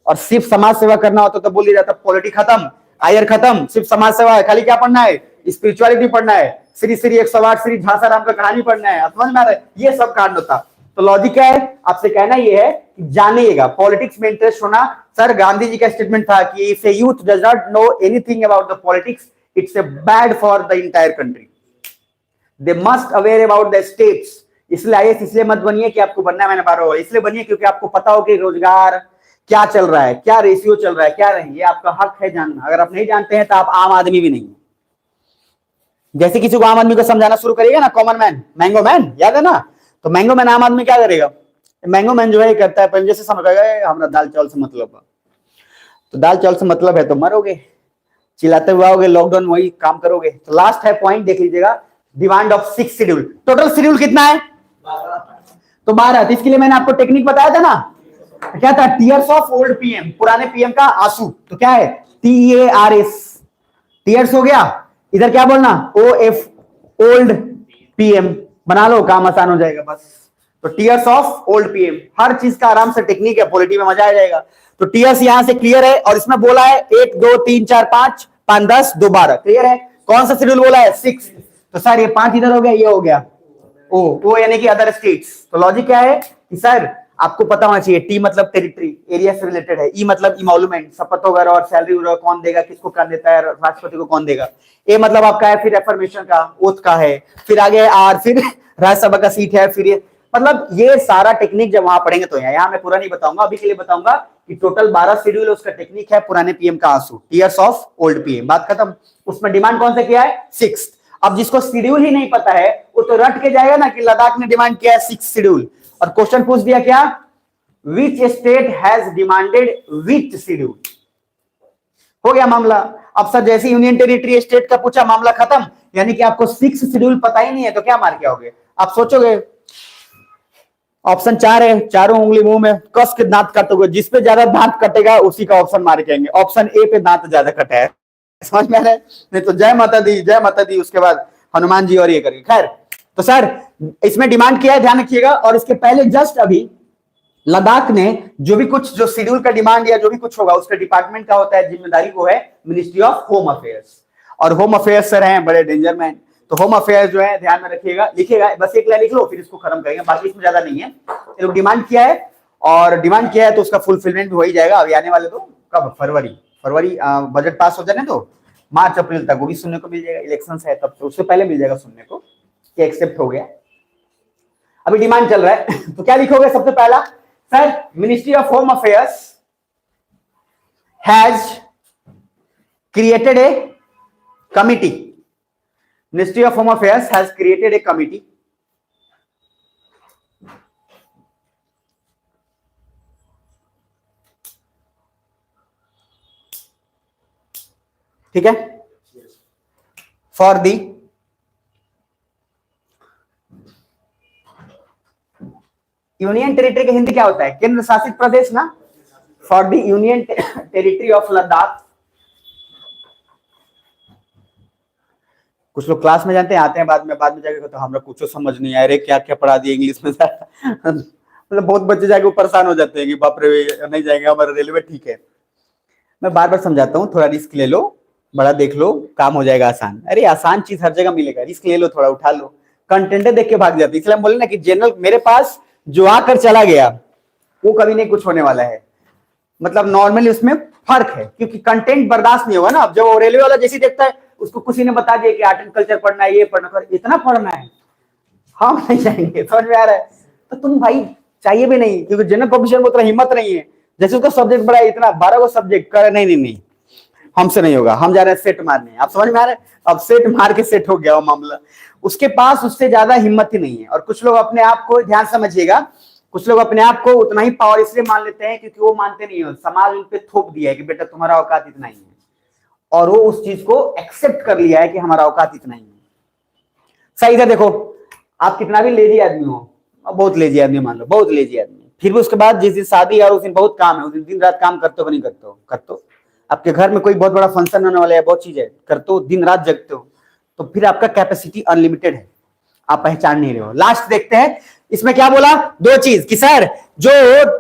और सिर्फ समाज सेवा करना होता तो बोल दिया जाता पॉलिटी खत्म, आयर खत्म, सिर्फ समाज सेवा है। खाली क्या पढ़ना है? स्पिरिचुअलिटी पढ़ना है, श्री श्री 108 श्री झांसाराम का कहानी पढ़ना है, समझ में आ रहा है? ये सब कांड होता। तो लॉजिक क्या है? आपसे कहना ये है कि जानिएगा पॉलिटिक्स में इंटरेस्ट होना। सर गांधी जी का स्टेटमेंट था कि if A youth does not know anything about the politics, it's a bad for the entire country. They must aware about the states. इसलिए आईएएस इसलिए मत बनिए कि आपको बनना है, मैंने बार इसलिए बनिए क्योंकि आपको पता हो कि रोजगार क्या चल रहा है, क्या रेशियो चल रहा है, क्या नहीं, ये आपका हक है जानना। अगर आप नहीं जानते हैं तो आप आम आदमी भी नहीं। जैसे किसी को आम आदमी को समझाना शुरू करिएगा ना, कॉमन मैन, मैंगो मैन, याद है ना? तो मैंगो मैन आम आदमी क्या करेगा? मैंगो मैन जो है करता है पंजे से समझ गए, हमारा दाल चावल से मतलब। तो दाल चावल से मतलब है तो मरोगे, चिल्लाते हुए आओगे, लॉकडाउन वही काम करोगे। तो लास्ट है पॉइंट, देख लीजिएगा, demand of 6th schedule. Total schedule कितना है? तो 12। तो इसके लिए मैंने आपको टेक्निक बताया था ना, क्या था? टीयर्स ऑफ ओल्ड पीएम, पुराने पीएम का आंसू। तो क्या है? TARS, टीयर्स हो गया। इधर क्या बोलना? OF, ओल्ड पीएम, बना लो, काम आसान हो जाएगा बस। तो टीयर्स ऑफ ओल्ड पीएम, हर चीज का आराम से टेक्निक है, पॉलिटी में मजा आ जाएगा। तो टीयर्स यहां से क्लियर है, और इसमें बोला है 1 2 3 4 5 5 10 2 12, क्लियर है? कौन सा शेड्यूल बोला है? 6। तो सर ये 5 इधर हो गया, ये हो गया ओ यानी कि अदर स्टेट्स। तो लॉजिक क्या है कि सर आपको पता होना चाहिए, टी मतलब टेरिटरी, एरिया से रिलेटेड है, ई मतलब इमोलुमेंट, शपथ वगैरह और सैलरी वगैरह कौन देगा, किसको कर देता है, राष्ट्रपति को कौन देगा। ए मतलब आपका है फिर एफर्मेशन का, ओथ का है, फिर आगे आर, फिर राज्यसभा का सीट है, फिर मतलब ये सारा टेक्निक जब वहां पढ़ेंगे तो यहाँ मैं पूरा नहीं बताऊंगा, अभी के लिए बताऊंगा कि टोटल 12 शेड्यूल है, उसका टेक्निक है पुराने पीएम का आंसू, टीयर्स ऑफ ओल्ड पीएम, बात खत्म। उसमें डिमांड कौन सा किया है? 6। अब जिसको शेड्यूल ही नहीं पता है वो तो रट के जाएगा ना कि लद्दाख ने डिमांड किया है 6 शेड्यूल, और क्वेश्चन पूछ दिया क्या, which state has demanded which schedule, हो गया मामला। अब सर जैसे यूनियन टेरिटरी स्टेट का पूछा, मामला खत्म। यानी कि आपको 6 शेड्यूल पता ही नहीं है तो क्या मार के आओगे? आप सोचोगे ऑप्शन 4 है, चारों उंगली मुंह में कस के दांत काटोगे, जिसपे ज्यादा दांत कटेगा उसी का ऑप्शन मार के आएंगे। ऑप्शन ए पे दांत ज्यादा कटा है, समझ में आ रहा है? नहीं तो जय माता दी, जय माता दी, उसके बाद हनुमान जी और ये करके। खैर, तो सर इसमें डिमांड किया है, ध्यान रखिएगा। और इसके पहले जस्ट अभी लद्दाख ने जो भी कुछ, जो शेड्यूल का डिमांड या जो भी कुछ होगा उसका डिपार्टमेंट का होता है, जिम्मेदारी वो है मिनिस्ट्री ऑफ होम अफेयर्स। और होम अफेयर्स सर हैं बड़े डेंजर मैन, तो होम अफेयर्स जो है ध्यान में रखिएगा, लिखिएगा, बस एक लाइन लिख लो फिर इसको खत्म करेंगे, बाकी इसमें ज्यादा नहीं है। ये लोग डिमांड किया है, और डिमांड किया है तो उसका फुलफिलमेंट भी हो ही जाएगा। अभी आने वाले तो कब, फरवरी बजट पास हो जाने तो मार्च अप्रैल तक वो भी सुनने को मिल जाएगा, इलेक्शन है तब, तो उससे पहले मिल जाएगा सुनने को कि एक्सेप्ट हो गया। अभी डिमांड चल रहा है तो क्या लिखोगे सबसे पहला, sir ministry of home affairs has created a committee, Ministry of Home Affairs has created a committee ठीक है, फॉर दी यूनियन टेरिटरी के हिंदी क्या होता है? केंद्र शासित प्रदेश ना। For the union territory of Ladakh. कुछ लोग क्लास में जानते हैं, आते हैं बाद में जाके तो हमरा कुछ समझ नहीं आया रे, क्या क्या पढ़ा दिया इंग्लिश में मतलब बहुत बच्चे जाके परेशान हो जाते हैं कि बाप रे नहीं जाएंगे हमारा रेलवे। ठीक है, मैं बार बार समझाता हूँ, थोड़ा रिस्क ले लो, बड़ा देख लो, काम हो जाएगा आसान। अरे आसान चीज हर जगह मिलेगा, रिस्क ले लो, थोड़ा उठा लो, कंटेंट देख के भाग जाते। इसलिए हम बोले ना कि जनरल मेरे पास जो आकर चला गया वो कभी नहीं कुछ होने वाला है, मतलब नॉर्मली उसमें फर्क है, क्योंकि कंटेंट बर्दाश्त नहीं होगा ना। अब जब रेलवे वाला जैसे देखता है उसको किसी ने बता दिया कि आर्ट एंड कल्चर पढ़ना है, ये पढ़ना, कर इतना पढ़ना है, हम नहीं जाएंगे, समझ में आ रहा है? तो तुम भाई चाहिए भी नहीं, क्योंकि जनरल पब्लिशर में उतना हिम्मत नहीं है, जैसे उसका सब्जेक्ट बड़ा है, इतना 12 को सब्जेक्ट कर, नहीं हमसे नहीं होगा, हम जा रहे हैं सेट मारने। आप समझ में आ रहा है? अब सेट मार के सेट हो गया वो मामला, उसके पास उससे ज्यादा हिम्मत ही नहीं है। और कुछ लोग अपने आप को, ध्यान समझिएगा, कुछ लोग अपने आप को उतना ही पावर इसलिए मान लेते हैं क्योंकि वो मानते नहीं हो, समाज उन पे थोप दिया है कि बेटा तुम्हारा औकात इतना ही है, और वो उस चीज को एक्सेप्ट कर लिया है कि हमारा औकात इतना ही है। सही था, देखो आप कितना भी लेजी आदमी हो, बहुत लेजी आदमी मान लो, बहुत लेजी आदमी, फिर भी उसके बाद जिस दिन शादी है उस दिन बहुत काम है, उस दिन दिन रात काम करते हो कि नहीं करते हो? करते हो। आपके घर में कोई बहुत बड़ा फंक्शन होने वाला है, बहुत चीज है, करते हो, दिन रात जगते हो, तो फिर आपका कैपेसिटी अनलिमिटेड है, आप पहचान नहीं रहे हो। लास्ट देखते हैं इसमें क्या बोला, दो चीज कि सर जो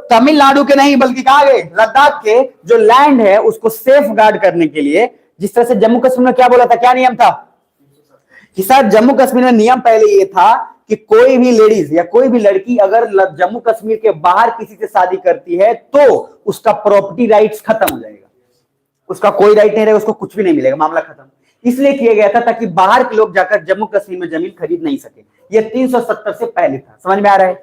तमिलनाडु के नहीं बल्कि कहां गए, लद्दाख के जो लैंड है उसको सेफ गार्ड करने के लिए, जिस तरह से जम्मू कश्मीर में क्या बोला था, क्या नियम था कि सर जम्मू कश्मीर में नियम पहले ये था कि कोई भी लेडीज या कोई भी लड़की अगर जम्मू कश्मीर के बाहर किसी से शादी करती है तो उसका प्रॉपर्टी राइट्स खत्म हो जाएगा, उसका कोई राइट नहीं रहेगा, उसको कुछ भी नहीं मिलेगा, मामला खत्म। इसलिए किया गया था ताकि बाहर के लोग जाकर जम्मू कश्मीर में जमीन खरीद नहीं सके। ये 370 से पहले था, समझ में आ रहा है?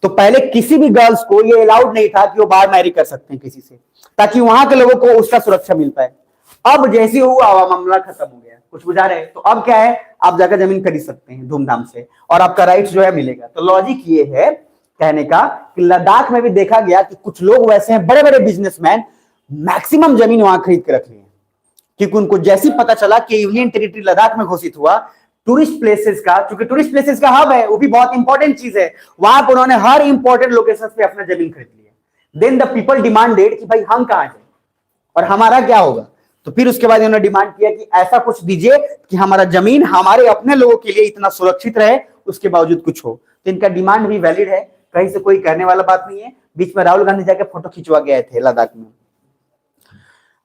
तो पहले किसी भी गर्ल्स को ये अलाउड नहीं था कि वो बाहर मैरी कर सकते हैं किसी से, ताकि वहां के लोगों को उसका सुरक्षा मिल पाए। अब जैसे हुआ मामला खत्म हो गया, कुछ बुझा रहे? तो अब क्या है, आप जाकर जमीन खरीद सकते हैं धूमधाम से, और आपका राइट जो है मिलेगा। तो लॉजिक ये है कहने का कि लद्दाख में भी देखा गया कि कुछ लोग वैसे हैं, बड़े बड़े बिजनेसमैन, मैक्सिमम जमीन वहां खरीद के रख ली है, क्योंकि उनको जैसे ही पता चला कि यूनियन टेरिटरी लद्दाख में घोषित हुआ, टूरिस्ट प्लेसेस का, क्योंकि टूरिस्ट प्लेसेस का हब है, वो भी बहुत इंपॉर्टेंट चीज है, वहां पर उन्होंने हर इंपॉर्टेंट लोकेशन पे अपना जमीन खरीद लिया। देन द पीपल डिमांडेड कि भाई हम कहां जाए और हमारा क्या होगा। तो फिर उसके बाद उन्होंने डिमांड किया कि ऐसा कुछ दीजिए कि हमारा जमीन हमारे अपने लोगों के लिए इतना सुरक्षित रहे, उसके बावजूद कुछ हो। तो इनका डिमांड भी वैलिड है, कहीं से कोई कहने वाला बात नहीं है। बीच में राहुल गांधी जाके फोटो खिंचवा गए थे लद्दाख में,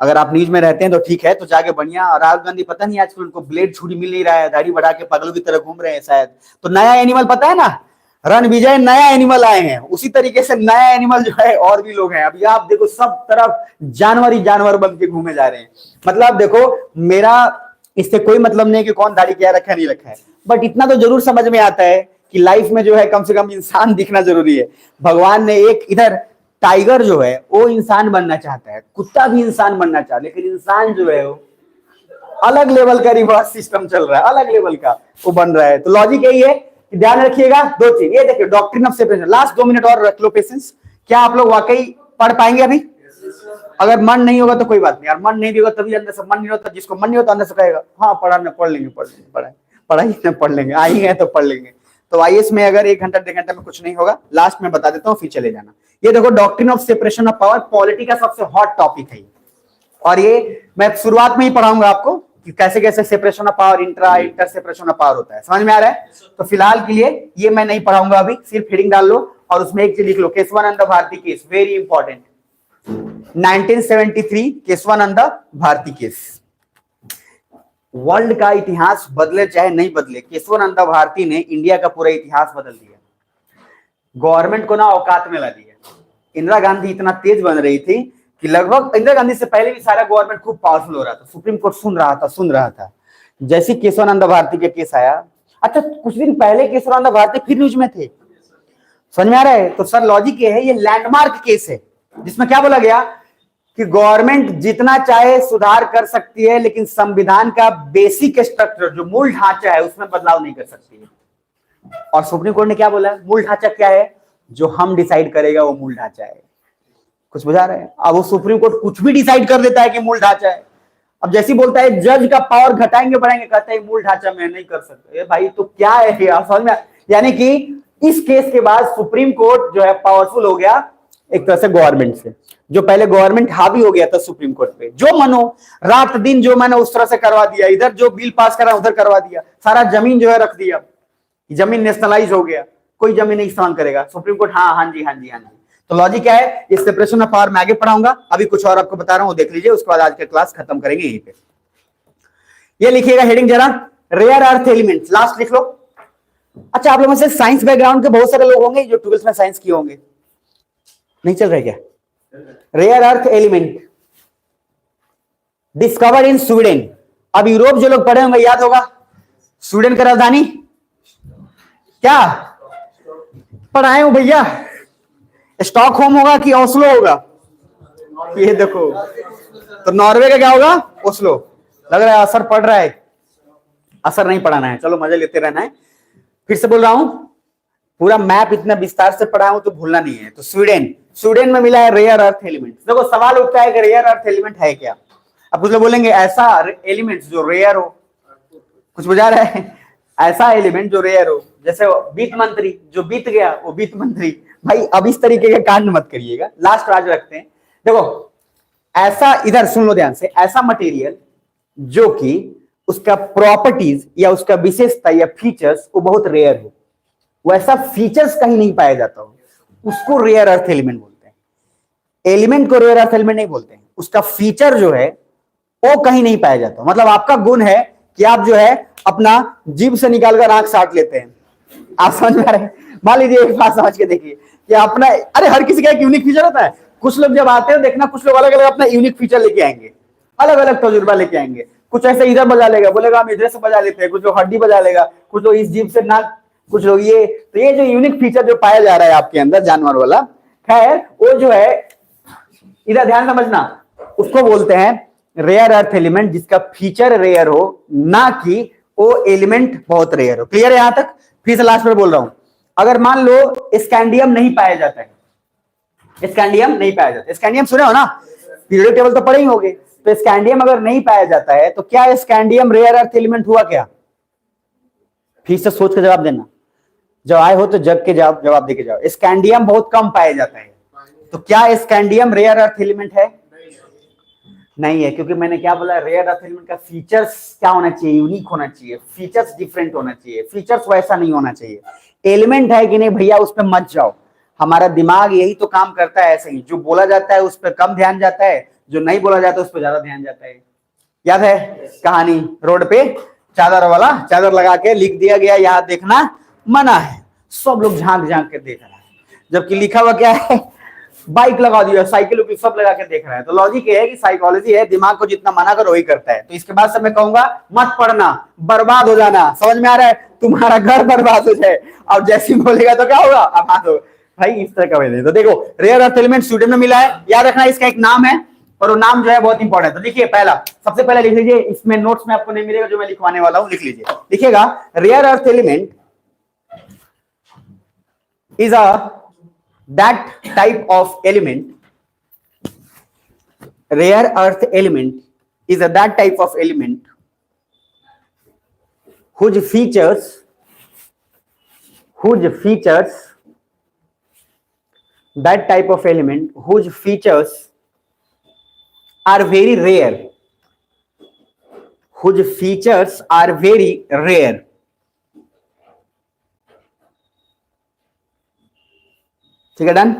अगर आप न्यूज में रहते हैं तो ठीक है, तो जाके बढ़िया। और राहुल गांधी पता नहीं आजकल उनको ब्लेड छुरी मिल नहीं रहा है, दाढ़ी बढ़ा के पागलों की तरह घूम रहे हैं शायद। तो नया एनिमल पता है ना, रणविजय नया एनिमल आए हैं, उसी तरीके से नया एनिमल जो है और भी लोग हैं। अभी आप देखो सब तरफ जानवर ही जानवर बन के घूमे जा रहे हैं। मतलब देखो, मेरा इससे कोई मतलब नहीं कि कौन दाढ़ी क्या रखा नहीं रखा है, बट इतना तो जरूर समझ में आता है कि लाइफ में जो है कम से कम इंसान दिखना जरूरी है। भगवान ने एक इधर टाइगर जो है वो इंसान बनना चाहता है, कुत्ता भी इंसान बनना चाहता है, लेकिन इंसान जो है वो अलग लेवल का रिवर्स सिस्टम चल रहा है, अलग लेवल का वो बन रहा है। तो लॉजिक यही है कि ध्यान रखिएगा दो चीज। ये देखिए doctrine of separation, last 2 minute और रख लो पेशेंस। क्या आप लोग वाकई पढ़ पाएंगे अभी? अगर मन नहीं होगा तो कोई बात नहीं यार, मन नहीं भी होगा तभी अंदर से, मन नहीं होता, जिसको मन नहीं होता अंदर से कहेगा हाँ पढ़ा ना, पढ़ लेंगे पढ़ाई ना पढ़ लेंगे, आई है तो पढ़ लेंगे। तो आईएएस में अगर 1 घंटा 1.5 घंटे में कुछ नहीं होगा, लास्ट में बता देता हूँ फिर चले जाना। ये देखो doctrine of separation of power, polity का सबसे हॉट टॉपिक है और ये मैं शुरुआत में ही पढ़ाऊंगा आपको कि कैसे कैसे separation of power, inter separation of power होता है। समझ में आ रहा है? तो फिलहाल के लिए ये मैं नहीं पढ़ाऊंगा अभी, सिर्फ हेडिंग डाल लो और उसमें एक चीज लिख लो, Kesavananda Bharati case, very important. 1973 Kesavananda Bharati case. World का इतिहास बदले चाहे नहीं बदले, केशवानंद भारती ने इंडिया का पूरा इतिहास बदल दिया, गवर्नमेंट को ना औकात में ला दिया। इंदिरा गांधी इतना तेज बन रही थी कि लगभग इंदिरा गांधी से पहले भी सारा गवर्नमेंट खूब पावरफुल हो रहा था, सुप्रीम कोर्ट सुन रहा था। जैसे केशवानंद भारती के केस आया, अच्छा कुछ दिन पहले केशवानंद भारती फिर न्यूज में थे। समझ में आ रहा है? तो सर लॉजिक ये है, ये लैंडमार्क केस है जिसमें क्या बोला गया कि गवर्नमेंट जितना चाहे सुधार कर सकती है, लेकिन संविधान का बेसिक स्ट्रक्चर जो मूल ढांचा है उसमें बदलाव नहीं कर सकती है। और सुप्रीम कोर्ट ने क्या बोला? मूल ढांचा क्या है? जो हम डिसाइड करेगा वो मूल ढांचा है। कुछ बुझा रहे हैं? अब वो सुप्रीम कोर्ट कुछ भी डिसाइड कर देता है कि मूल ढांचा है। अब जैसे बोलता है जज का पावर घटाएंगे बढ़ाएंगे, कहता है मूल ढांचा में नहीं कर सकते। भाई तो क्या है आप समझ में? यानी कि इस केस के बाद सुप्रीम कोर्ट जो है पावरफुल हो गया एक तरह से गवर्नमेंट से। जो पहले गवर्नमेंट हावी हो गया था सुप्रीम कोर्ट पे, जो मनो रात दिन जो मैंने उस तरह से करवा दिया, इधर जो बिल पास करा उधर करवा दिया, सारा जमीन जो है रख दिया, जमीन नेशनलाइज हो गया, कोई जमीन नहीं इस्तेमाल करेगा। सुप्रीम कोर्ट हाँ जी। तो लॉजिक क्या है? इस सेपरेशन ऑफ पावर मैं आगे पढ़ाऊंगा, अभी कुछ और आपको बता रहा हूं, देख लीजिए, उसके बाद आज का क्लास खत्म करेंगे यहीं पे। ये लिखिएगा हेडिंग जरा, रेयर अर्थ एलिमेंट्स, लास्ट लिख लो। अच्छा आप लोगों में से साइंस बैकग्राउंड के बहुत सारे लोग होंगे जो 12th में साइंस किए होंगे, नहीं चल रहा क्या? Rare earth element discovered in Sweden. अब यूरोप जो लोग पढ़े होंगे याद होगा, स्वीडन का राजधानी क्या पढ़ाए हो भैया? स्टॉकहोम होगा कि ओस्लो होगा? ये देखो, तो नॉर्वे का क्या होगा? ओस्लो। लग रहा है असर पड़ रहा है, असर नहीं पढ़ाना है, चलो मजा लेते रहना है। फिर से बोल रहा हूं, पूरा मैप इतना विस्तार से पढ़ा हूं तो भूलना नहीं है। तो स्वीडन में मिला है रेयर अर्थ एलिमेंट। देखो सवाल उठता है कि रेयर अर्थ एलिमेंट है क्या? अब कुछ लोग बोलेंगे ऐसा एलिमेंट जो रेयर हो, कुछ बुझा रहा है? ऐसा एलिमेंट जो रेयर हो, जैसे वित्त मंत्री जो बीत गया वो वित्त मंत्री। भाई अब इस तरीके के कांड मत करिएगा, लास्ट आज रखते हैं। देखो ऐसा, इधर सुन लो ध्यान से, ऐसा मटेरियल जो कि उसका प्रॉपर्टीज या उसका विशेषता या फीचर्स वो बहुत रेयर हो, वैसा फीचर्स कहीं नहीं पाया जाता हो, उसको रेयर अर्थ एलिमेंट बोलते हैं। एलिमेंट को रेयर अर्थ एलिमेंट नहीं बोलते हैं, उसका फीचर जो है वो कहीं नहीं पाया जाता। मतलब आपका गुण है कि आप जो है अपना जीभ से निकालकर आंख साट लेते हैं। आप समझ में आ रहे हैं? मान लीजिए एक बात समझ के देखिए कि अपना, अरे हर किसी का एक यूनिक फीचर होता है। कुछ लोग जब आते हैं देखना, कुछ लोग अलग अलग अपना यूनिक फीचर लेके आएंगे, अलग अलग तजुर्बा लेके आएंगे। कुछ ऐसे इधर बजा लेगा, बोलेगा हम इधर से बजा लेते हैं, कुछ लोग हड्डी बजा लेगा, कुछ लोग इस जीभ से नाक, कुछ लोग ये। तो ये जो यूनिक फीचर जो पाया जा रहा है आपके अंदर जानवर वाला, खैर वो जो है, इधर ध्यान समझना, उसको बोलते हैं रेयर अर्थ एलिमेंट, जिसका फीचर रेयर हो, ना कि वो एलिमेंट बहुत रेयर हो। क्लियर है यहां तक? फिर से लास्ट में बोल रहा हूं, अगर मान लो स्कैंडियम नहीं पाया जाता है, स्कैंडियम नहीं पाया जाता, स्कैंडियम सुने हो ना, पीरियोडिक टेबल तो पढ़े ही होंगे। तो स्कैंडियम अगर नहीं पाया जाता है तो क्या स्कैंडियम रेयर अर्थ एलिमेंट हुआ क्या? फिर से सोच के जवाब देना, जब आए हो तो जग के जवाब देके जाओ। स्कैंडियम बहुत कम पाया जाता है, तो क्या स्कैंडियम रेयर अर्थ एलिमेंट है? नहीं है, क्योंकि मैंने क्या बोला, रेयर अर्थ एलिमेंट का फीचर्स क्या होना चाहिए? यूनिक होना चाहिए, फीचर्स डिफरेंट होना चाहिए, फीचर्स वैसा नहीं होना चाहिए। एलिमेंट है कि नहीं भैया, उस पर मत जाओ। हमारा दिमाग यही तो काम करता है, ऐसे ही जो बोला जाता है उस पर कम ध्यान जाता है, जो नहीं बोला जाता उस पर ज्यादा ध्यान जाता है। याद है कहानी, रोड पे चादर वाला, चादर लगा के लिख दिया गया यहाँ देखना मना है, सब लोग झांक झांक के देख रहा है, जबकि लिखा हुआ क्या है, बाइक लगा दिया, साइकिल सब लगा के देख रहा है। तो लॉजिक ये है कि साइकोलॉजी है, दिमाग को जितना मना करो वही करता है। तो इसके बाद से मैं कहूंगा मत पढ़ना, बर्बाद हो जाना। समझ में आ रहा है? तुम्हारा घर बर्बाद हो जाए। अब जैसे ही बोलेगा तो क्या होगा, अब हाँ तो भाई इस तरह का वजह। तो देखो रेयर अर्थ एलिमेंट स्वीडन में मिला है, याद रखना इसका एक नाम है और वो नाम जो है बहुत इंपॉर्टेंट है। तो देखिए पहला, सबसे पहले लिख लीजिए, इसमें नोट्स में आपको नहीं मिलेगा जो मैं लिखवाने वाला हूं, लिख लीजिए, लिखिएगा rare earth element is a that type of element, rare earth element is a that type of element whose features that type of element whose features are very rare, whose features are very rare। ठीक है, डन।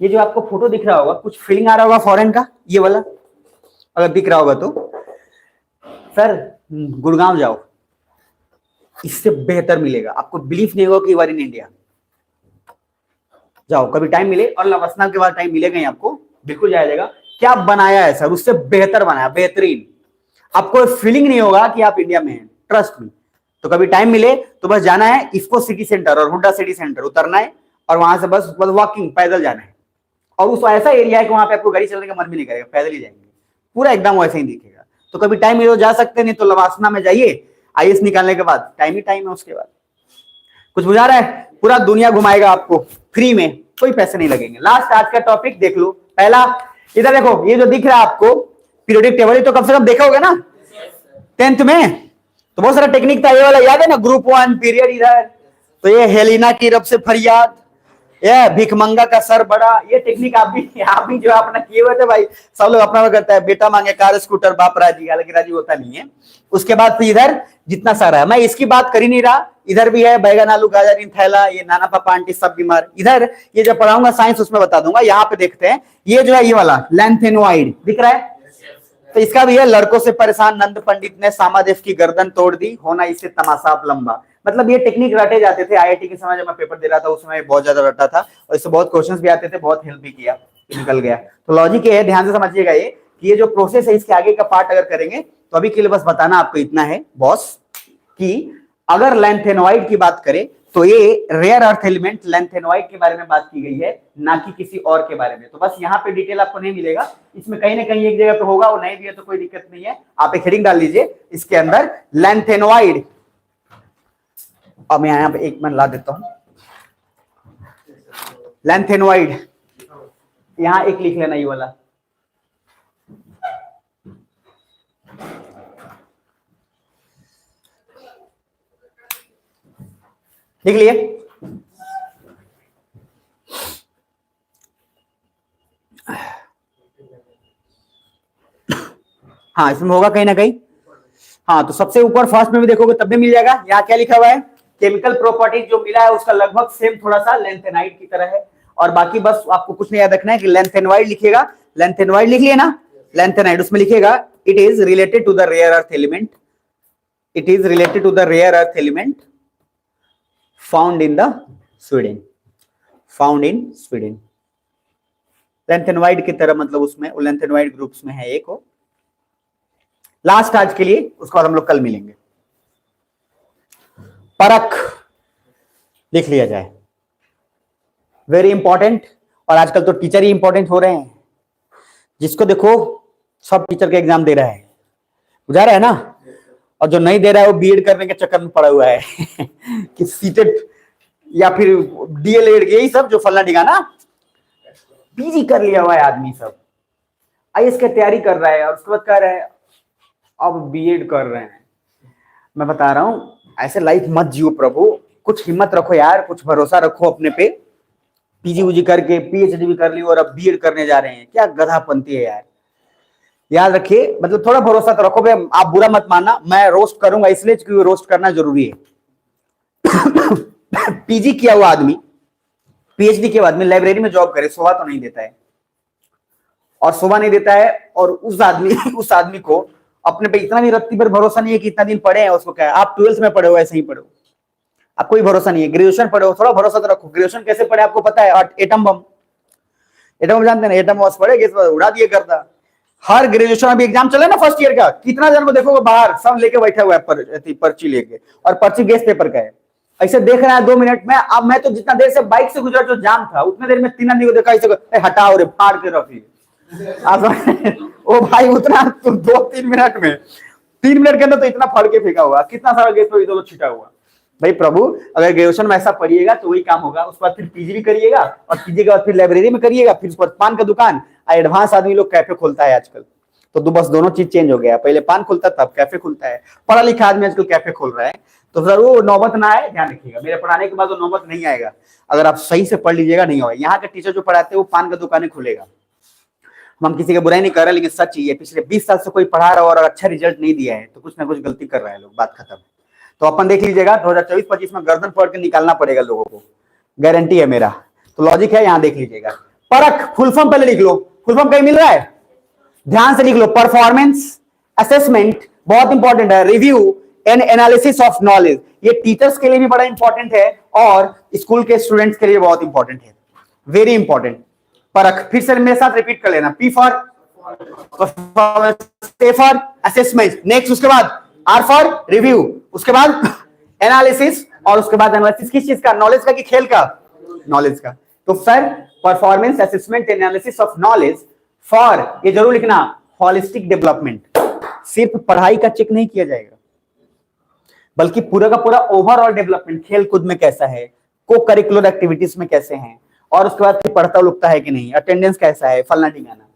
ये जो आपको फोटो दिख रहा होगा, कुछ फीलिंग आ रहा होगा फॉरेन का, ये वाला अगर दिख रहा होगा तो सर गुड़गांव जाओ, इससे बेहतर मिलेगा, आपको बिलीव नहीं होगा कि यू आर इन इंडिया। जाओ कभी टाइम मिले, और लवसना के बाद टाइम मिलेगा ही आपको, बिल्कुल जाएगा। क्या बनाया है सर, उससे बेहतर बनाया, बेहतरीन। आपको फीलिंग नहीं होगा कि आप इंडिया में हैं, ट्रस्ट मी। तो कभी टाइम मिले तो बस जाना है इफ्को सिटी सेंटर और हुड्डा सिटी सेंटर, उतरना है और वहां से बस वॉकिंग पैदल जाना है। और उस ऐसा एरिया है कि वहां पे आपको गाड़ी चलने का मन भी नहीं करेगा, पैदल ही जाएंगे, पूरा एकदम वैसे ही दिखेगा। तो कभी टाइम मिले तो जा सकते, नहीं तो लवासना में जाइए, आईएएस निकालने के बाद टाइम ही टाइम है। उसके बाद कुछ बुझा रहा है, पूरा दुनिया घुमाएगा आपको फ्री में, कोई पैसे नहीं लगेंगे। लास्ट आज का टॉपिक देख लो। पहला इधर देखो, ये जो दिख रहा है आपको पीरियोडिक टेबल, तो कम से कम देखा होगा ना 10th में, तो बहुत सारा टेक्निक था। ये वाला याद है ना, ग्रुप 1 पीरियड इधर, तो ये हेलिना की रब से फरियाद, ये भिखमंगा का सर बड़ा, ये टेक्निक आप भी जो अपना किए हुए थे भाई। सब लोग अपना करता है, बेटा मांगे कार स्कूटर बाप राजी, हालांकि राजी होता नहीं है। उसके बाद फिर इधर जितना सारा है, मैं इसकी बात कर ही नहीं रहा, इधर भी है बैगन आलू गाजर इन थैला, ये नाना पापा आंटी सब बीमार। इधर ये जो पढ़ाऊंगा साइंस उसमें बता दूंगा। यहाँ पे देखते हैं, ये जो है ये वाला लैंथेनोइड दिख रहा है, तो इसका भी है, लड़कों से परेशान नंद पंडित ने सामादेव की गर्दन तोड़ दी, होना इससे तमाशा लंबा। मतलब ये टेक्निक रटे जाते थे आईआईटी के समय, जब मैं पेपर दे रहा था उसमें बहुत ज्यादा रटा था, और इससे बहुत क्वेश्चंस भी आते थे, बहुत हेल्प भी किया, निकल गया। तो लॉजिक ये है, ध्यान से समझिएगा ये कि ये जो प्रोसेस है इसके आगे का पार्ट अगर करेंगे तो अभी के लिए बस बताना आपको इतना है बॉस, कि अगर लैंथेनोइड की बात करें तो ये रेयर अर्थ एलिमेंट लैंथेनोइड के बारे में बात की गई है, ना कि किसी और के बारे में। तो बस यहाँ पे डिटेल आपको नहीं मिलेगा, इसमें कहीं ना कहीं एक जगह पे होगा, वो नहीं भी है तो कोई दिक्कत नहीं है, आप एक हेडिंग डाल लीजिए इसके अंदर लैंथेनोइड। अब मैं यहाँ पे एक मन ला देता हूं, लैंथेनोइड, यहां एक लिख लेना ये वाला। लिख लिए? हाँ इसमें होगा कहीं ना कहीं। हाँ तो सबसे ऊपर फर्स्ट में भी देखोगे तब भी मिल जाएगा। यहाँ क्या लिखा हुआ है, केमिकल प्रॉपर्टीज जो मिला है उसका लगभग सेम थोड़ा सा लैंथेनाइड की तरह है। और बाकी बस आपको कुछ नहीं याद रखना है कि लैंथेनोइड लिखिएगा, लैंथेनोइड लिख लिए ना, लैंथेनाइड उसमें लिखिएगा it is related to the rare earth element, it is related to the rare earth element found in the Sweden, found in Sweden. Lanthanoid की तरह, मतलब उसमें लैंथेनोइड ग्रुप्स में है एक हो। लास्ट आज के लिए, उसके बाद हम लोग कल मिलेंगे। परख लिख लिया जाए, वेरी इंपॉर्टेंट। और आजकल तो टीचर ही इंपॉर्टेंट हो रहे हैं, जिसको देखो सब टीचर के एग्जाम दे रहा है, बुझा रहा है ना। और जो नहीं दे रहा है वो बीएड करने के चक्कर में पड़ा हुआ है कि सीटेट या फिर डीएलएड, यही सब जो फलना डिगाना, पीजी कर लिया हुआ है आदमी सब, आईएएस की तैयारी कर रहा है और उसके बाद कह रहा है अब बीएड कर रहे हैं। मैं बता रहा हूं ऐसे लाइफ मत जियो प्रभु, कुछ हिम्मत रखो यार, कुछ भरोसा रखो अपने पे। पीजी उजी करके पीएचडी भी कर ली और अब बीएड करने जा रहे हैं, क्या गधापंती है यार। याद रखिए, मतलब थोड़ा भरोसा तो रखो भाई। आप बुरा मत मानना, मैं रोस्ट करूंगा इसलिए क्योंकि रोस्ट करना जरूरी है। पीजी किया हुआ आदमी, पीएचडी किया हुआ आदमी लाइब्रेरी में जॉब करे, शोभा तो नहीं देता है, और शोभा नहीं देता है। और उस आदमी को अपने पे इतना भी रत्ती पर भरोसा नहीं है कि इतना दिन पढ़े हैं, उसको क्या है, आप 12th में पढ़े हो ऐसे ही पढ़ो, आप कोई भरोसा नहीं है। ग्रेजुएशन पढ़े हो, थोड़ा भरोसा तो रखो। ग्रेजुएशन कैसे पढ़े आपको पता है, एटम बम जानते हैं ना, एटम बम पढ़े, उड़ा दिए करता। हर ग्रेजुएशन में भी एग्जाम चले ना फर्स्ट ईयर का, कितना जन को देखोगे बाहर सब लेके बैठा हुआ है पर्ची लेके, और पर्ची गेस्ट पेपर का है, ऐसे देख रहा है 2 मिनट में। अब मैं तो जितना देर से बाइक से गुजरा जो जाम था उतने देर में 3 आदमी को देखा, ऐसे हटाओ रे फाड़ के रखी। ओ भाई उतना 2-3 मिनट में, 3 मिनट के अंदर तो इतना फाड़ के फेंका हुआ, कितना सारा गेस्ट पेपर इधर छिटा हुआ। भाई प्रभु, अगर ग्रेजुएशन में ऐसा पढ़िएगा तो वही काम होगा, उसके बाद फिर पीजी भी करिएगा, और पीजी के बाद फिर लाइब्रेरी में करिएगा, फिर उसके बाद पान का दुकान। एडवांस आदमी लोग कैफे खोलता है आजकल, तो बस दोनों चीज चेंज हो गया, पहले पान खुलता तब कैफे खुलता है। पढ़ा लिखा आदमी आजकल कैफे खोल रहा है, तो सर वो नौबत ना आए, ध्यान रखिएगा, मेरे पढ़ाने के बाद वो नौबत नहीं आएगा। अगर आप सही से पढ़ लीजिएगा नहीं होगा। यहाँ के टीचर जो पढ़ाते हैं वो पान का दुकानें खुलेगा। हम किसी की बुराई नहीं कर रहे, लेकिन सच ही है, पिछले 20 साल से कोई पढ़ा रहा और अच्छा रिजल्ट नहीं दिया है तो कुछ ना कुछ गलती कर रहा है लोग, बात खत्म। तो अपन देख लीजिएगा 2024-25 में गर्दन पकड़ के निकालना पड़ेगा लोगों को, गारंटी है मेरा। तो लॉजिक है, यहाँ देख लीजिएगा। परख फुल फॉर्म पहले लिख लो, फुल फॉर्म कहीं मिल रहा है, ध्यान से लिख लो। परफॉर्मेंस असेसमेंट बहुत इंपॉर्टेंट है। Review and analysis of knowledge, ये टीचर्स के लिए भी बड़ा इंपॉर्टेंट है और स्कूल के स्टूडेंट्स के लिए बहुत इंपॉर्टेंट है, वेरी इंपॉर्टेंट। परख फिर से मेरे साथ रिपीट कर लेना, P for performance, A for assessment, next उसके बाद आर फॉर रिव्यू, उसके बाद एनालिसिस, और उसके बाद एनालिसिस किस चीज का, नॉलेज का कि खेल का, नॉलेज का। तो sir performance assessment analysis of knowledge for, ये जरूर लिखना, होलिस्टिक डेवलपमेंट। सिर्फ पढ़ाई का चेक नहीं किया जाएगा, बल्कि पूरा का पूरा ओवरऑल डेवलपमेंट, खेल कूद में कैसा है, को करिकुलर एक्टिविटीज में कैसे हैं, और उसके बाद फिर पढ़ता लिखता है कि नहीं, अटेंडेंस कैसा है, फलना ढिंगाना।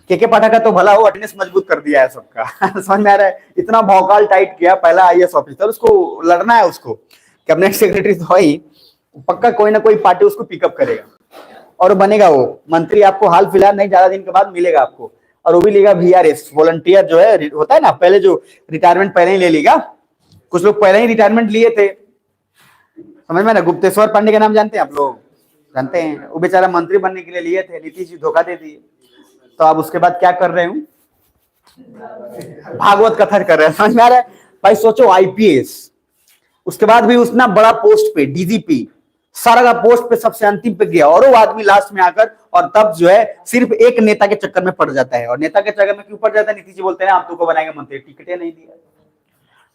के पाठक का तो भला हो अटेंडेंस मजबूत कर दिया है सबका समझ में आ रहा है, इतना भौकाल टाइट किया, पहला आईएएस ऑफिसर, उसको लड़ना है, उसको कैबिनेट सेक्रेटरी तो है ही, पक्का कोई ना कोई पार्टी उसको पिकअप करेगा और बनेगा वो मंत्री। आपको हाल फिलहाल नहीं, ज्यादा दिन के बाद मिलेगा आपको, और वो भी लेगा VRS, वॉलंटियर जो है होता है ना, पहले जो रिटायरमेंट पहले ही ले लेगा। कुछ लोग पहले ही रिटायरमेंट लिए थे, समझ में ना, गुप्तेश्वर पांडे के नाम जानते हैं आप लोग, जानते हैं, वो बेचारा मंत्री बनने के लिए लिए थे, नीतीश जी धोखा दे दिए, तो अब उसके बाद क्या कर रहे हूं, भागवत कथा कर रहे हैं, समझ में आ रहा है भाई। सोचो IPS, उसके बाद भी उतना बड़ा पोस्ट पे DGP, सारा का पोस्ट पे सबसे अंतिम पे गया, और वो आदमी लास्ट में आकर, और तब जो है सिर्फ एक नेता के चक्कर में पड़ जाता है। और नेता के चक्कर में क्यों पड़ जाता है, नीतीश जी बोलते हैं आप तुमको बनाएंगे मंत्री, टिकट नहीं दिया,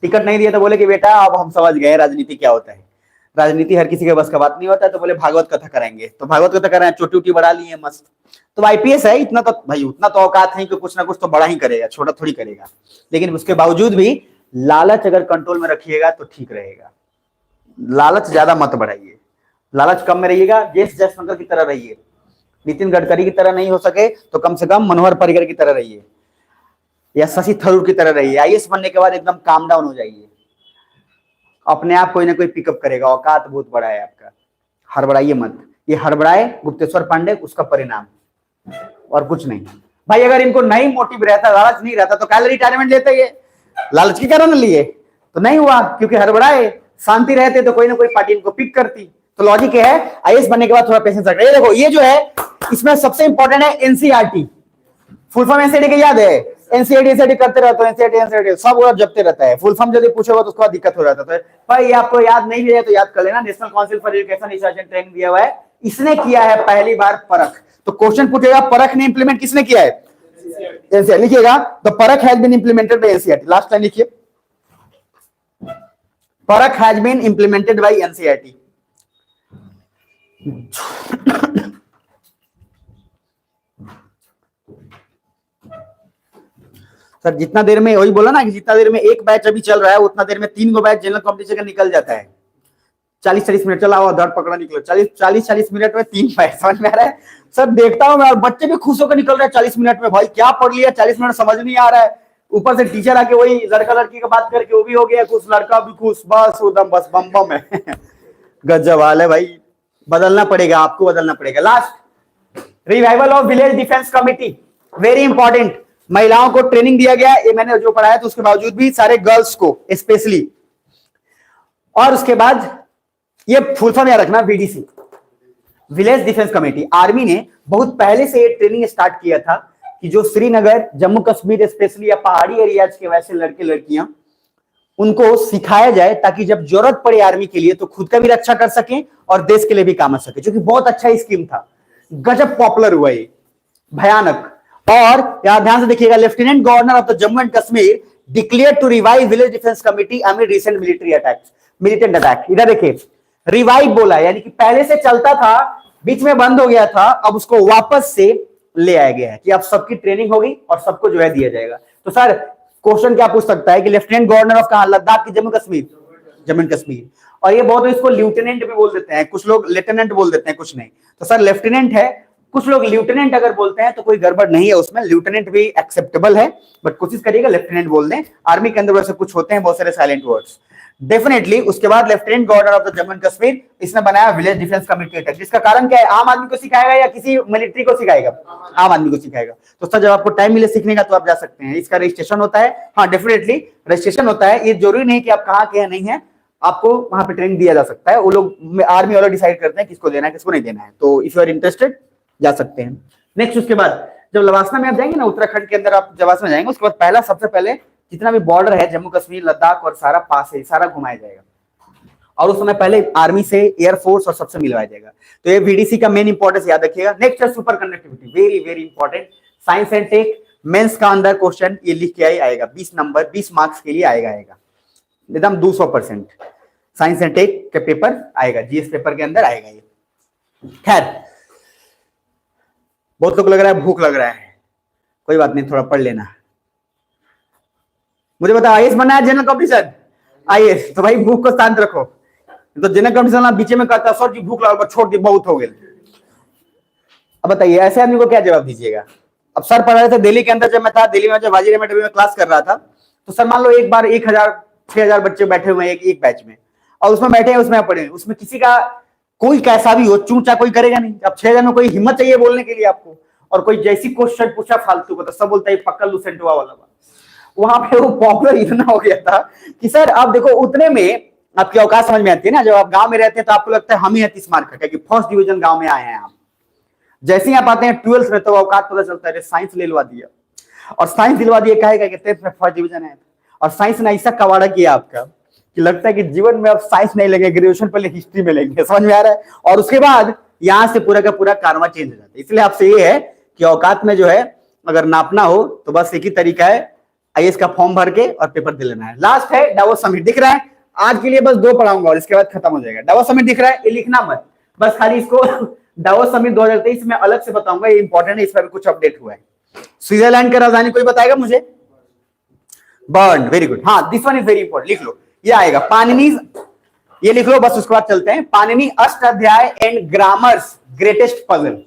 टिकट नहीं दिया तो बोले कि बेटा अब हम समझ गए राजनीति क्या होता है, राजनीति हर किसी के बस का बात नहीं होता है, तो बोले भागवत कथा कराएंगे, तो भागवत कथा कराएं, चोटी उटी बढ़ा लिए मस्त। तो IPS है, इतना तो भाई, उतना तो औकात है कि कुछ ना कुछ तो बड़ा ही करेगा, छोटा थोड़ी करेगा। लेकिन उसके बावजूद भी लालच अगर कंट्रोल में रखिएगा तो ठीक रहेगा, लालच ज्यादा मत बढ़ाइए, लालच कम में रहिएगा। जेस जयशंकर की तरह रहिए, नितिन गडकरी की तरह नहीं हो सके तो कम से कम मनोहर पर्रिकर की तरह रहिए, या शशि थरूर की तरह रहिए। IAS बनने के बाद एकदम काम डाउन हो जाइए, अपने आप कोई ना कोई पिकअप करेगा, औकात बहुत बड़ा है आपका, हड़बड़ाइए मत। ये हड़बड़ाए गुप्तेश्वर पांडे, उसका परिणाम और कुछ नहीं भाई। अगर इनको नहीं मोटिव रहता, लालच नहीं रहता, तो काल रिटायरमेंट लेते, ये लालच के कारण लिए तो नहीं हुआ, क्योंकि हड़बड़ाए, शांति रहते तो कोई ना कोई पार्टी इनको पिक करती। तो लॉजिक है IAS बनने के बाद थोड़ा पेशेंस रखना। ये देखो, ये जो है इसमें सबसे इंपॉर्टेंट है NCERT, फुल फॉर्म NCERT के याद है, NCERT करते रहते हो, NCERT सब वो जपते रहता है। फुल फॉर्म यदि पूछोगे तो उसके बाद दिक्कत हो जाता है। भाई ये आपको याद नहीं है तो याद कर लेना, national council for education research and training दिया हुआ है, इसने किया है पहली बार परख। तो क्वेश्चन पूछेगा परख ने इंप्लीमेंट किसने किया है, NCERT लिखिएगा। The Parakh has been implemented by NCERT, last line लिखिए, Parakh has been implemented by NCERT। Sir जितना देर में, वही बोला ना कि जितना देर में एक बैच अभी चल रहा है उतना देर में 3 गो बैच जनरल कॉम्पिटिशन का निकल जाता है। 40-40 मिनट चला हुआ, दर पकड़ा निकलो, 40-40 मिनट में 3 बैच, समझ में आ रहा है। सर देखता हूँ मैं, और बच्चे भी खुश होकर निकल रहे हैं 40 मिनट में, भाई क्या पढ़ लिया, 40 मिनट समझ नहीं आ रहा है। ऊपर से टीचर आके वही लड़का लड़की का बात करके वो भी हो गया खुश, लड़का भी खुश, बस उदम बस बम बम है गजब हाल है भाई, बदलना पड़ेगा, आपको बदलना पड़ेगा। Last, revival of village defence committee, very important. महिलाओं को ट्रेनिंग दिया गया, ये मैंने जो पढ़ाया तो उसके बावजूद भी सारे गर्ल्स को स्पेशली। और उसके बाद ये फुल फॉर्म याद रखना, VDC, village defence committee. Army ने बहुत पहले से ये ट्रेनिंग स्टार्ट किया था कि जो श्रीनगर, जम्मू कश्मीर स्पेशली या पहाड़ी एरियाज के वैसे लड़के लड़कियां, उनको सिखाया जाए ताकि जब जरूरत पड़े आर्मी के लिए तो खुद का भी रक्षा कर सके और देश के लिए भी काम आ सके, जो कि बहुत अच्छा स्कीम था, गजब पॉपुलर हुआ ये, भयानक। और यहां ध्यान से देखिएगा, lieutenant governor of the Jammu and Kashmir declare to revive village defence committee amid recent military attacks, militant attack. इधर देखिए रिवाइव बोला, यानी कि पहले से चलता था, बीच में बंद हो गया था, अब उसको वापस से ले आया गया है कि अब सबकी ट्रेनिंग होगी और सबको जो है दिया जाएगा। तो सर क्वेश्चन क्या पूछ सकता है कि लेफ्टिनेंट गवर्नर ऑफ कहां, लद्दाख की जम्मू कश्मीर, जम्मू एंड कश्मीर। और ये बहुत इसको लेफ्टिनेंट भी बोल देते हैं, कुछ लोग लेफ्टिनेंट बोल देते हैं, कुछ नहीं। तो सर लेफ्टिनेंट है, कुछ लोग लेफ्टिनेंट अगर बोलते हैं तो कोई गड़बड़ नहीं है उसमें, लेफ्टिनेंट भी एक्सेप्टेबल है, बट कोशिश करिएगा लेफ्टिनेंट बोल दें। आर्मी के अंदर वैसे कुछ होते हैं बहुत सारे साइलेंट वर्ड्स, डेफिनेटली। उसके बाद lieutenant governor of the Jammu and Kashmir, इसने बनाया विलेज डिफेंस कमिटी अटैक, जिसका कारण क्या है, आम आदमी को सिखाएगा या किसी मिलिट्री को सिखाएगा, आम आदमी को सिखाएगा। तो सर जब आपको टाइम मिले सीखने का तो आप जा सकते हैं। इसका रजिस्ट्रेशन होता है, हाँ डेफिनेटली रजिस्ट्रेशन होता है, ये जरूरी नहीं कि आप कहाँ के हैं नहीं है, आपको वहां पे ट्रेनिंग दिया जा सकता है। वो लोग आर्मी वाले डिसाइड करते हैं किसको देना है किसको नहीं देना है। तो इफ यू आर इंटरेस्टेड जा सकते हैं। नेक्स्ट उसके बाद जब लवासना में आप जाएंगे ना, उत्तराखंड के अंदर आप लवासना जाएंगे, उसके बाद पहला सबसे पहले जितना भी बॉर्डर है जम्मू कश्मीर लद्दाख और सारा पास है, सारा घुमाया जाएगा और उस समय पहले आर्मी से, एयरफोर्स और सबसे मिलवाया जाएगा। तो ये वीडीसी का मेन इंपॉर्टेंस याद रखिएगा। नेक्स्ट है super conductivity, very very important. Science and tech mains का अंदर क्वेश्चन ये लिख के आएगा, 20 नंबर 20 मार्क्स के लिए आएगा एकदम 200%। साइंस एंड टेक के पेपर आएगा, जीएस पेपर के अंदर आएगा ये। खैर बहुत लोग लग रहा है भूख लग रहा है, कोई बात नहीं, थोड़ा पढ़ लेना। मुझे बता आईएएस बनना है, जनरल कॉम्पिटिशन आईएएस, तो भाई भूख को शांत रखो। तो जनरल कॉम्पिटिशन बीच में कहता सर जी भूख लगा, छोड़ दी, बहुत हो गए। अब बताइए ऐसे आदमी को क्या जवाब दीजिएगा। अब सर पढ़ रहे थे दिल्ली के अंदर, जब मैं था दिल्ली में, जब वाजिर में क्लास कर रहा था, तो सर मान लो एक बार 1000 6000 बच्चे बैठे हुए हैं एक बैच में, और उसमें बैठे हैं, उसमें पढ़े, उसमें किसी का कोई कैसा भी हो चूचा कोई करेगा नहीं। अब 6000 में कोई हिम्मत चाहिए बोलने के लिए आपको, और कोई जैसी क्वेश्चन पूछा फालतू को तो सब बोलता है पक्का लूसेंटवा वाला बात। वहां पे वो पॉपुलर इतना हो गया था कि सर आप देखो उतने में आपकी औकात समझ में आती है ना। जब आप गांव में रहते हैं तो आपको लगता है हम ही 30 मार्क का, कि फर्स्ट डिवीजन गांव में आए हैं आप। जैसे ही आप आते हैं 12th में तो औकात पता चलता है, साइंस ले लवा दिया, और साइंस दिलवा दिया कहेगा कि 10th में फर्स्ट डिवीजन है। और साइंस ने ऐसा कवाड़ा किया आपका कि लगता है कि जीवन में अब साइंस नहीं लेंगे, ग्रेजुएशन पहले हिस्ट्री में लेंगे, समझ में आ रहा है। और उसके बाद यहां से पूरा का पूरा कारवा चेंज हो जाता है। इसलिए आपसे ये है कि औकात में जो है अगर नापना हो तो बस एक ही तरीका है, आईएएस का फॉर्म भर के और पेपर दे लेना है। लास्ट है डावोस समिट, दिख रहा है आज के लिए बस 2 पढ़ाऊंगा और इसके बाद खत्म हो जाएगा। डावोस समिट दिख रहा है, ये लिखना मत, बस खाली इसको डावोस समिट 2023 में अलग से बताऊंगा, ये इंपॉर्टेंट है, इसमें भी कुछ अपडेट हुआ है। स्विट्जरलैंड का राजधानी कोई बताएगा मुझे? Bern, very good. हाँ this one is very important, लिख लो, ये आएगा पाणिनि, ये लिख लो बस, उसके बाद चलते हैं। Panini Ashtadhyayi and grammar's greatest puzzle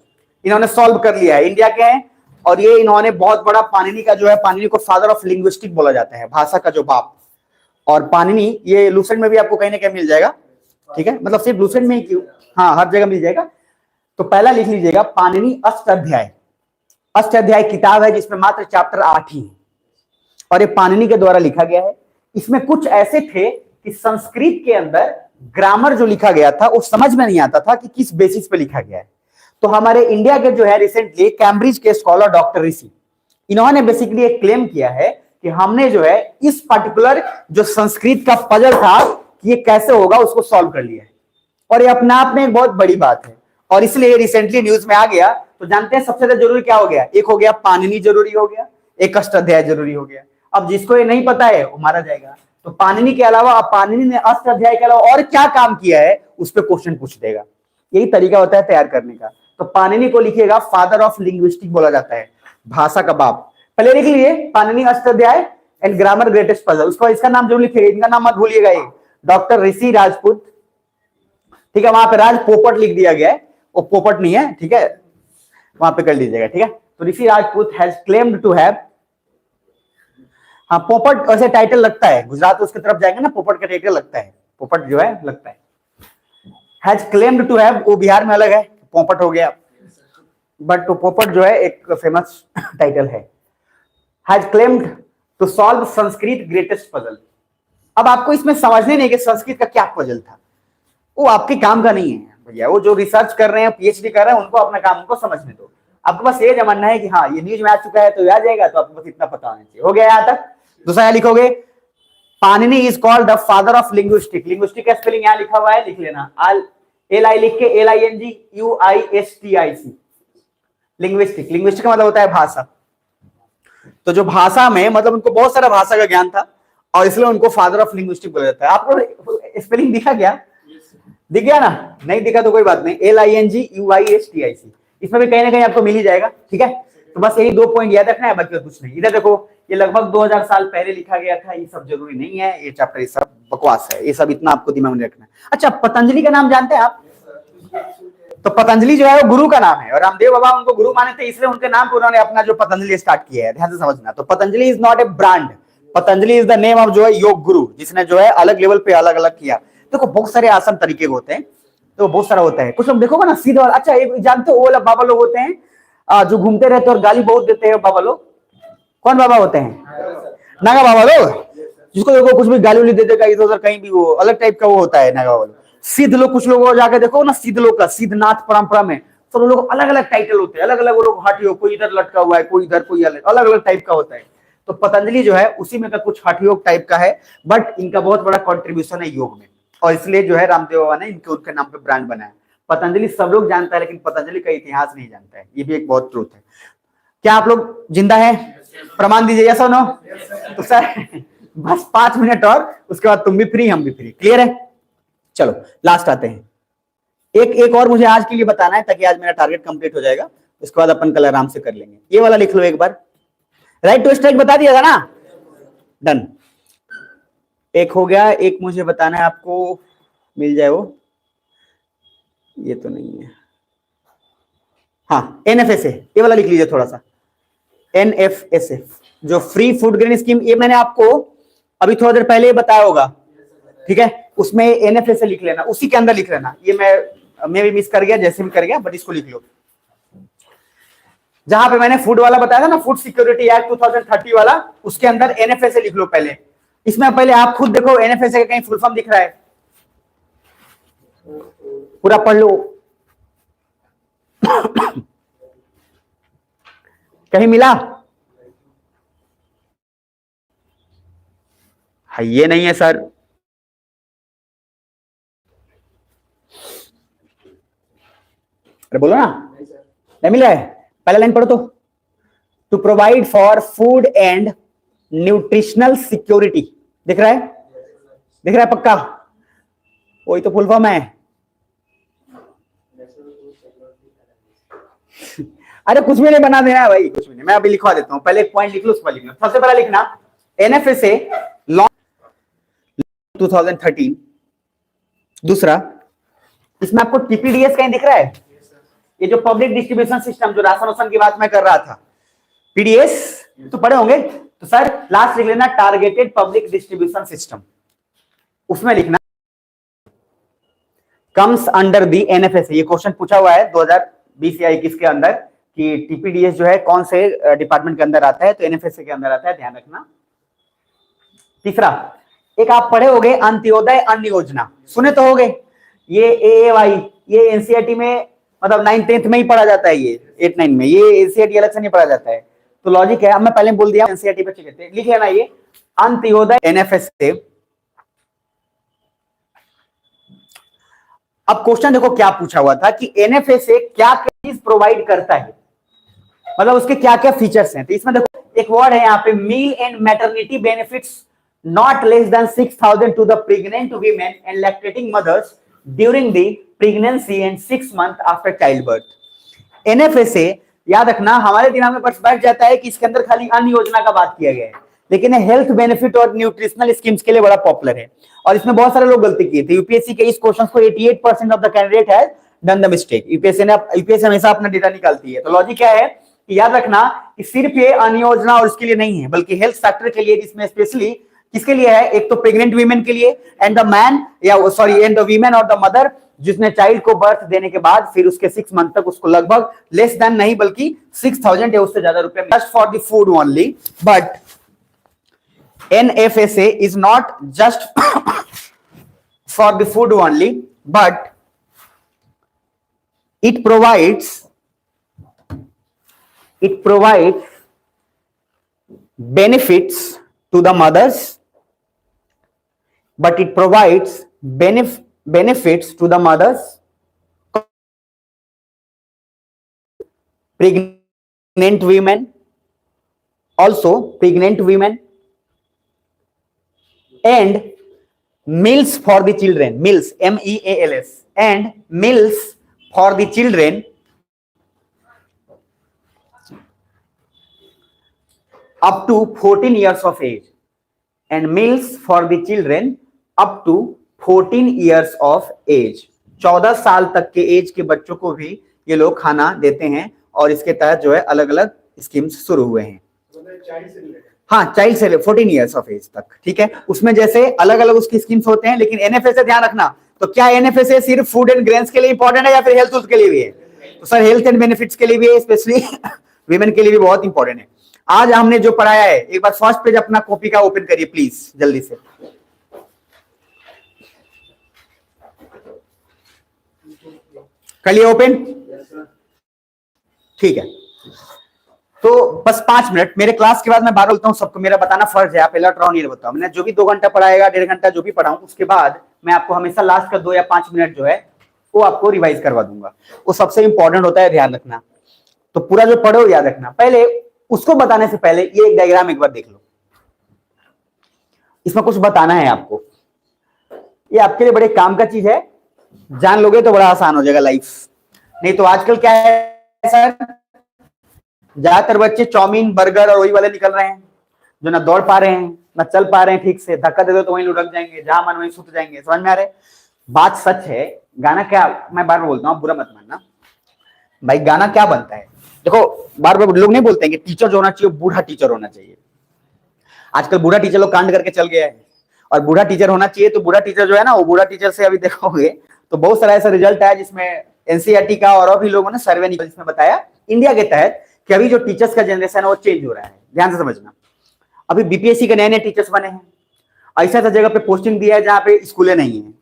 इन्होंने सॉल्व कर लिया है, इंडिया के हैं, और ये इन्होंने बहुत बड़ा, पाणिनि का जो है, पाणिनि को फादर ऑफ लिंग्विस्टिक बोला जाता है, भाषा का जो बाप। और पाणिनि ये लूसेंट में भी आपको कहीं ना कहीं मिल जाएगा, ठीक है, मतलब सिर्फ लूसेंट में ही क्यों, हाँ हर जगह मिल जाएगा। तो पहला लिख लीजिएगा पाणिनि अष्टाध्याय। अष्टाध्याय किताब है जिसमें मात्र चैप्टर 8 ही है, और ये पाणिनि के द्वारा लिखा गया है। इसमें कुछ ऐसे थे कि संस्कृत के अंदर ग्रामर जो लिखा गया था वो समझ में नहीं आता था कि किस बेसिस पे लिखा गया है। तो हमारे इंडिया के जो है रिसेंटली कैम्ब्रिज के स्कॉलर डॉक्टर ऋषि, इन्होंने बेसिकली एक क्लेम किया है कि हमने जो है इस पर्टिकुलर जो संस्कृत का पजल था कि ये कैसे होगा उसको सॉल्व कर लिया है, और ये अपने आप में एक बहुत बड़ी बात है, और इसलिए रिसेंटली न्यूज में आ गया। तो जानते हैं सबसे ज्यादा जरूरी क्या हो गया, एक हो गया पाणिनि जरूरी हो गया, एक अष्टाध्याय जरूरी हो गया। अब जिसको ये नहीं पता है वो मारा जाएगा। तो पाणिनि के अलावा, अब पाणिनि ने अष्टाध्याय के अलावा और क्या काम किया है उस पर क्वेश्चन पूछ देगा, यही तरीका होता है तैयार करने का। तो पाणिनि को लिखिएगा फादर ऑफ लिंग्विस्टिक बोला जाता है, भाषा का बाप। पहले लिख लीजिए Panini Ashtadhyayi and grammar greatest puzzle, उसको इसका नाम जरूर लिखिएगा, इनका नाम मत भूलिएगा, ये डॉक्टर ऋषि राजपूत, ठीक है। वहां पे राज पोपट लिख दिया गया है, वो पोपट नहीं है, ठीक है, वहां पे कर लीजिएगा, ठीक है। तो Rishi Rajput has claimed to have, हाँ पोपट ऐसे टाइटल लगता है, गुजरात उसकी तरफ जाएंगे ना पोपट का टाइटल लगता है, पोपट जो है लगता है। हैज क्लेम्ड टू हैव वो बिहार में अलग है, पोपट हो गया, बट तो पोपट जो है एक फेमस टाइटल है। Has claimed to solve Sanskrit greatest puzzle. अब आपको इसमें समझने नहीं कि संस्कृत का क्या पजल था, वो आपके काम का नहीं है भैया। वो जो रिसर्च कर रहे हैं, पीएचडी कर रहे हैं, उनको अपना काम उनको समझने दो। आपको बस ये जमाना है कि हाँ ये न्यूज में आ चुका है तो आ जाएगा, तो आपको बस इतना पता होना चाहिए। हो गया यहां तक। दूसरा लिखोगे Panini is called the father of linguistic. Linguistic का स्पेलिंग यहां लिखा हुआ है, लिख लेना, LI लिख के LINGUISTIC। लिंग्विस्टिक, लिंग्विस्टिक का मतलब होता है भाषा, तो जो भाषा में मतलब उनको बहुत सारा भाषा का ज्ञान था और इसलिए उनको फादर ऑफ लिंग्विस्टिक बोला जाता है। आपको स्पेलिंग दिखा क्या? दिख गया ना? नहीं दिखा तो कोई बात नहीं, LINGUISTIC, इसमें भी कहीं ना कहीं आपको मिल ही जाएगा। ठीक है, तो बस यही 2 पॉइंट याद रखना है, बाकी कुछ नहीं। इधर देखो, ये लगभग 2000 साल पहले लिखा गया था, ये सब जरूरी नहीं है, ये चैप्टर ये सब बकवास है, ये सब इतना आपको दिमाग में रखना है। अच्छा, पतंजलि का नाम जानते हैं आप? तो पतंजलि जो है वो गुरु का नाम है और रामदेव बाबा उनको गुरु माने थे, इसलिए उनके नाम पे उन्होंने अपना जो पतंजलि स्टार्ट किया है, ध्यान से समझना। तो Patanjali is not A brand, Patanjali is the name of जो है योग गुरु, जिसने जो है अलग लेवल पे अलग अलग किया। देखो बहुत सारे आसन तरीके होते हैं, तो बहुत सारा होता है। कुछ लोग देखोगे ना सीधे, अच्छा एक जानते हो वो वाला बाबा लोग होते हैं जो घूमते रहते हैं और गाली बहुत देते हैं बाबा लोग? कौन बाबा होते हैं? नागा बाबा लोग, जिसको देखो कुछ भी गाली उली दे देगा इधर उधर, कहीं भी वो अलग टाइप का वो होता है नागा बाबा लोग। सिद्ध लोग, कुछ लोग जाके देखो ना सिद्ध लोग का, सिद्धनाथ परंपरा में तो वो लोग अलग अलग टाइटल होते हैं, अलग अलग वो लोग हठ योग, कोई इधर लटका हुआ है, कोई इधर, कोई अलग अलग टाइप का होता है। तो पतंजलि जो है उसी में का कुछ हठ योग टाइप का है, बट इनका बहुत बड़ा कॉन्ट्रीब्यूशन है योग में, और इसलिए जो है रामदेव बाबा ने इनके उनके नाम पे ब्रांड बनाया। पतंजलि सब लोग जानता है, लेकिन पतंजलि का इतिहास नहीं जानता है, ये भी एक बहुत ट्रूथ है। क्या आप लोग जिंदा है? प्रमाण दीजिए, यस और नो? तो सर बस 5 मिनट और, उसके बाद तुम भी फ्री, हम भी फ्री। क्लियर है? चलो लास्ट आते हैं। एक और मुझे आज के लिए बताना है, ताकि आज मेरा टारगेट कंप्लीट हो जाएगा, उसके बाद अपन कल आराम से कर लेंगे। ये वाला लिख लो एक बार, राइट टू स्ट्राइक बता दिया था ना? डन, एक हो गया। एक मुझे बताना है आपको, मिल जाए वो, ये तो नहीं है। हाँ, NFSA, ये वाला लिख लीजिए थोड़ा सा। NFSA जो फ्री फूड ग्रेन स्कीम, ये मैंने आपको अभी थोड़ा देर पहले बताया होगा, ठीक है? उसमें NFSA लिख लेना, उसी के अंदर लिख लेना। ये मैं भी मिस कर गया, जैसे भी कर गया, बट इसको लिख लो। जहां पे मैंने फूड वाला बताया था ना, फूड सिक्योरिटी एक्ट 2030 वाला, उसके अंदर NFSA लिख लो पहले। इसमें पहले आप खुद देखो NFSA का कहीं फुल फॉर्म दिख रहा है? पूरा पढ़ लो कहीं मिला? हाँ, ये नहीं है सर, अरे बोलो ना, नहीं मिला है? पहला लाइन पढ़ो तो, to provide for food and nutritional security, दिख रहा है? दिख रहा है पक्का? वही तो फुल फॉर्म है। अरे कुछ भी नहीं बना देना है भाई, कुछ भी नहीं, मैं अभी लिखवा देता हूं। पहले एक पॉइंट लिख लो, उसके बाद लिखना। सबसे पहला लिखना NFSA लॉ 2013। दूसरा, इसमें आपको TPDS कहीं दिख रहा है? ये जो पब्लिक डिस्ट्रीब्यूशन सिस्टम, जो राशन वासन की बात मैं कर रहा था, PDS तो पढ़े होंगे। तो सर लास्ट लिख लेना टारगेटेड पब्लिक डिस्ट्रीब्यूशन सिस्टम, उसमें लिखना कम्स अंडर दी NFSA। ये क्वेश्चन पूछा हुआ है 2020 या 21 के अंदर कि TPDS जो है कौन से डिपार्टमेंट के अंदर आता है, तो NFSA के अंदर आता है, ध्यान रखना। तीसरा, एक आप पढ़े होंगे अंत्योदय अन्न योजना, सुने तो होंगे। ये AAY, ये NCERT में मतलब 9th 10th में ही पढ़ा जाता है, ये 8 9 में, ये NCERT अलग से नहीं पढ़ा जाता है। तो लॉजिक है, अब मैं पहले बोल दिया NCERT बच्चे कहते हैं, लिख लेना ये अंत्योदय NFSA। अब क्वेश्चन देखो क्या पूछा हुआ था कि NFSA क्या चीज प्रोवाइड करता है, मतलब उसके क्या क्या फीचर्स हैं। तो इसमें देखो एक वर्ड है यहाँ पे, meal and maternity benefits not less than 6,000 to the pregnant women and lactating mothers during the pregnancy and 6 month after child birth. NFSA याद रखना, हमारे दिमाग में बस बैठ जाता है कि इसके अंदर खाली अन्न योजना का बात किया गया है, लेकिन हेल्थ बेनिफिट और न्यूट्रिशनल स्कीम्स के लिए बड़ा पॉपुलर है। और इसमें बहुत सारे लोग गलती किए थे। यूपीएससी के इस क्वेश्चन को 88% of the candidate has done the mistake. UPSC हमेशा अपना डेटा निकालती है। तो लॉजिक क्या है कि याद रखना कि सिर्फ ये अन्न योजना और उसके लिए नहीं है, बल्कि हेल्थ फैक्टर के लिए, जिसमें स्पेशली किसके लिए है? एक तो प्रेग्नेंट वीमेन के लिए, एंड द मैन या सॉरी एंड द वीमेन और द मदर जिसने चाइल्ड को बर्थ देने के बाद फिर उसके 6 मंथ तक उसको लगभग लेस देन नहीं बल्कि 6,000 या उससे ज्यादा रुपए just for the food only. But NFSA is not just for the food only, but it provides benefits to the mothers, but it provides benefits to the mothers, pregnant women also pregnant women and meals for the children, meals, meals, and meals for the children up to 14 years of age, and meals for the children up to 14 years of age. 14 साल तक के एज के बच्चों को भी ये लोग खाना देते हैं और इसके तहत जो है अलग अलग स्कीम्स शुरू हुए हैं। हाँ, चाइल्ड से 14 इयर्स ऑफ एज तक, ठीक है। उसमें जैसे अलग अलग उसकी स्कीम्स होते हैं, लेकिन एनएफए से ध्यान रखना। तो क्या एनएफए सिर्फ फूड एंड ग्रेन्स के लिए इंपॉर्टेंट है या फिर हेल्थ के लिए भी है? तो सर हेल्थ एंड बेनिफिट्स के लिए भी है, स्पेशली वीमेन के लिए भी बहुत इंपॉर्टेंट है। आज हमने जो पढ़ाया है, एक बार फर्स्ट पेज अपना कॉपी का ओपन करिए प्लीज, जल्दी से। कर लिया ओपन? ठीक है, तो बस 5 मिनट, मेरे क्लास के बाद मैं बार बोलता हूँ सबको, मेरा बताना फर्ज है, आप इलेक्ट्रॉन नहीं बताओ। मैंने जो भी 2 घंटा पढ़ाएगा, 1.5 घंटा जो भी पढ़ाऊं, उसके बाद मैं आपको हमेशा लास्ट का 2 या 5 मिनट जो है वो आपको रिवाइज करवा दूंगा। वो सबसे इंपॉर्टेंट होता है, ध्यान रखना। तो पूरा जो पढ़ो याद रखना। पहले उसको बताने से पहले ये एक डायग्राम एक बार देख लो, इसमें कुछ बताना है आपको। ये आपके लिए बड़े काम का चीज है, जान लोगे तो बड़ा आसान हो जाएगा लाइफ। नहीं तो आजकल क्या है सर, ज्यादातर बच्चे चाउमीन बर्गर और वही वाले निकल रहे हैं, जो ना दौड़ पा रहे हैं ना चल पा रहे हैं ठीक से। धक्का दे दो तो वहीं लुढ़क जाएंगे, जहां मन वहीं सुत जाएंगे। समझ में आ रहे? बात सच है। गाना क्या, मैं बार बार बोलता हूँ, बुरा मत मानना भाई, गाना क्या बनता है? देखो बार बार लोग नहीं बोलते हैं कि टीचर जो होना चाहिए बूढ़ा टीचर होना चाहिए। आजकल बूढ़ा टीचर लोग कांड करके चल गया है, और बूढ़ा टीचर होना चाहिए। तो बूढ़ा टीचर जो है ना, वो बूढ़ा टीचर से अभी देखोगे तो बहुत सारा ऐसा रिजल्ट है जिसमें एनसीईआरटी का और भी लोगों ने सर्वे निकाला, जिसमें बताया इंडिया के तहत कि अभी जो टीचर्स का जनरेशन है वो चेंज हो रहा है। ध्यान से समझना, अभी बीपीएससी के नए नए टीचर्स बने हैं, ऐसा ऐसा जगह पे पोस्टिंग दिया है जहां पे स्कूलें नहीं है।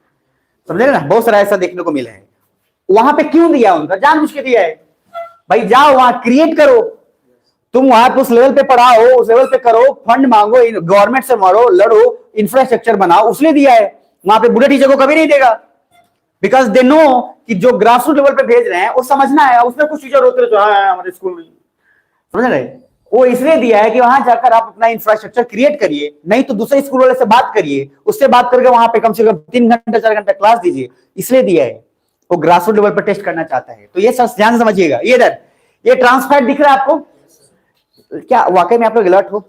समझे ना, बहुत सारा ऐसा देखने को मिला है। वहां पे क्यों दिया? उनका जानबूझ के दिया है भाई। जाओ वहां क्रिएट करो, तुम वहां पे उस लेवल पे पढ़ाओ, उस लेवल पे करो, फंड मांगो, गवर्नमेंट से मारो, लड़ो, इंफ्रास्ट्रक्चर बनाओ, उसने दिया है। वहां पे बूढ़े टीचर को कभी नहीं देगा, बिकॉज दे नो कि जो ग्रास रूट लेवल पे भेज रहे हैं वो समझना है। उसमें कुछ टीचर होते तो हमारे स्कूल में, समझ रहे, वो इसलिए दिया है कि वहां जाकर आप अपना इंफ्रास्ट्रक्चर क्रिएट करिए, नहीं तो दूसरे स्कूल वाले से बात करिए, उससे बात करके वहां पे कम से कम 3 घंटे 4 घंटे क्लास दीजिए। इसलिए दिया है, वो ग्रास रूट लेवल पर टेस्ट करना चाहता है। तो ये सब ध्यान से समझिएगा। ये इधर ये ट्रांसफैट दिख रहा है आपको? क्या वाकई में आप लोग अलर्ट हो?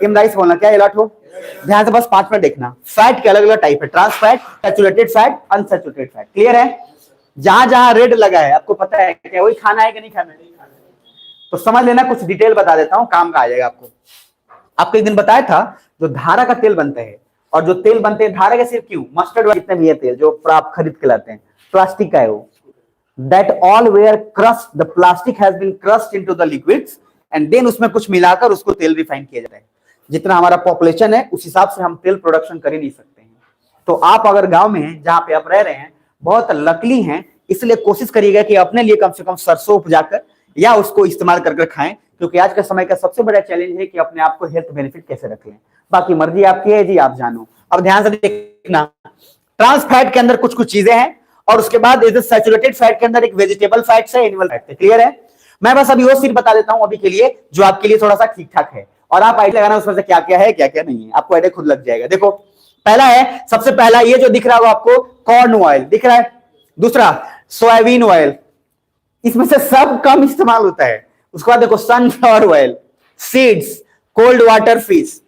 इमराइस बोलना, क्या अलर्ट हो? ध्यान से बस 5 मिनट देखना। फैट के अलग अलग टाइप है, trans fat, saturated fat, unsaturated fat. Clear है? जहां जहां रेड लगा है आपको पता है क्या वही खाना है कि नहीं खाना है? तो समझ लेना, कुछ डिटेल बता देता हूं, काम का आ जाएगा आपको। आपको एक दिन बताया था जो धारा का तेल बनता है, और जो तेल बनते हैं धारा के सिर्फ क्यों, मस्टर्ड जितने भी है तेल जो आप खरीद के लाते हैं, प्लास्टिक का है वो। That all were crushed, the plastic has been crushed into the liquids and then उसमें कुछ मिलाकर उसको तेल रिफाइन किया जाता है। जितना हमारा पॉपुलेशन है उस हिसाब से हम तेल प्रोडक्शन कर ही नहीं सकते हैं। तो आप अगर गांव में हैं, जहां पे आप रह रहे हैं, बहुत लकली हैं, इसलिए कोशिश करिएगा कि अपने लिए कम से कम सरसों उपजाकर या उसको इस्तेमाल करके खाएं, क्योंकि आज के समय का सबसे बड़ा चैलेंज है कि अपने आप को हेल्थ बेनिफिट कैसे रखें। बाकी मर्जी आपकी है जी, आप जानो। अब ध्यान से देखना, ट्रांस फैट के अंदर कुछ कुछ चीजें हैं, और उसके बाद सैचुरेटेड फैट के अंदर एक वेजिटेबल फैट्स है, एनिमल फैट है। क्लियर है? मैं बस अभी वो सिर्फ बता देता हूं अभी के लिए, जो आपके लिए थोड़ा सा ठीक ठाक है, और आप आइडिया लगाना उसमें से क्या क्या है क्या क्या नहीं है, आपको आइडिया खुद लग जाएगा। देखो पहला है, सबसे पहला ये जो दिख रहा होगा आपको, कॉर्न ऑयल दिख रहा है। दूसरा सोयाबीन ऑयल, इसमें से सब कम इस्तेमाल होता है। उसके बाद देखो sunflower oil, seeds, cold water fish,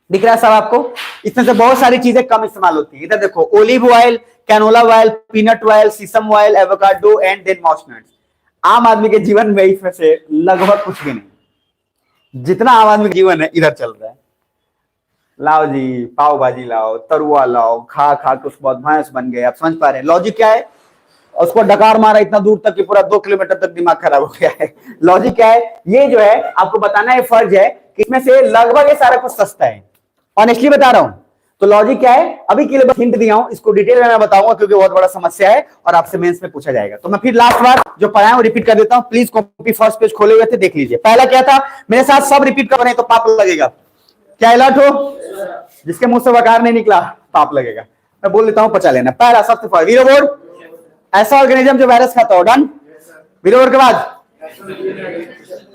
दिख रहा है सब आपको। इसमें से बहुत सारी चीजें कम इस्तेमाल होती है। इधर देखो olive oil, canola oil, peanut oil, sesame oil, avocado and then most nuts. आम आदमी के जीवन में इसमें से लगभग कुछ भी नहीं। जितना आम आदमी का जीवन है इधर चल रहा है, लाओ जी पाव भाजी लाओ, तरुआ लाओ, खा खा के उसके बाद भैंस बन गए। आप समझ पा रहे हैं लॉजिक क्या है? उसको डकार मारा इतना दूर तक कि पूरा 2 किलोमीटर तक दिमाग खराब हो गया है। लॉजिक क्या है? ये जो है आपको बताना है, फर्ज है कि इसमें से लगभग ये सारा कुछ सस्ता है। ऑनेस्टली बता रहा हूं। तो लॉजिक क्या है? अभी के लिए बस हिंट दिया हूं, इसको डिटेल में मैं बताऊंगा क्योंकि बहुत बड़ा समस्या है और आपसे मेंस में पूछा जाएगा। तो मैं फिर लास्ट बार जो पढ़ाया वो रिपीट कर देता हूं। प्लीज कॉपी फर्स्ट पेज खोले हुए थे, देख लीजिए। पहला क्या था, मेरे साथ सब रिपीट कर बने तो पाप लगेगा। क्या अलर्ट हो? जिसके मुंह से वकार नहीं निकला पाप लगेगा। मैं बोल देता हूं, पचा लेना। पहला सबसे पहले वीरो बोर्ड, ऐसा ऑर्गेनिज्म जो वायरस खाता हो। डन। वीरो बोर्ड के बाद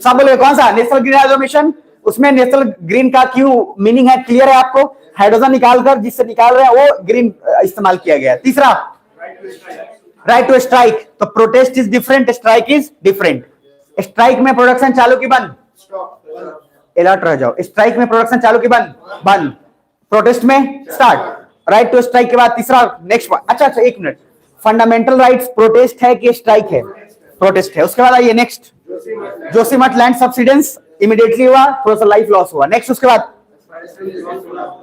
सब बोले कौन सा? नेशनल ग्रीन हाइड्रो मिशन, उसमें नेचुरल ग्रीन का क्यों मीनिंग है, क्लियर है आपको? हाइड्रोजन निकालकर जिससे निकाल रहे हैं वो ग्रीन इस्तेमाल किया गया है। तीसरा राइट टू स्ट्राइक, तो protest is different, strike is different. Strike में प्रोडक्शन चालू की बंद, अलर्ट रह जाओ। स्ट्राइक में प्रोडक्शन चालू की बंद, बंद। प्रोटेस्ट में स्टार्ट। राइट टू स्ट्राइक के बाद तीसरा नेक्स्ट। अच्छा एक मिनट, फंडामेंटल राइट्स प्रोटेस्ट है कि स्ट्राइक है? प्रोटेस्ट है। उसके बाद आइए next, Joshimath land subsidence immediately हुआ, थोड़ा सा लाइफ लॉस हुआ। नेक्स्ट उसके बाद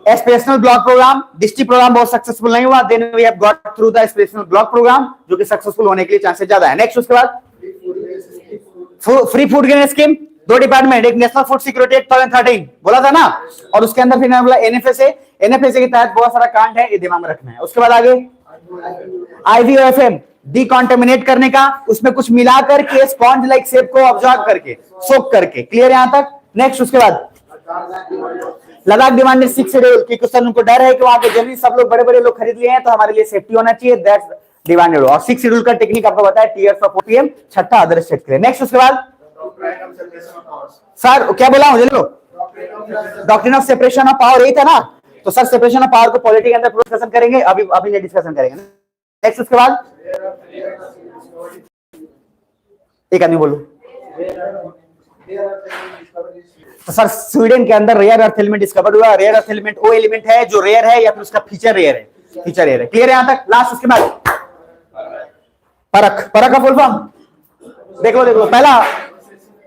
aspirational block programme, district programme बहुत सक्सेसफुल नहीं हुआ, then we have got through the aspirational block programme जो कि सक्सेसफुल होने के लिए चांसेस ज्यादा है। नेक्स्ट उसके बाद free food grain scheme, 2 department, एक नेशनल फूड सिक्योरिटी एक्ट 2013 बोला था ना, और उसके अंदर फिर बोला एनएफएसए, एनएफएसए के तहत बहुत सारा कांड है, ये दिमाग में रखना है। उसके बाद आगे आईवीओएफएम, डिकॉन्टेमिनेट करने का, उसमें कुछ मिलाकर के स्पॉन्ज लाइक शेप को ऑब्जर्व करके, सोक करके। क्लियर है यहां तक? नेक्स्ट उसके बाद लद्दाख डिमांडेड 6 शेड्यूल की क्वेश्चन, उनको डर है कि वहां पे जमीन सब लोग बड़े बड़े लोग खरीद लिए हैं तो हमारे लिए सेफ्टी होना चाहिए, दैट्स डिमांडेड। और 6 शेड्यूल का टेक्निक आपको बताया, टीयर्स ऑफ ओपीएम, छठा अदर स्टेट के लिए। नेक्स्ट उसके बाद सर क्या बोला मुझे, लो doctrine of separation of power, यही था ना? तो सर सेपरेशन ऑफ पावर को पॉलिटी के अंदर डिस्कशन करेंगे, अभी ये डिस्कशन करेंगे। नेक्स्ट उसके बाद एक आदमी बोलो। तो सर स्वीडन के अंदर रेयर अर्थ एलिमेंट डिस्कवर हुआ। रेयर अर्थ एलिमेंट वो एलिमेंट है जो रेयर है या फिर उसका फीचर रेयर है, फीचर रेयर है। क्लियर है यहां तक? लास्ट उसके बाद परख, परख का फुल फॉर्म देख लो।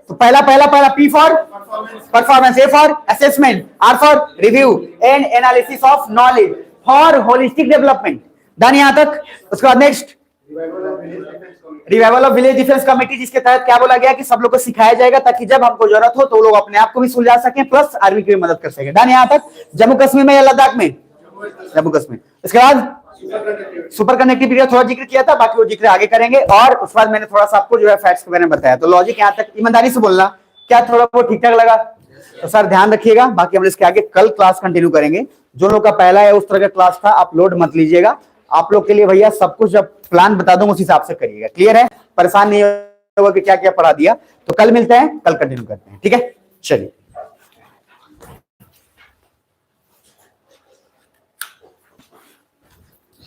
पहला P for performance, A for assessment, R for review and analysis of knowledge for holistic development. Done यहां तक? उसके बाद next revival of village defence committee, जिसके तहत क्या बोला गया कि सब लोग को सिखाया जाएगा ताकि जब हमको जरूरत हो तो लोग अपने आप को भी सुलझा सकें प्लस आर्मी की भी मदद कर सके। डन यहां तक? जम्मू कश्मीर में या लद्दाख में? जम्मू कश्मीर। इसके बाद सुपर कनेक्टिविटी का थोड़ा जिक्र किया था, बाकी वो जिक्र आगे करेंगे। और उसके बाद मैंने थोड़ा सा आपको जो है फैक्ट्स के बारे में बताया। तो लॉजिक यहां तक ईमानदारी से बोलना, क्या थोड़ा वो ठीक ठाक लगा? तो सर ध्यान रखिएगा, बाकी हम इसके आगे कल क्लास कंटिन्यू करेंगे। जो लोग का पहला है उस तरह का क्लास था, आप लोड मत लीजिएगा। आप लोग के लिए भैया सब कुछ जब प्लान बता दूंगा उस हिसाब से करिएगा। क्लियर है? परेशान नहीं होगा कि क्या क्या पढ़ा दिया। तो कल मिलते हैं, कल कंटिन्यू करते हैं, ठीक है? चलिए।